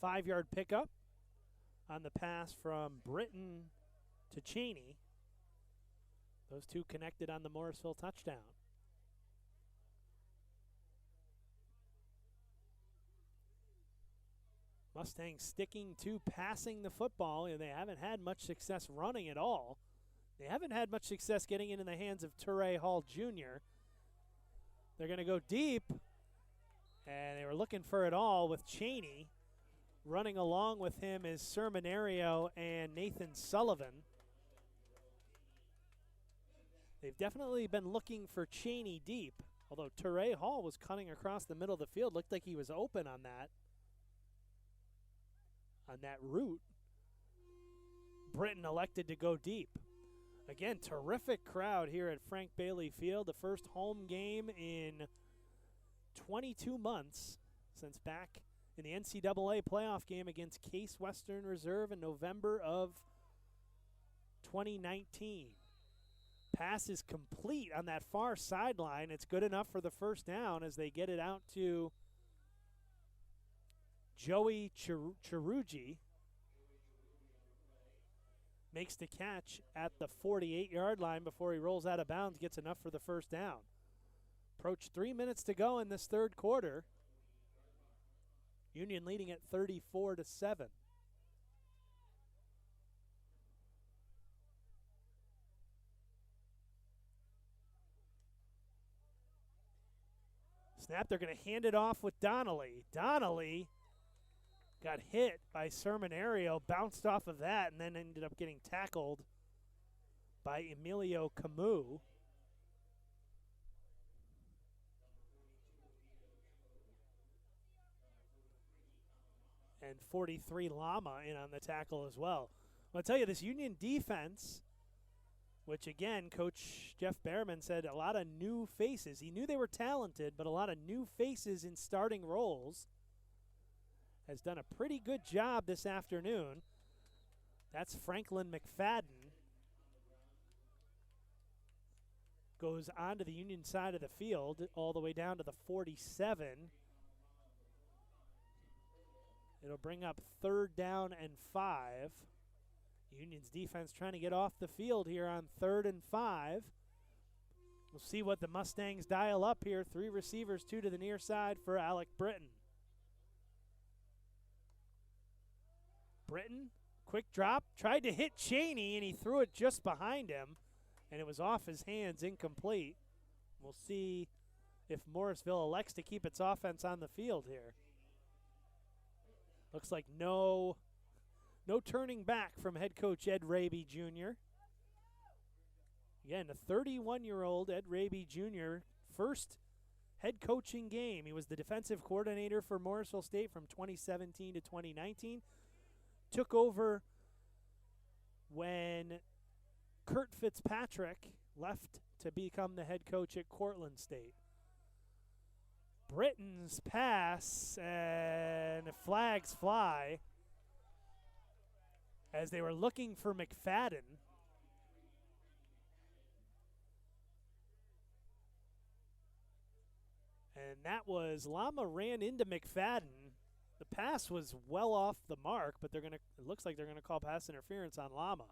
S1: 5-yard pickup on the pass from Britton to Cheney. Those two connected on the Morrisville touchdown. Mustangs sticking to passing the football. They haven't had much success running at all. They haven't had much success getting it in the hands of Turay Hall Jr. They're going to go deep, and they were looking for it all with Cheney. Running along with him is Sermonario and Nathan Sullivan. They've definitely been looking for Cheney deep, although Turay Hall was cutting across the middle of the field. Looked like he was open on that route. Britton elected to go deep. Again, terrific crowd here at Frank Bailey Field. The first home game in 22 months since back in the NCAA playoff game against Case Western Reserve in November of 2019. Pass is complete on that far sideline. It's good enough for the first down as they get it out to Joey Chirugi. Makes the catch at the 48-yard line before he rolls out of bounds, gets enough for the first down. Approach 3 minutes to go in this third quarter. Union leading at 34-7. Snap, they're going to hand it off with Donnelly. Donnelly got hit by Sermonario, bounced off of that, and then ended up getting tackled by Emilio Camus. And 43 Lama in on the tackle as well. I'll tell you, this Union defense, which again, Coach Jeff Behrman said a lot of new faces. He knew they were talented, but a lot of new faces in starting roles. Has done a pretty good job this afternoon. That's Franklin McFadden. Goes onto the Union side of the field all the way down to the 47. It'll bring up 3rd down and 5. Union's defense trying to get off the field here on 3rd and 5. We'll see what the Mustangs dial up here. 3 receivers, 2 to the near side for Alec Britton. Britton, quick drop, tried to hit Cheney, and he threw it just behind him, and it was off his hands, incomplete. We'll see if Morrisville elects to keep its offense on the field here. Looks like no turning back from head coach Ed Raby Jr. Again, a 31-year-old Ed Raby Jr., first head coaching game. He was the defensive coordinator for Morrisville State from 2017 to 2019. Took over when Kurt Fitzpatrick left to become the head coach at Cortland State. Britton's pass, and flags fly as they were looking for McFadden. And that was, Lama ran into McFadden. The pass was well off the mark, but it looks like they're going to call pass interference on Lama.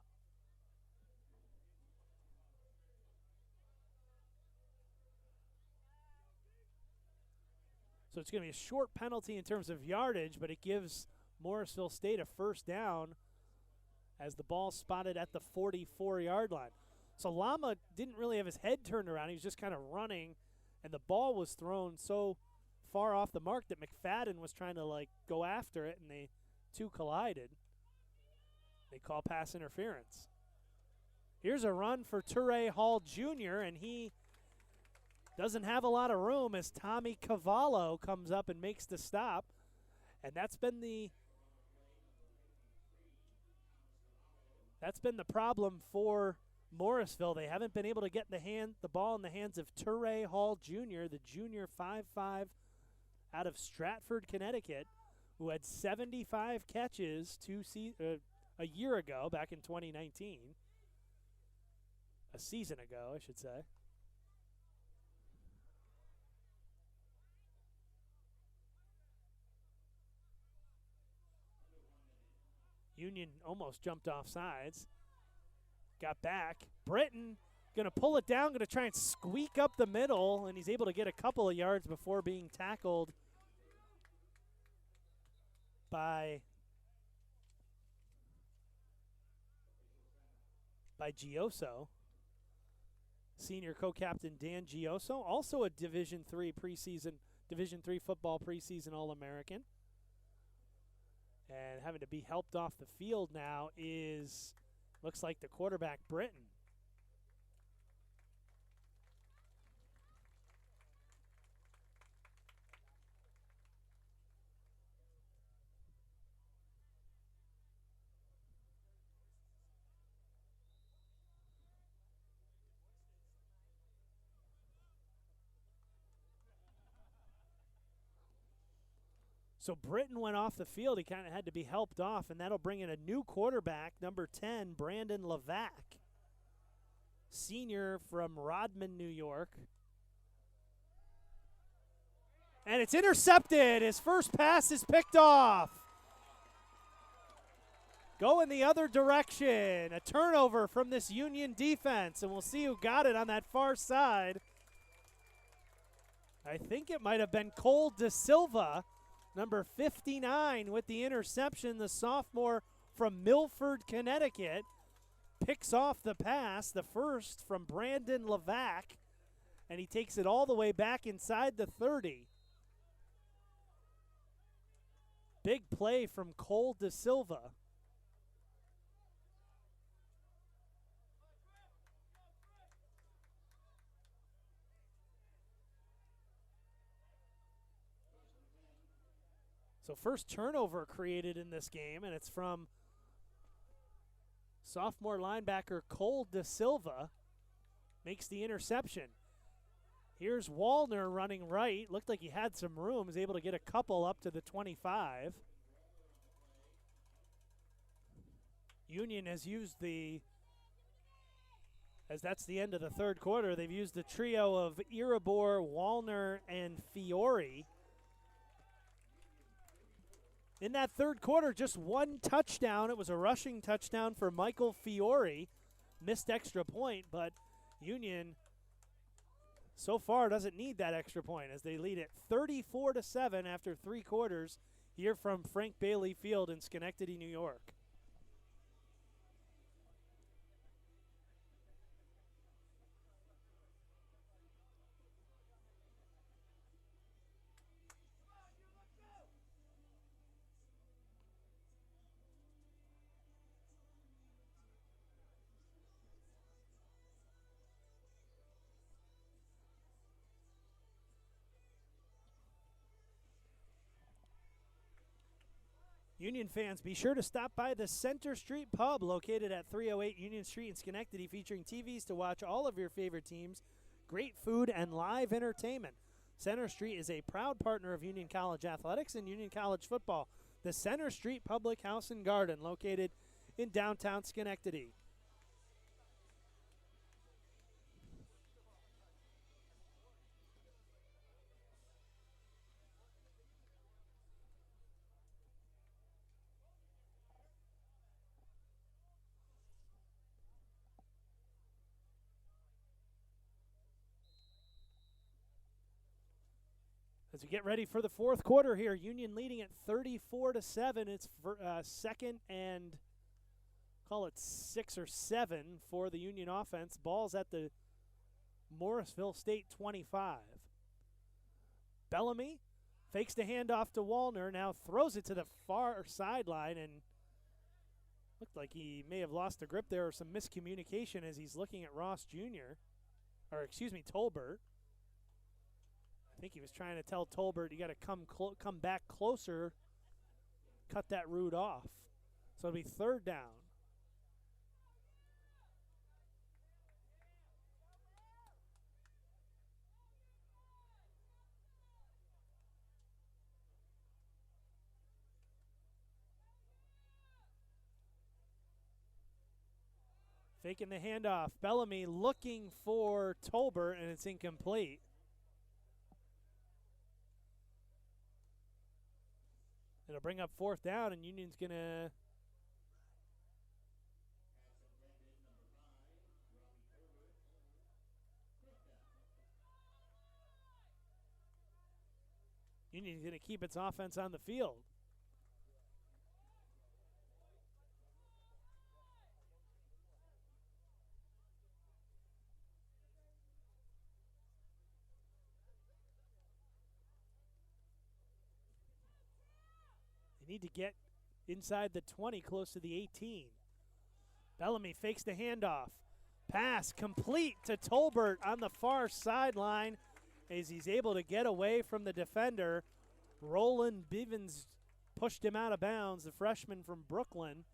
S1: So it's going to be a short penalty in terms of yardage, but it gives Morrisville State a 1st down as the ball spotted at the 44-yard line. So Lama didn't really have his head turned around. He was just kind of running, and the ball was thrown so far off the mark that McFadden was trying to go after it, and they two collided. They call pass interference. Here's a run for Toure Hall Jr., and he doesn't have a lot of room as Tommy Cavallo comes up and makes the stop. And that's been the problem for Morrisville. They haven't been able to get the ball in the hands of Toure Hall Jr., the junior 5'5" out of Stratford, Connecticut, who had 75 catches a year ago, back in 2019. A season ago, I should say. Union almost jumped off sides. Got back. Britton going to pull it down, going to try and squeak up the middle, and he's able to get a couple of yards before being tackled by Gioso. Senior co-captain Dan Gioso, also a Division III football preseason All-American. And having to be helped off the field now looks like the quarterback, Britton. So Britton went off the field. He kind of had to be helped off, and that'll bring in a new quarterback, number 10, Brandon Lavack, senior from Rodman, New York. And it's intercepted. His first pass is picked off. Going the other direction. A turnover from this Union defense, and we'll see who got it on that far side. I think it might have been Cole De Silva, number 59, with the interception. The sophomore from Milford, Connecticut, picks off the pass, the first from Brandon Lavack, and he takes it all the way back inside the 30. Big play from Cole Da Silva. So first turnover created in this game, and it's from sophomore linebacker Cole Da Silva. Makes the interception. Here's Wallner running right. Looked like he had some room. Was able to get a couple up to the 25. Union has used as that's the end of the third quarter, they've used the trio of Irabor, Wallner, and Fiore. In that third quarter, just one touchdown. It was a rushing touchdown for Michael Fiore. Missed extra point, but Union so far doesn't need that extra point as they lead it 34-7 after 3 quarters here from Frank Bailey Field in Schenectady, New York. Union fans, be sure to stop by the Center Street Pub located at 308 Union Street in Schenectady, featuring TVs to watch all of your favorite teams, great food, and live entertainment. Center Street is a proud partner of Union College Athletics and Union College football. The Center Street Public House and Garden located in downtown Schenectady. As we get ready for the fourth quarter here, Union leading at 34-7. It's for, second and call it 6 or 7 for the Union offense. Ball's at the Morrisville State 25. Bellamy fakes the handoff to Wallner, now throws it to the far sideline, and looked like he may have lost the grip there or some miscommunication as he's looking at Ross Jr., or excuse me, Tolbert. I think he was trying to tell Tolbert, you got to come back closer, cut that route off. So it'll be third down. Faking the handoff. Bellamy looking for Tolbert, and it's incomplete. It'll bring up fourth down, and Union's going to keep its offense on the field. Need to get inside the 20, close to the 18. Bellamy fakes the handoff. Pass complete to Tolbert on the far sideline as he's able to get away from the defender. Roland Bivens pushed him out of bounds, the freshman from Brooklyn,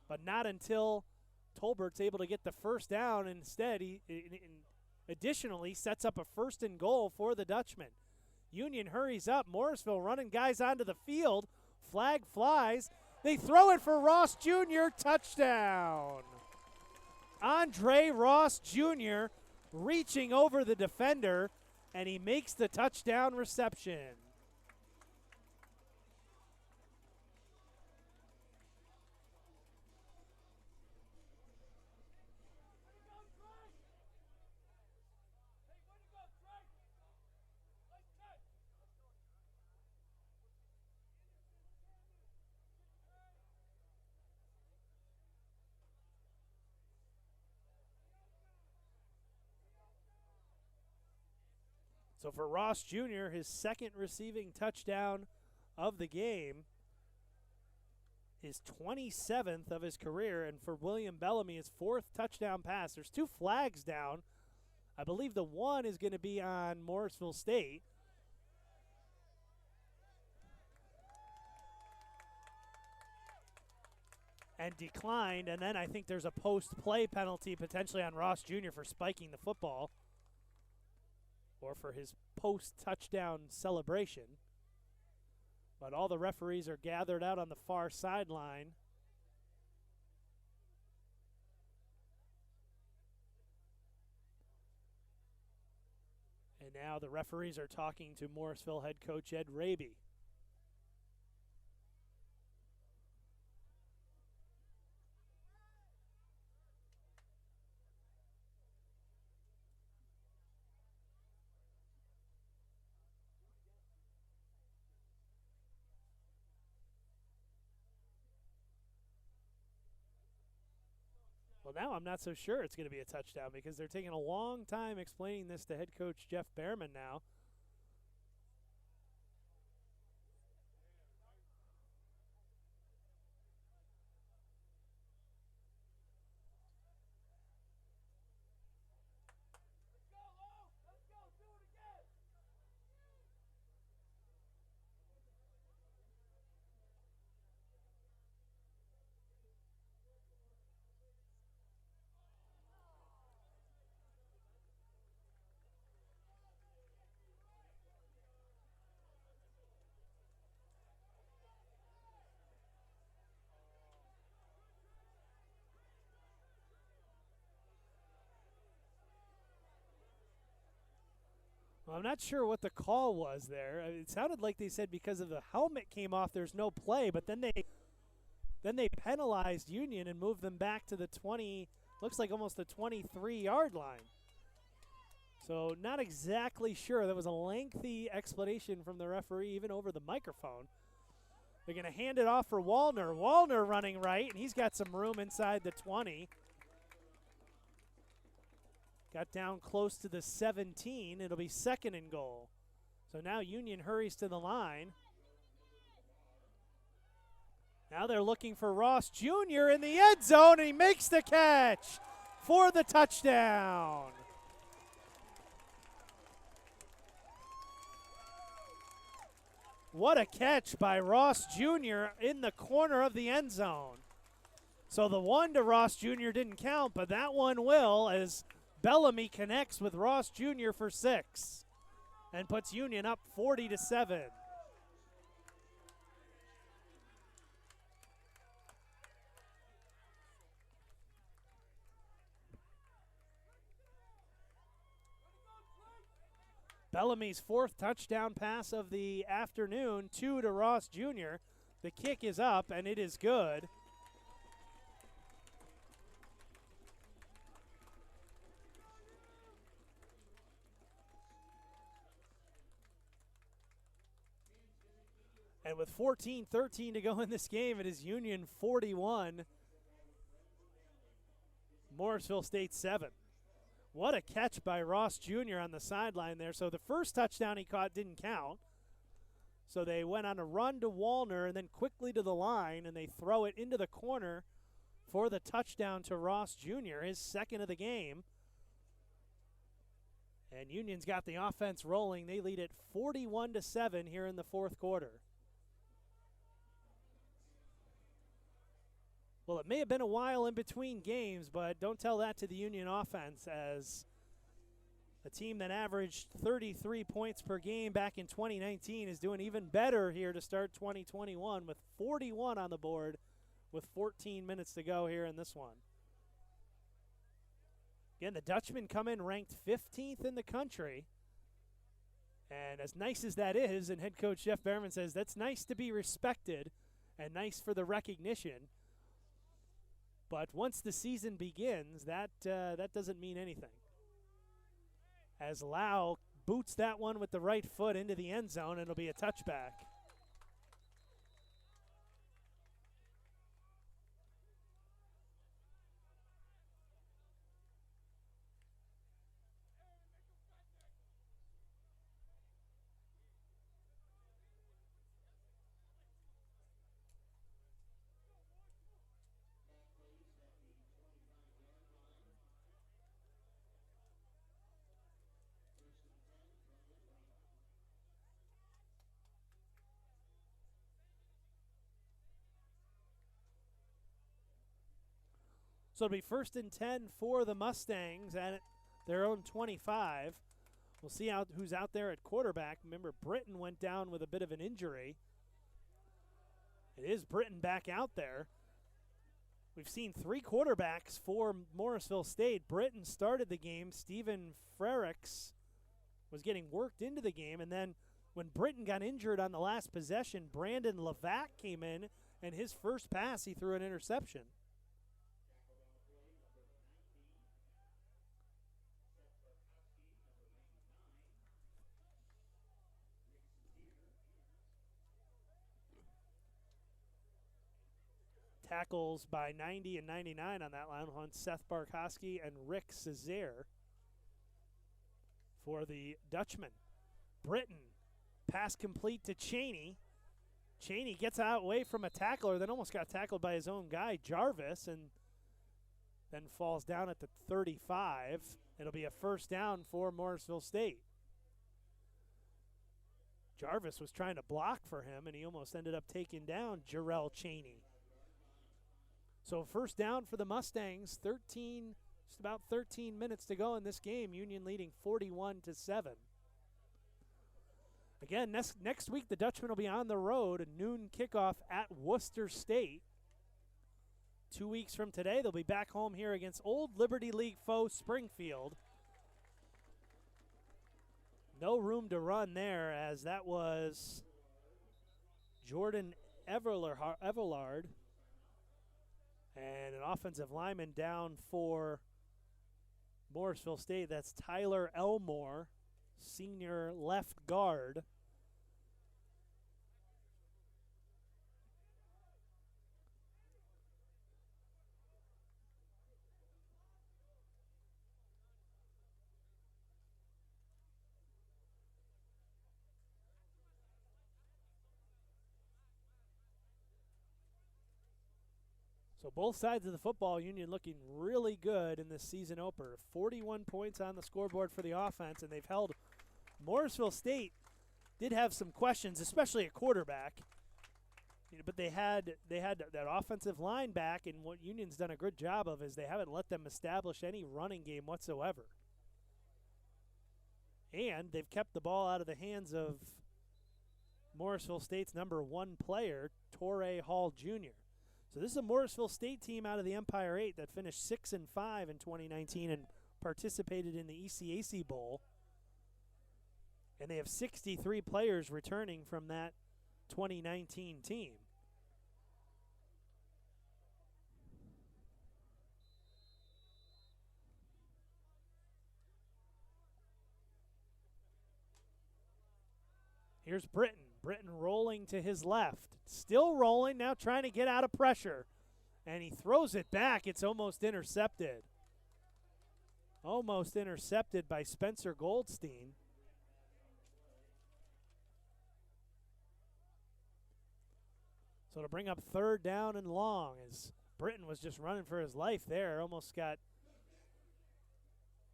S1: but not until Tolbert's able to get the first down. Instead, he additionally sets up a 1st and goal for the Dutchman. Union hurries up. Morrisville running guys onto the field. Flag flies. They throw it for Ross Jr. Touchdown. Andre Ross Jr. reaching over the defender, and he makes the touchdown reception. So for Ross Jr., his second receiving touchdown of the game, his 27th of his career, and for William Bellamy, his fourth touchdown pass. There's 2 flags down. I believe the one is going to be on Morrisville State. And declined, and then I think there's a post-play penalty potentially on Ross Jr. for spiking the football or for his post-touchdown celebration. But all the referees are gathered out on the far sideline. And now the referees are talking to Morrisville head coach Ed Raby. Well, now I'm not so sure it's going to be a touchdown because they're taking a long time explaining this to head coach Jeff Behrman now. Well, I'm not sure what the call was there. It sounded like they said because of the helmet came off, there's no play, but then they penalized Union and moved them back to the 20, looks like almost the 23-yard line. So not exactly sure. That was a lengthy explanation from the referee, even over the microphone. They're going to hand it off for Wallner. Wallner running right, and he's got some room inside the 20. Got down close to the 17. It'll be 2nd and goal. So now Union hurries to the line. Now they're looking for Ross Jr. in the end zone, and he makes the catch for the touchdown. What a catch by Ross Jr. in the corner of the end zone. So the one to Ross Jr. didn't count, but that one will, as Bellamy connects with Ross Jr. for 6 and puts Union up 40-7. Bellamy's 4th touchdown pass of the afternoon, 2 to Ross Jr. The kick is up, and it is good. And with 14-13 to go in this game, it is Union 41, Morrisville State 7. What a catch by Ross Jr. on the sideline there. So the first touchdown he caught didn't count. So they went on a run to Wallner and then quickly to the line, and they throw it into the corner for the touchdown to Ross Jr., his 2nd of the game. And Union's got the offense rolling. They lead it 41-7 here in the 4th quarter. Well, it may have been a while in between games, but don't tell that to the Union offense, as a team that averaged 33 points per game back in 2019 is doing even better here to start 2021 with 41 on the board with 14 minutes to go here in this one. Again, the Dutchmen come in ranked 15th in the country. And as nice as that is, and head coach Jeff Behrman says that's nice to be respected and nice for the recognition. But once the season begins, that doesn't mean anything. As Lau boots that one with the right foot into the end zone, and it'll be a touchback. So it'll be 1st and 10 for the Mustangs at their own 25. We'll see who's out there at quarterback. Remember, Britton went down with a bit of an injury. It is Britton back out there. We've seen 3 quarterbacks for Morrisville State. Britton started the game. Stephen Frericks was getting worked into the game. And then when Britton got injured on the last possession, Brandon Lavack came in, and his first pass, he threw an interception. Tackles by 90 and 99 on that line on Seth Barkowski and Rick Cesare for the Dutchman. Britton, pass complete to Cheney. Cheney gets out away from a tackler, then almost got tackled by his own guy, Jarvis, and then falls down at the 35. It'll be a first down for Morrisville State. Jarvis was trying to block for him, and he almost ended up taking down Jarrell Cheney. So first down for the Mustangs, just about 13 minutes to go in this game. Union leading 41-7. Again, next week the Dutchmen will be on the road, a noon kickoff at Worcester State. 2 weeks from today, they'll be back home here against old Liberty League foe Springfield. No room to run there, as that was Jordan Everlard. And an offensive lineman down for Morrisville State. That's Tyler Elmore, senior left guard. So both sides of the football, Union looking really good in this season opener. 41 points on the scoreboard for the offense, and they've held Morrisville State did have some questions, especially at quarterback. But they had that offensive line back, and what Union's done a good job of is they haven't let them establish any running game whatsoever. And they've kept the ball out of the hands of Morrisville State's number 1 player, Torrey Hall Jr. So this is a Morrisville State team out of the Empire 8 that finished 6-5 in 2019 and participated in the ECAC Bowl. And they have 63 players returning from that 2019 team. Here's Britton. Britton rolling to his left. Still rolling, now trying to get out of pressure. And he throws it back. It's almost intercepted. Almost intercepted by Spencer Goldstein. So to bring up 3rd down and long, as Britton was just running for his life there. Almost got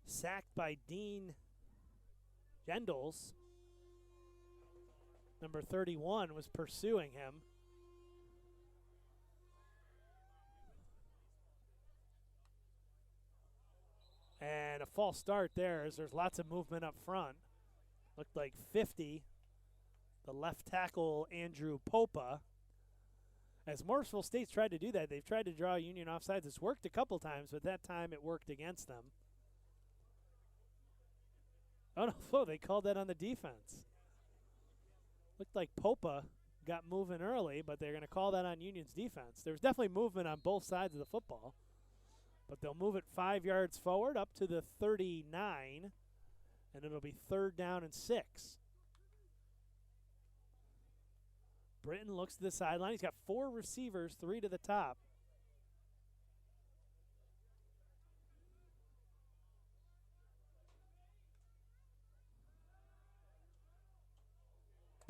S1: sacked by Dean Gendels. Number 31 was pursuing him. And a false start there, as there's lots of movement up front. Looked like 50. The left tackle, Andrew Popa. As Morrisville State's tried to do that, they've tried to draw Union offsides. It's worked a couple times, but that time it worked against them. Oh, no, they called that on the defense. Looked like Popa got moving early, but they're going to call that on Union's defense. There's definitely movement on both sides of the football, but they'll move it 5 yards forward up to the 39, and it'll be 3rd down and 6. Britton looks to the sideline. He's got 4 receivers, 3 to the top.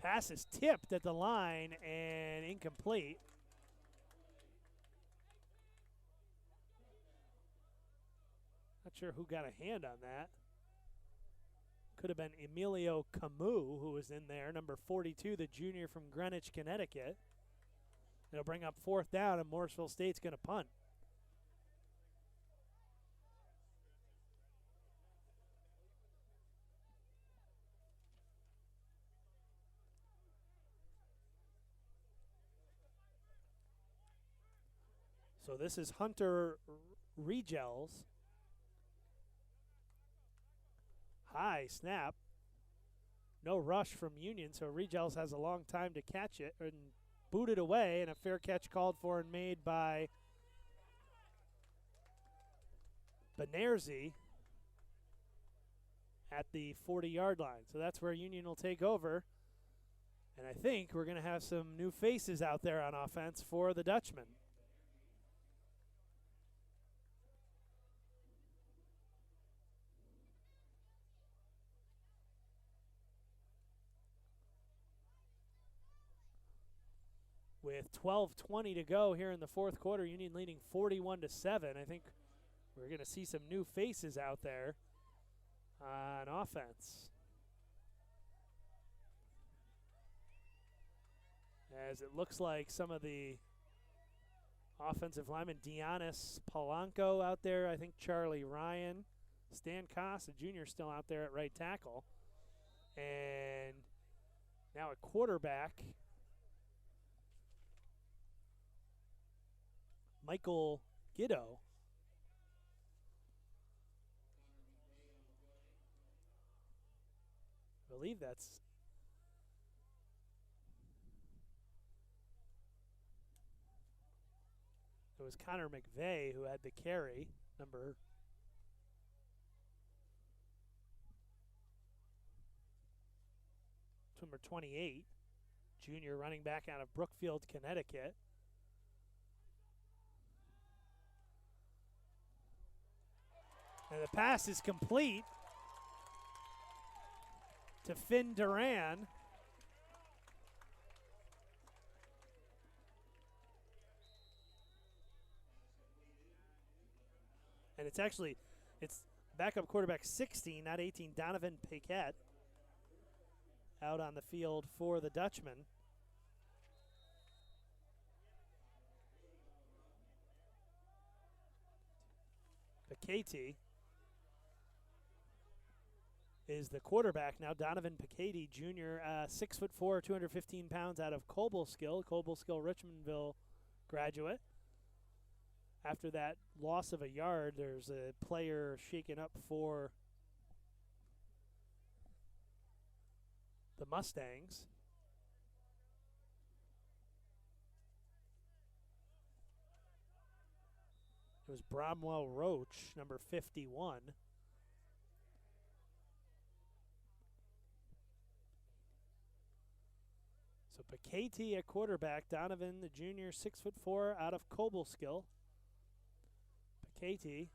S1: Pass is tipped at the line and incomplete. Not sure who got a hand on that. Could have been Emilio Camus, who was in there, number 42, the junior from Greenwich, Connecticut. It'll bring up 4th down, and Morrisville State's going to punt. So this is Hunter Regels. High snap. No rush from Union, so Regels has a long time to catch it and boot it away, and a fair catch called for and made by Benerzi at the 40-yard line. So that's where Union will take over. And I think we're going to have some new faces out there on offense for the Dutchmen. With 12:20 to go here in the fourth quarter, Union leading 41-7. I think we're going to see some new faces out there on offense. As it looks like some of the offensive linemen, Dionis Polanco out there, I think Charlie Ryan, Stan Koss, a junior, still out there at right tackle. And now at quarterback, Michael Giddo. I believe it was Connor McVeigh who had the carry, number 28, junior running back out of Brookfield, Connecticut. And the pass is complete to Finn Duran. And it's backup quarterback 16, not 18, Donovan Paquette, out on the field for the Dutchman. Paquette is the quarterback now. Donovan Paquette, junior, 6'4", 215 pounds, out of Cobleskill, Richmondville graduate. After that loss of a yard, there's a player shaken up for the Mustangs. It was Bromwell Roach, number 51. So Paquette at quarterback, Donovan, the junior, 6'4", out of Cobleskill. Paquette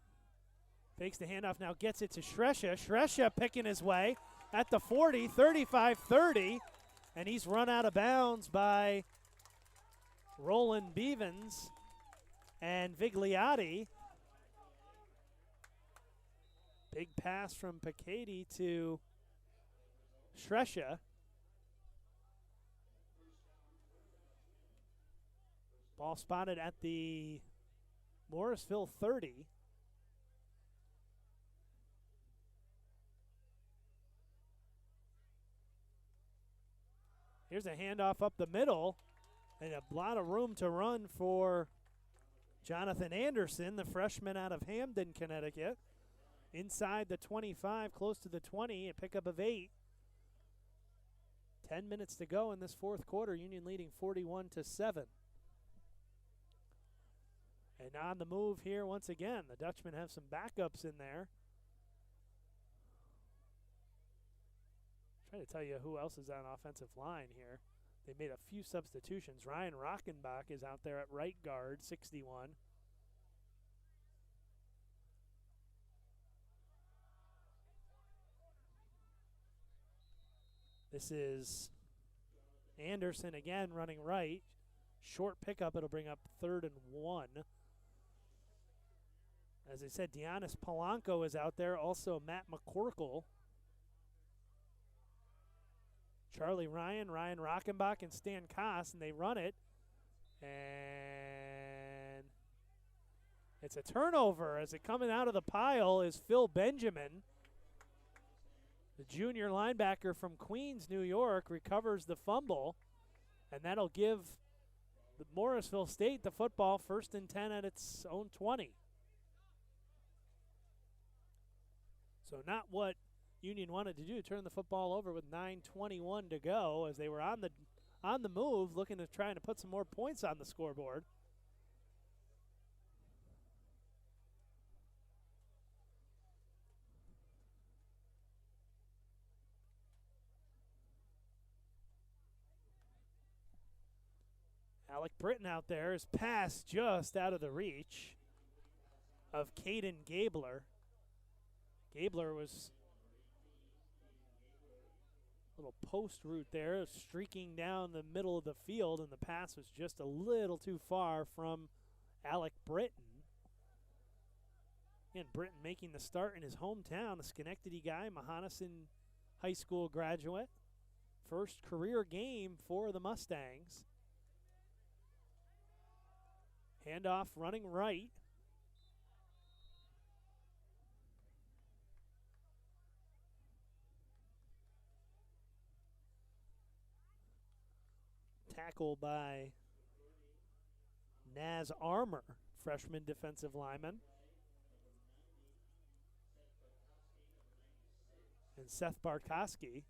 S1: fakes the handoff, now gets it to Shresha. Shresha picking his way at the 40, 35-30, and he's run out of bounds by Roland Bevens and Vigliotti. Big pass from Paquette to Shresha. Ball spotted at the Morrisville 30. Here's a handoff up the middle, and a lot of room to run for Jonathan Anderson, the freshman out of Hamden, Connecticut. Inside the 25, close to the 20, a pickup of 8. 10 minutes to go in this fourth quarter, Union leading 41-7. And on the move here once again, the Dutchmen have some backups in there. Trying to tell you who else is on offensive line here. They made a few substitutions. Ryan Rockenbach is out there at right guard, 61. This is Anderson again running right. Short pickup, it'll bring up 3rd and 1. As I said, Dionis Polanco is out there. Also Matt McCorkle. Charlie Ryan, Ryan Rockenbach, and Stan Koss, and they run it. And it's a turnover as it coming out of the pile is Phil Benjamin. The junior linebacker from Queens, New York, recovers the fumble, and that'll give Morrisville State, the football, 1st and 10 at its own 20. So not what Union wanted to do, turn the football over with 9:21 to go as they were on the move, looking to try to put some more points on the scoreboard. Alec Britton out there is passed just out of the reach of Caden Gabler. Gabler was a little post route there, streaking down the middle of the field, and the pass was just a little too far from Alec Britton. Again, Britton making the start in his hometown, a Schenectady guy, Mahonison High School graduate. First career game for the Mustangs. Handoff running right. Tackle by Naz Armour, freshman defensive lineman. And Seth Bartkowski.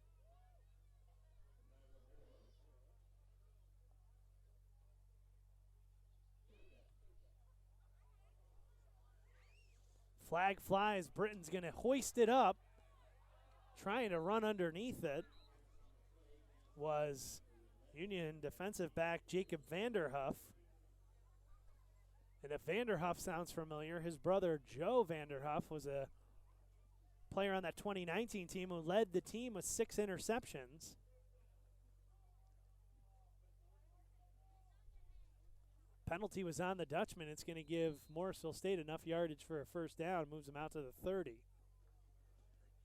S1: Flag flies. Britton's going to hoist it up. Trying to run underneath it was Union defensive back Jacob Vanderhuff. And if Vanderhuff sounds familiar, his brother Joe Vanderhuff was a player on that 2019 team who led the team with 6 interceptions. Penalty was on the Dutchman. It's going to give Morrisville State enough yardage for a first down. Moves them out to the 30.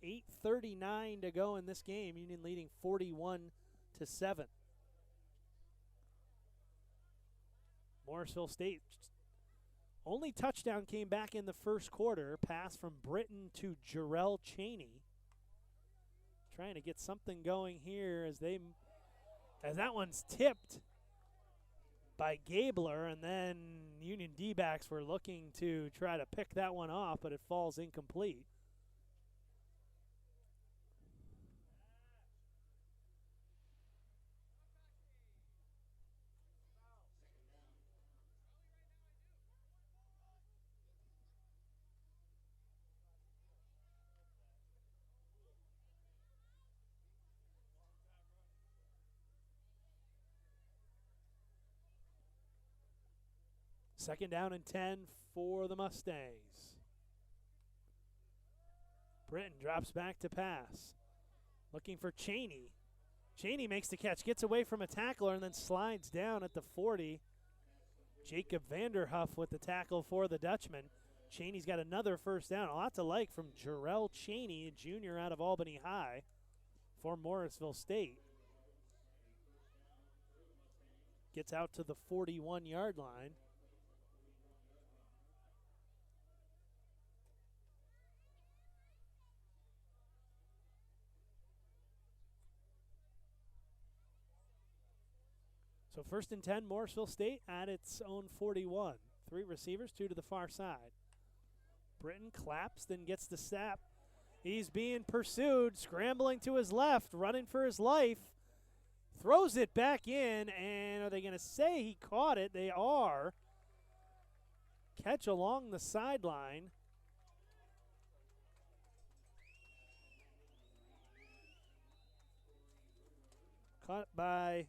S1: 8:39 to go in this game. Union leading 41-7. Morrisville State only touchdown came back in the first quarter. Pass from Britton to Jarrell Cheney. Trying to get something going here as that one's tipped by Gabler, and then Union D-backs were looking to try to pick that one off, but it falls incomplete. Second down and 10 for the Mustangs. Britton drops back to pass. Looking for Cheney. Cheney makes the catch, gets away from a tackler, and then slides down at the 40. Jacob Vanderhuff with the tackle for the Dutchman. Cheney's got another first down. A lot to like from Jarrell Cheney, a junior out of Albany High for Morrisville State. Gets out to the 41-yard line. So first and 10, Morrisville State at its own 41. 3 receivers, 2 to the far side. Britton claps, then gets the snap. He's being pursued, scrambling to his left, running for his life. Throws it back in, and are they going to say he caught it? They are. Catch along the sideline. Caught by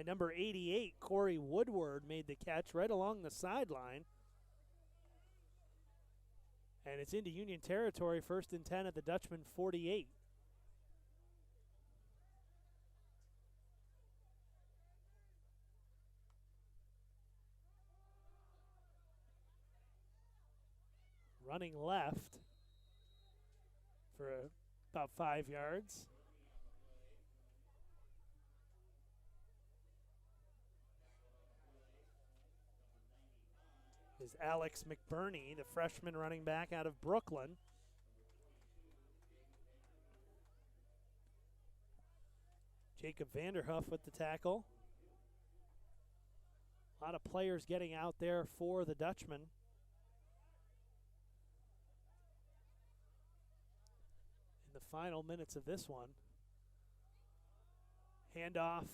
S1: number 88, Corey Woodward, made the catch right along the sideline. And it's into Union territory, first and 10 at the Dutchman 48. Running left for about 5 yards. Is Alex Mcburney, the freshman running back out of Brooklyn. Jacob Vanderhoof with the tackle. A lot of players getting out there for the Dutchman. In the final minutes of this one. Handoff,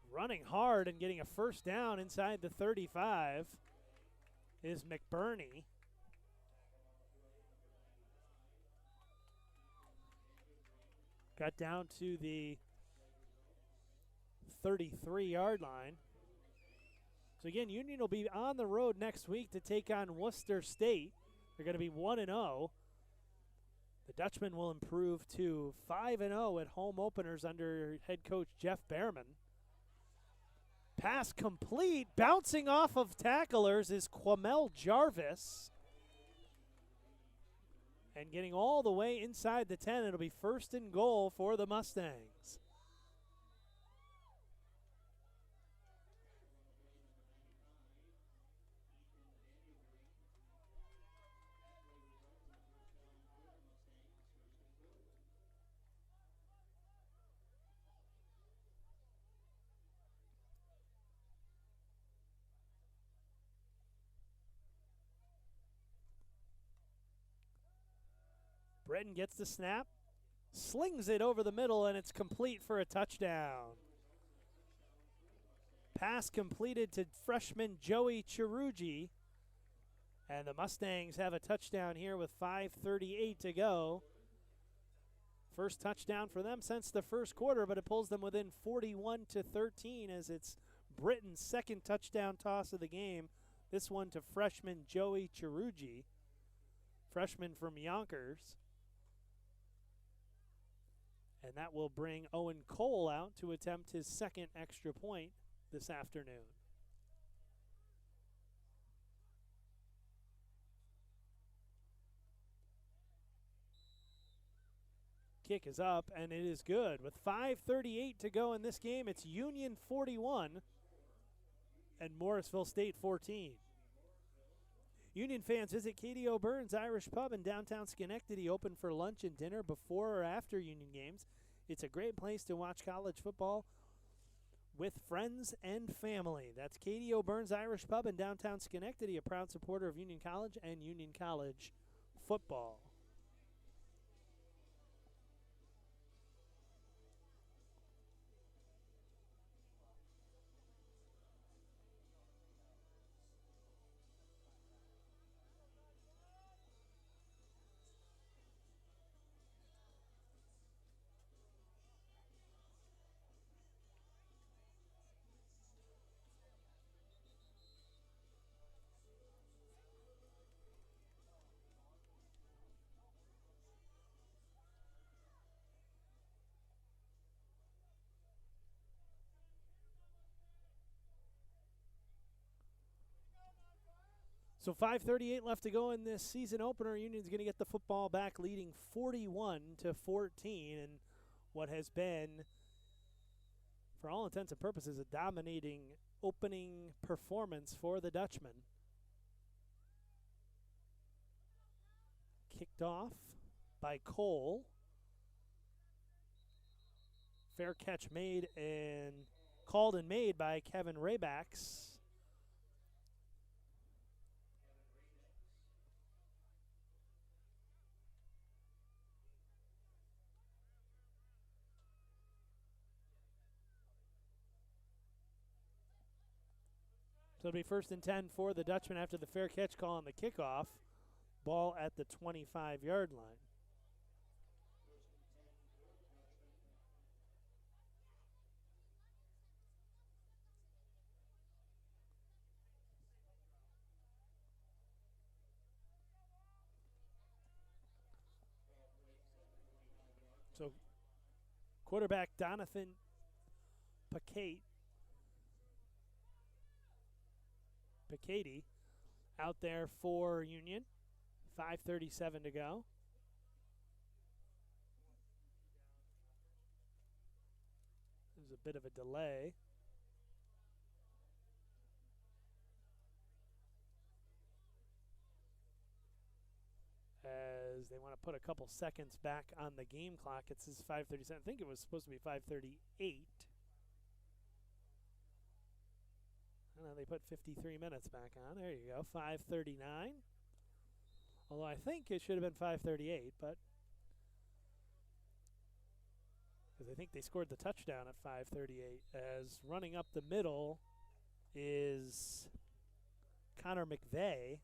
S1: running hard and getting a first down inside the 35 is Mcburney. Got down to the 33-yard line. So again, Union will be on the road next week to take on Worcester State. They're going to be 1-0. The Dutchman will improve to 5-0 at home openers under head coach Jeff Behrman. Pass complete, bouncing off of tacklers is Quamel Jarvis. And getting all the way inside the 10, it'll be 1st and goal for the Mustangs. Breton gets the snap, slings it over the middle, and it's complete for a touchdown. Pass completed to freshman Joey Chirugi, and the Mustangs have a touchdown here with 5:38 to go. First touchdown for them since the first quarter, but it pulls them within 41-13 as it's Britton's second touchdown toss of the game. This one to freshman Joey Chirugi, freshman from Yonkers. And that will bring Owen Cole out to attempt his second extra point this afternoon. Kick is up, and it is good. With 5:38 to go in this game, it's Union 41 and Morrisville State 14. Union fans, visit Katie O'Byrne's Irish Pub in downtown Schenectady, open for lunch and dinner before or after Union games. It's a great place to watch college football with friends and family. That's Katie O'Byrne's Irish Pub in downtown Schenectady, a proud supporter of Union College and Union College football. So 5:38 left to go in this season opener. Union's going to get the football back, leading 41-14, and what has been, for all intents and purposes, a dominating opening performance for the Dutchman. Kicked off by Cole. Fair catch made and called and made by Kevin Raybacks. So it'll be 1st and 10 for the Dutchman after the fair catch call on the kickoff. Ball at the 25-yard line. So quarterback Donathan Picati out there for Union. 5:37 to go. There's a bit of a delay. As they want to put a couple seconds back on the game clock. It says 5:37. I think it was supposed to be 5:38. know, they put 53 minutes back on. There you go, 5:39. Although I think it should have been 5:38, but because I think they scored the touchdown at 5:38. As running up the middle is Connor McVeigh.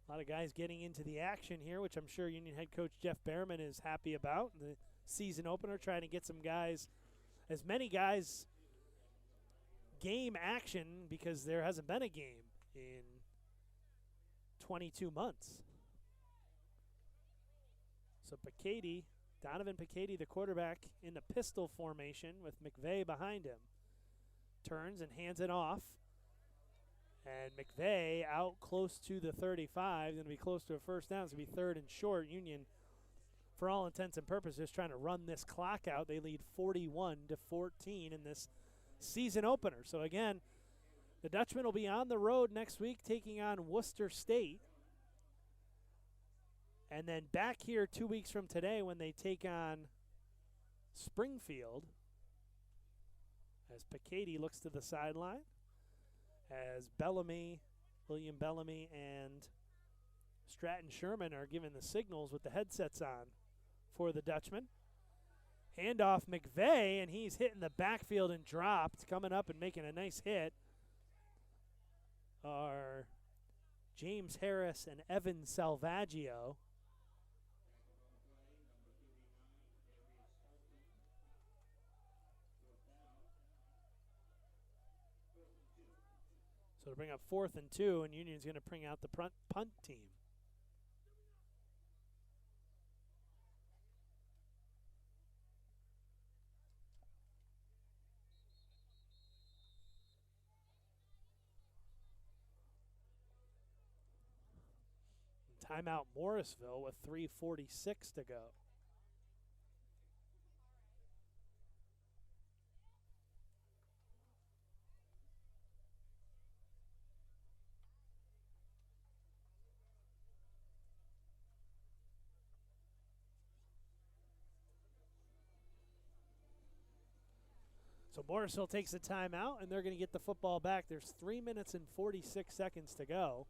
S1: A lot of guys getting into the action here, which I'm sure Union head coach Jeff Behrman is happy about. The season opener, trying to get some guys, as many guys, game action, because there hasn't been a game in 22 months. So Donovan Piketty, the quarterback, in the pistol formation with McVeigh behind him. Turns and hands it off. And McVeigh out close to the 35, going to be close to a first down. It's going to be 3rd and short. Union, for all intents and purposes, trying to run this clock out. They lead 41-14 in this season opener. So again, the Dutchmen will be on the road next week taking on Worcester State. And then back here 2 weeks from today when they take on Springfield. As Piketty looks to the sideline. As William Bellamy, and Stratton Sherman are giving the signals with the headsets on for the Dutchman. Handoff McVeigh, and he's hitting the backfield and dropped. Coming up and making a nice hit are James Harris and Evan Salvaggio. So to bring up 4th and 2, and Union's going to bring out the punt team. Timeout Morrisville with 3:46 to go. So Morrisville takes a timeout, and they're going to get the football back. There's 3 minutes and 46 seconds to go.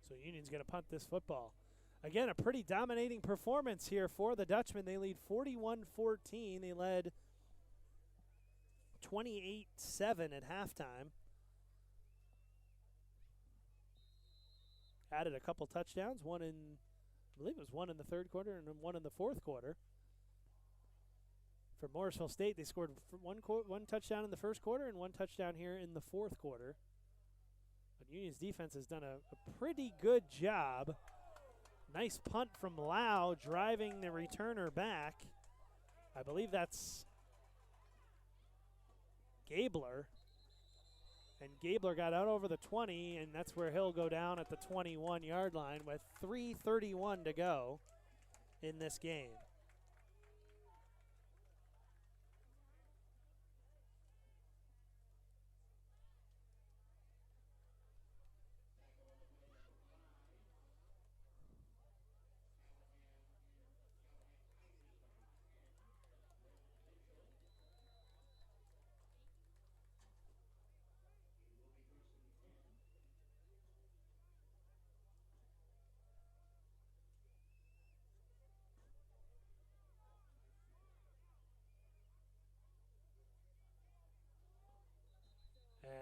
S1: So Union's going to punt this football. Again, a pretty dominating performance here for the Dutchmen. They lead 41-14. They led 28-7 at halftime. Added a couple touchdowns, I believe it was one in the third quarter and one in the fourth quarter. For Morrisville State, they scored one touchdown in the first quarter and one touchdown here in the fourth quarter. But Union's defense has done a pretty good job. Nice punt from Lau, driving the returner back. I believe that's Gabler. And Gabler got out over the 20, and that's where he'll go down at the 21-yard line with 3:31 to go in this game.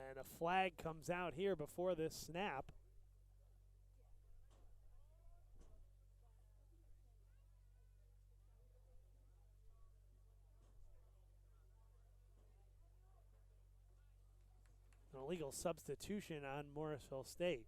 S1: And a flag comes out here before this snap. An illegal substitution on Morrisville State.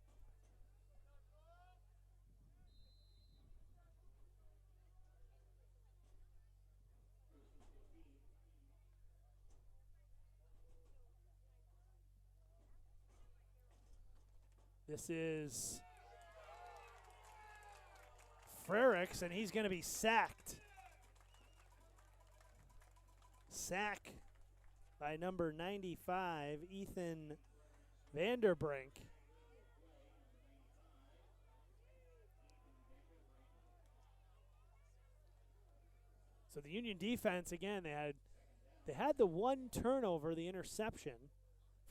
S1: This is Frericks, and he's going to be sacked. Sack by number 95, Ethan Vanderbrink. So the Union defense, again, they had the one turnover, the interception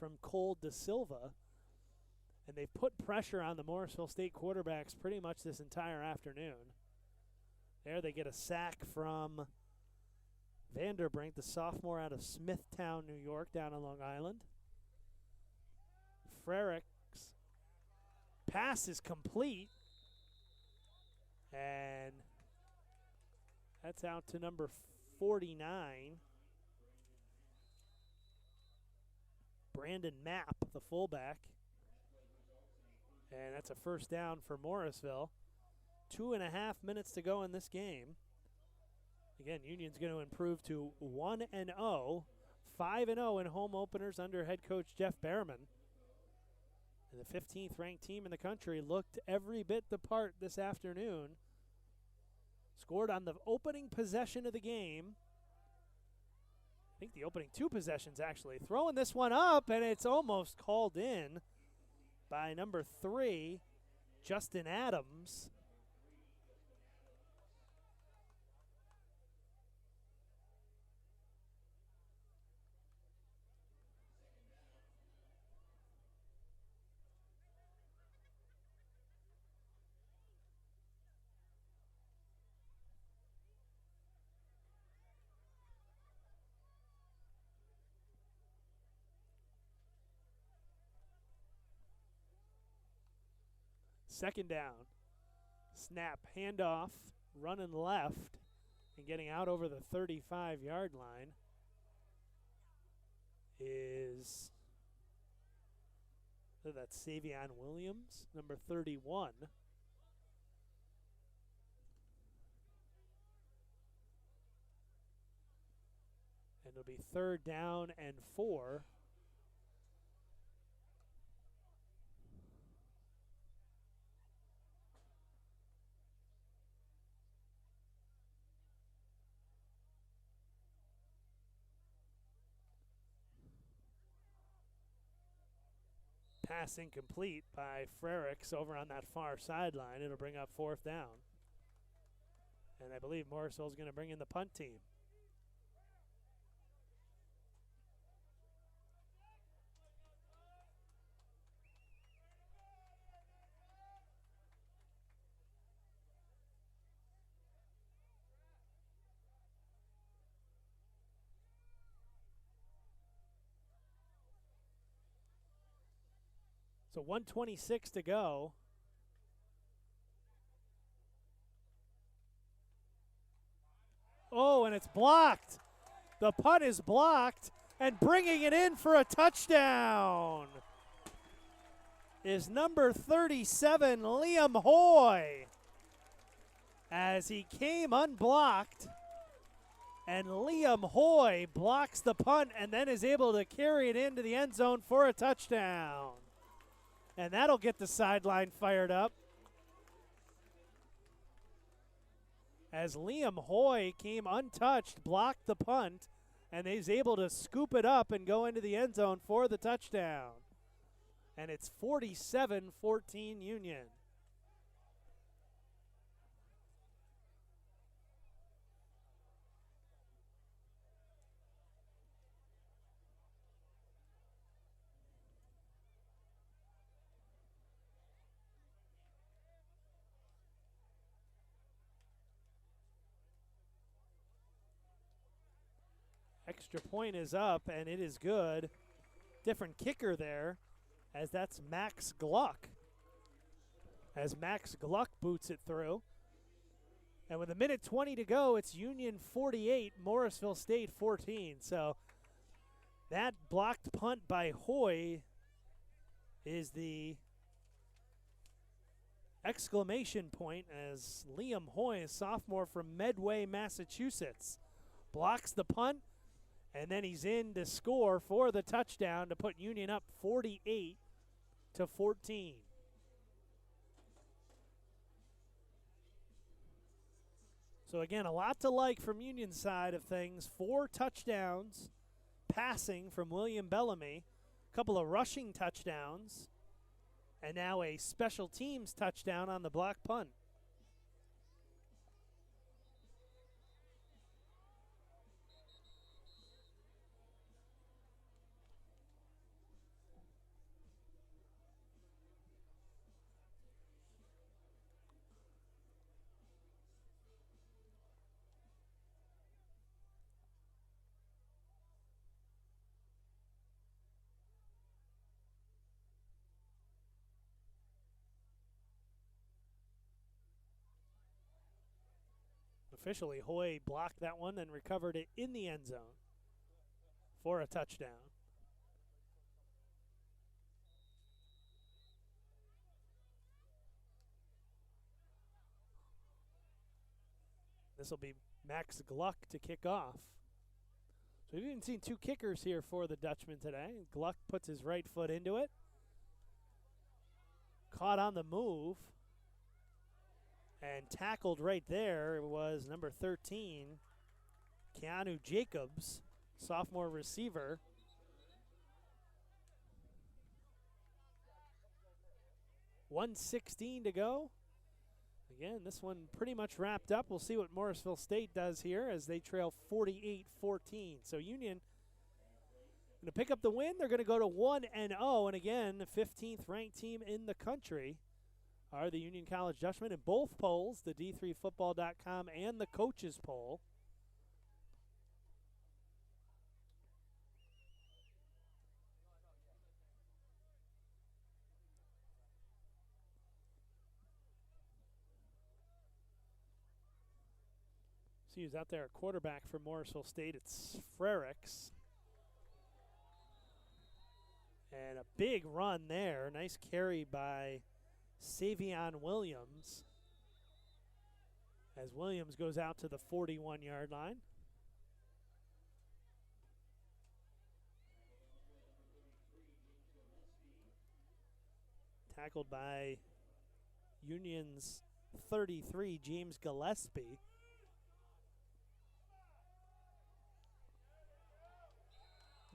S1: from Cole Da Silva, and they've put pressure on the Morrisville State quarterbacks pretty much this entire afternoon. There they get a sack from Vanderbrink, the sophomore out of Smithtown, New York, down on Long Island. Frericks' pass is complete, and that's out to number 49, Brandon Mapp, the fullback. And that's a first down for Morrisville. 2.5 minutes to go in this game. Again, Union's going to improve to 1-0, 5-0 in home openers under head coach Jeff Behrman. And the 15th ranked team in the country looked every bit the part this afternoon. Scored on the opening possession of the game. I think the opening 2 possessions, actually. Throwing this one up, and it's almost called in by number 3, Justin Adams. Second down. Snap, handoff, running left, and getting out over the 35-yard line is, that's Savion Williams, number 31. And it'll be 3rd down and 4. Pass incomplete by Frericks over on that far sideline. It'll bring up 4th down. And I believe Morrisville's going to bring in the punt team. So 1:26 to go. Oh, and it's blocked. The punt is blocked, and bringing it in for a touchdown is number 37, Liam Hoy, as he came unblocked. And Liam Hoy blocks the punt and then is able to carry it into the end zone for a touchdown. And that'll get the sideline fired up. As Liam Hoy came untouched, blocked the punt, and he's able to scoop it up and go into the end zone for the touchdown. And it's 47-14 Union. Extra point is up, and it is good. Different kicker there, as that's Max Gluck. As Max Gluck boots it through. And with 1:20 to go, it's Union 48, Morrisville State 14. So that blocked punt by Hoy is the exclamation point, as Liam Hoy, a sophomore from Medway, Massachusetts, blocks the punt. And then he's in to score for the touchdown to put Union up 48-14. So again, a lot to like from Union's side of things. 4 touchdowns passing from William Bellamy, a couple of rushing touchdowns, and now a special teams touchdown on the block punt. Officially, Hoy blocked that one and recovered it in the end zone for a touchdown. This will be Max Gluck to kick off. So we've even seen 2 kickers here for the Dutchman today. Gluck puts his right foot into it. Caught on the move. And tackled right there was number 13, Keanu Jacobs, sophomore receiver. .116 to go. Again, this one pretty much wrapped up. We'll see what Morrisville State does here as they trail 48-14. So Union going to pick up the win. They're going to go to 1-0. And again, the 15th ranked team in the country are the Union College Dutchmen in both polls, the D3Football.com and the coaches poll. See who's out there at quarterback for Morrisville State. It's Frericks. And a big run there. Nice carry by Savion Williams, as Williams goes out to the 41-yard line. Tackled by Union's 33, James Gillespie.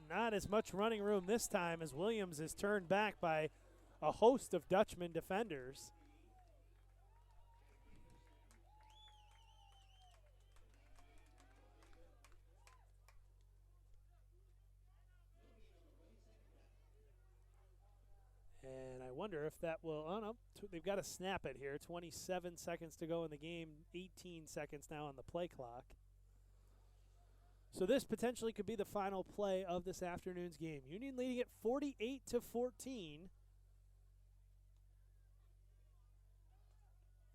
S1: Not as much running room this time as Williams is turned back by a host of Dutchman defenders. And I wonder if that will, oh no, they've got to snap it here. 27 seconds to go in the game, 18 seconds now on the play clock. So this potentially could be the final play of this afternoon's game. Union leading it 48-14.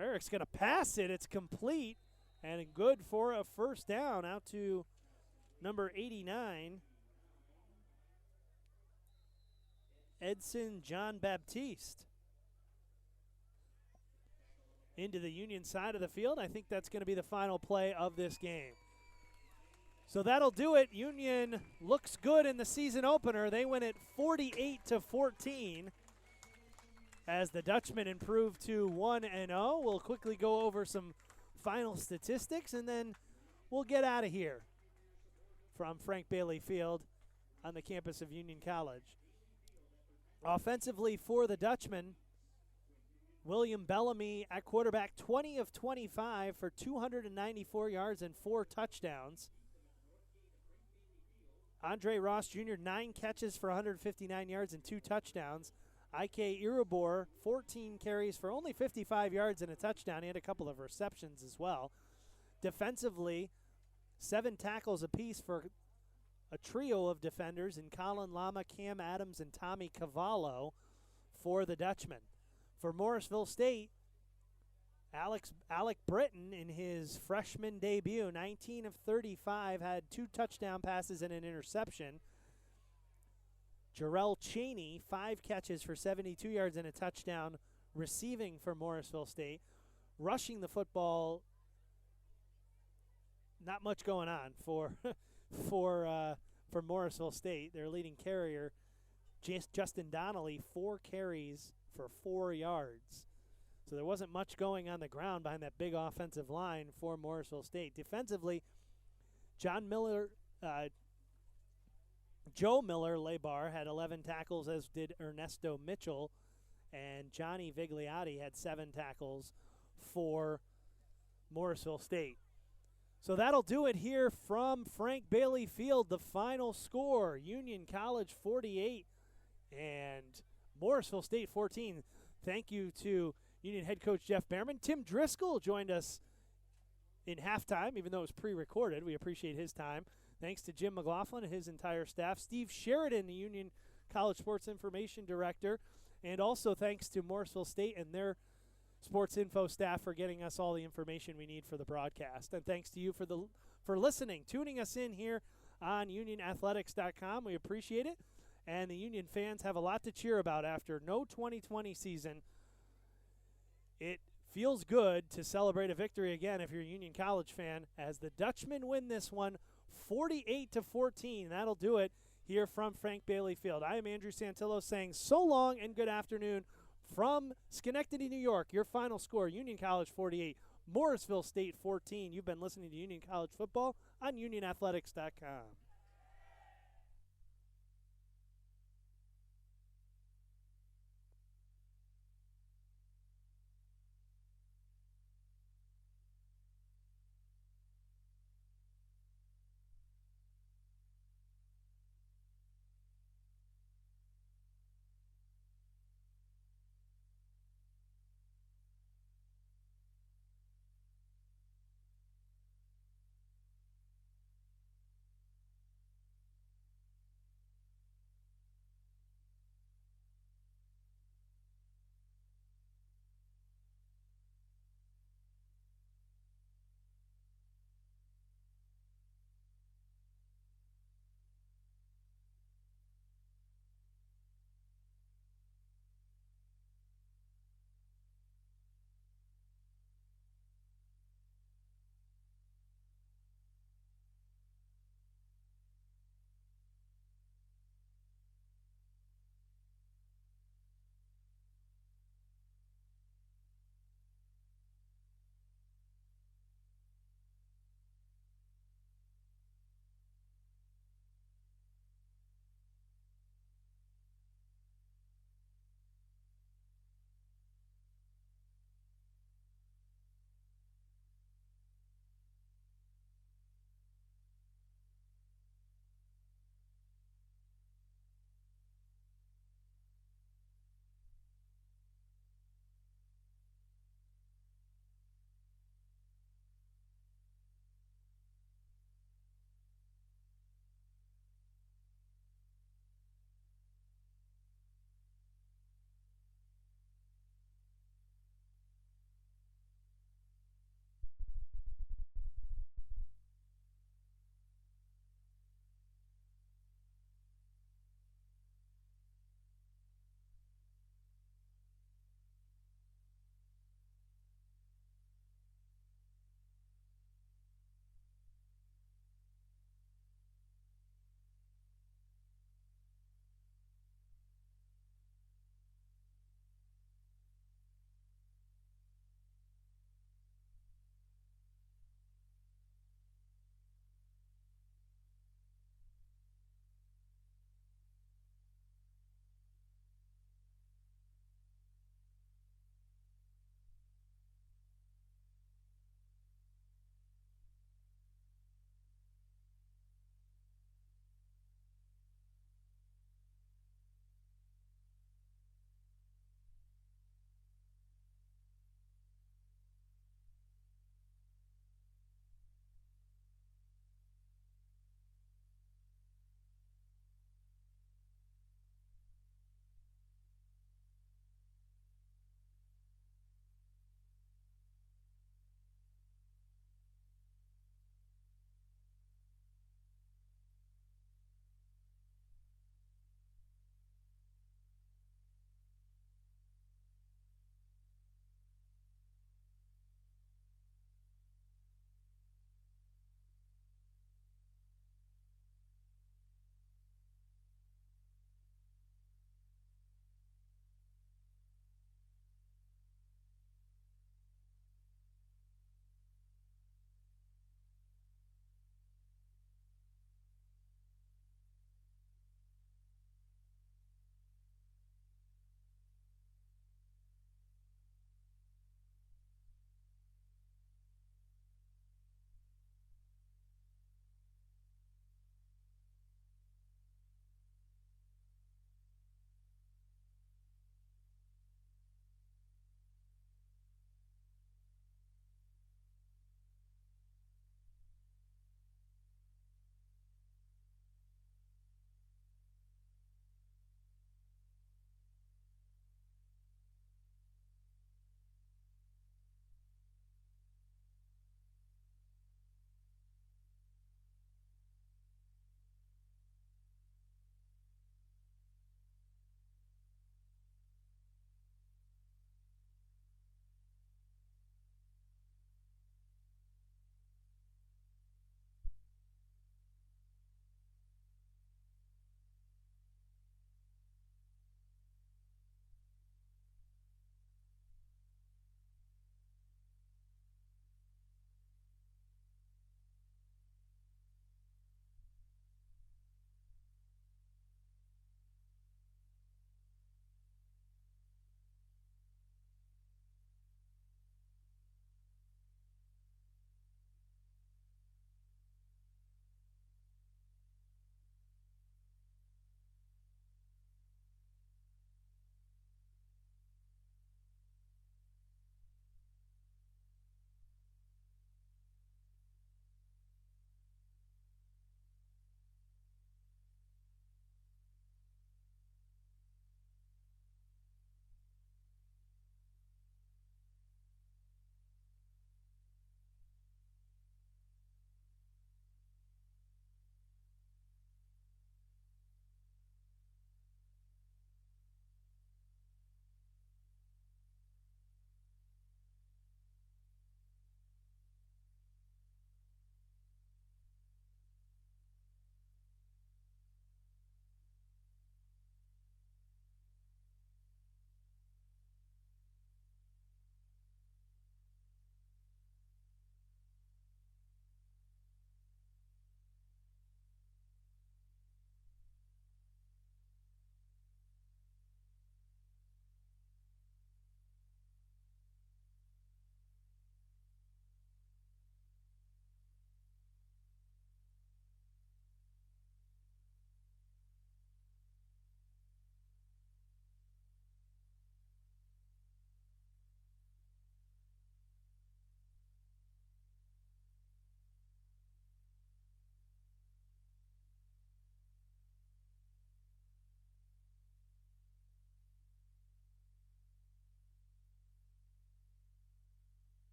S1: Eric's going to pass it. It's complete and good for a first down out to number 89, Edson John Baptiste. Into the Union side of the field. I think that's going to be the final play of this game. So that'll do it. Union looks good in the season opener. They win it 48-14 as the Dutchmen improve to 1-0. We'll quickly go over some final statistics, and then we'll get out of here from Frank Bailey Field on the campus of Union College. Offensively for the Dutchmen, William Bellamy at quarterback, 20 of 25 for 294 yards and 4 touchdowns. Andre Ross Jr., 9 catches for 159 yards and 2 touchdowns. Ike Iribor, 14 carries for only 55 yards and a touchdown. He had a couple of receptions as well. Defensively, 7 tackles apiece for a trio of defenders in Colin Lama, Cam Adams, and Tommy Cavallo for the Dutchmen. For Morrisville State, Alec Britton in his freshman debut, 19 of 35, had 2 touchdown passes and an interception. Jarrell Cheney, 5 catches for 72 yards and a touchdown, receiving for Morrisville State. Rushing the football, not much going on for Morrisville State. Their leading carrier, Justin Donnelly, 4 carries for 4 yards. So there wasn't much going on the ground behind that big offensive line for Morrisville State. Defensively, Joe Miller Lebar had 11 tackles, as did Ernesto Mitchell, and Johnny Vigliotti had 7 tackles for Morrisville State. So that'll do it here from Frank Bailey Field. The final score, Union College 48 and Morrisville State 14. Thank you to Union head coach Jeff Behrman. Tim Driscoll joined us in halftime, even though it was pre-recorded. We appreciate his time. Thanks to Jim McLaughlin and his entire staff. Steve Sheridan, the Union College Sports Information Director. And also thanks to Morrisville State and their sports info staff for getting us all the information we need for the broadcast. And thanks to you for listening, tuning us in here on UnionAthletics.com. We appreciate it. And the Union fans have a lot to cheer about after no 2020 season. It feels good to celebrate a victory again if you're a Union College fan, as the Dutchmen win this one 48-14. That'll do it here from Frank Bailey Field. I am Andrew Santillo saying so long and good afternoon from Schenectady, New York. Your final score, Union College 48, Morrisville State 14. You've been listening to Union College Football on UnionAthletics.com.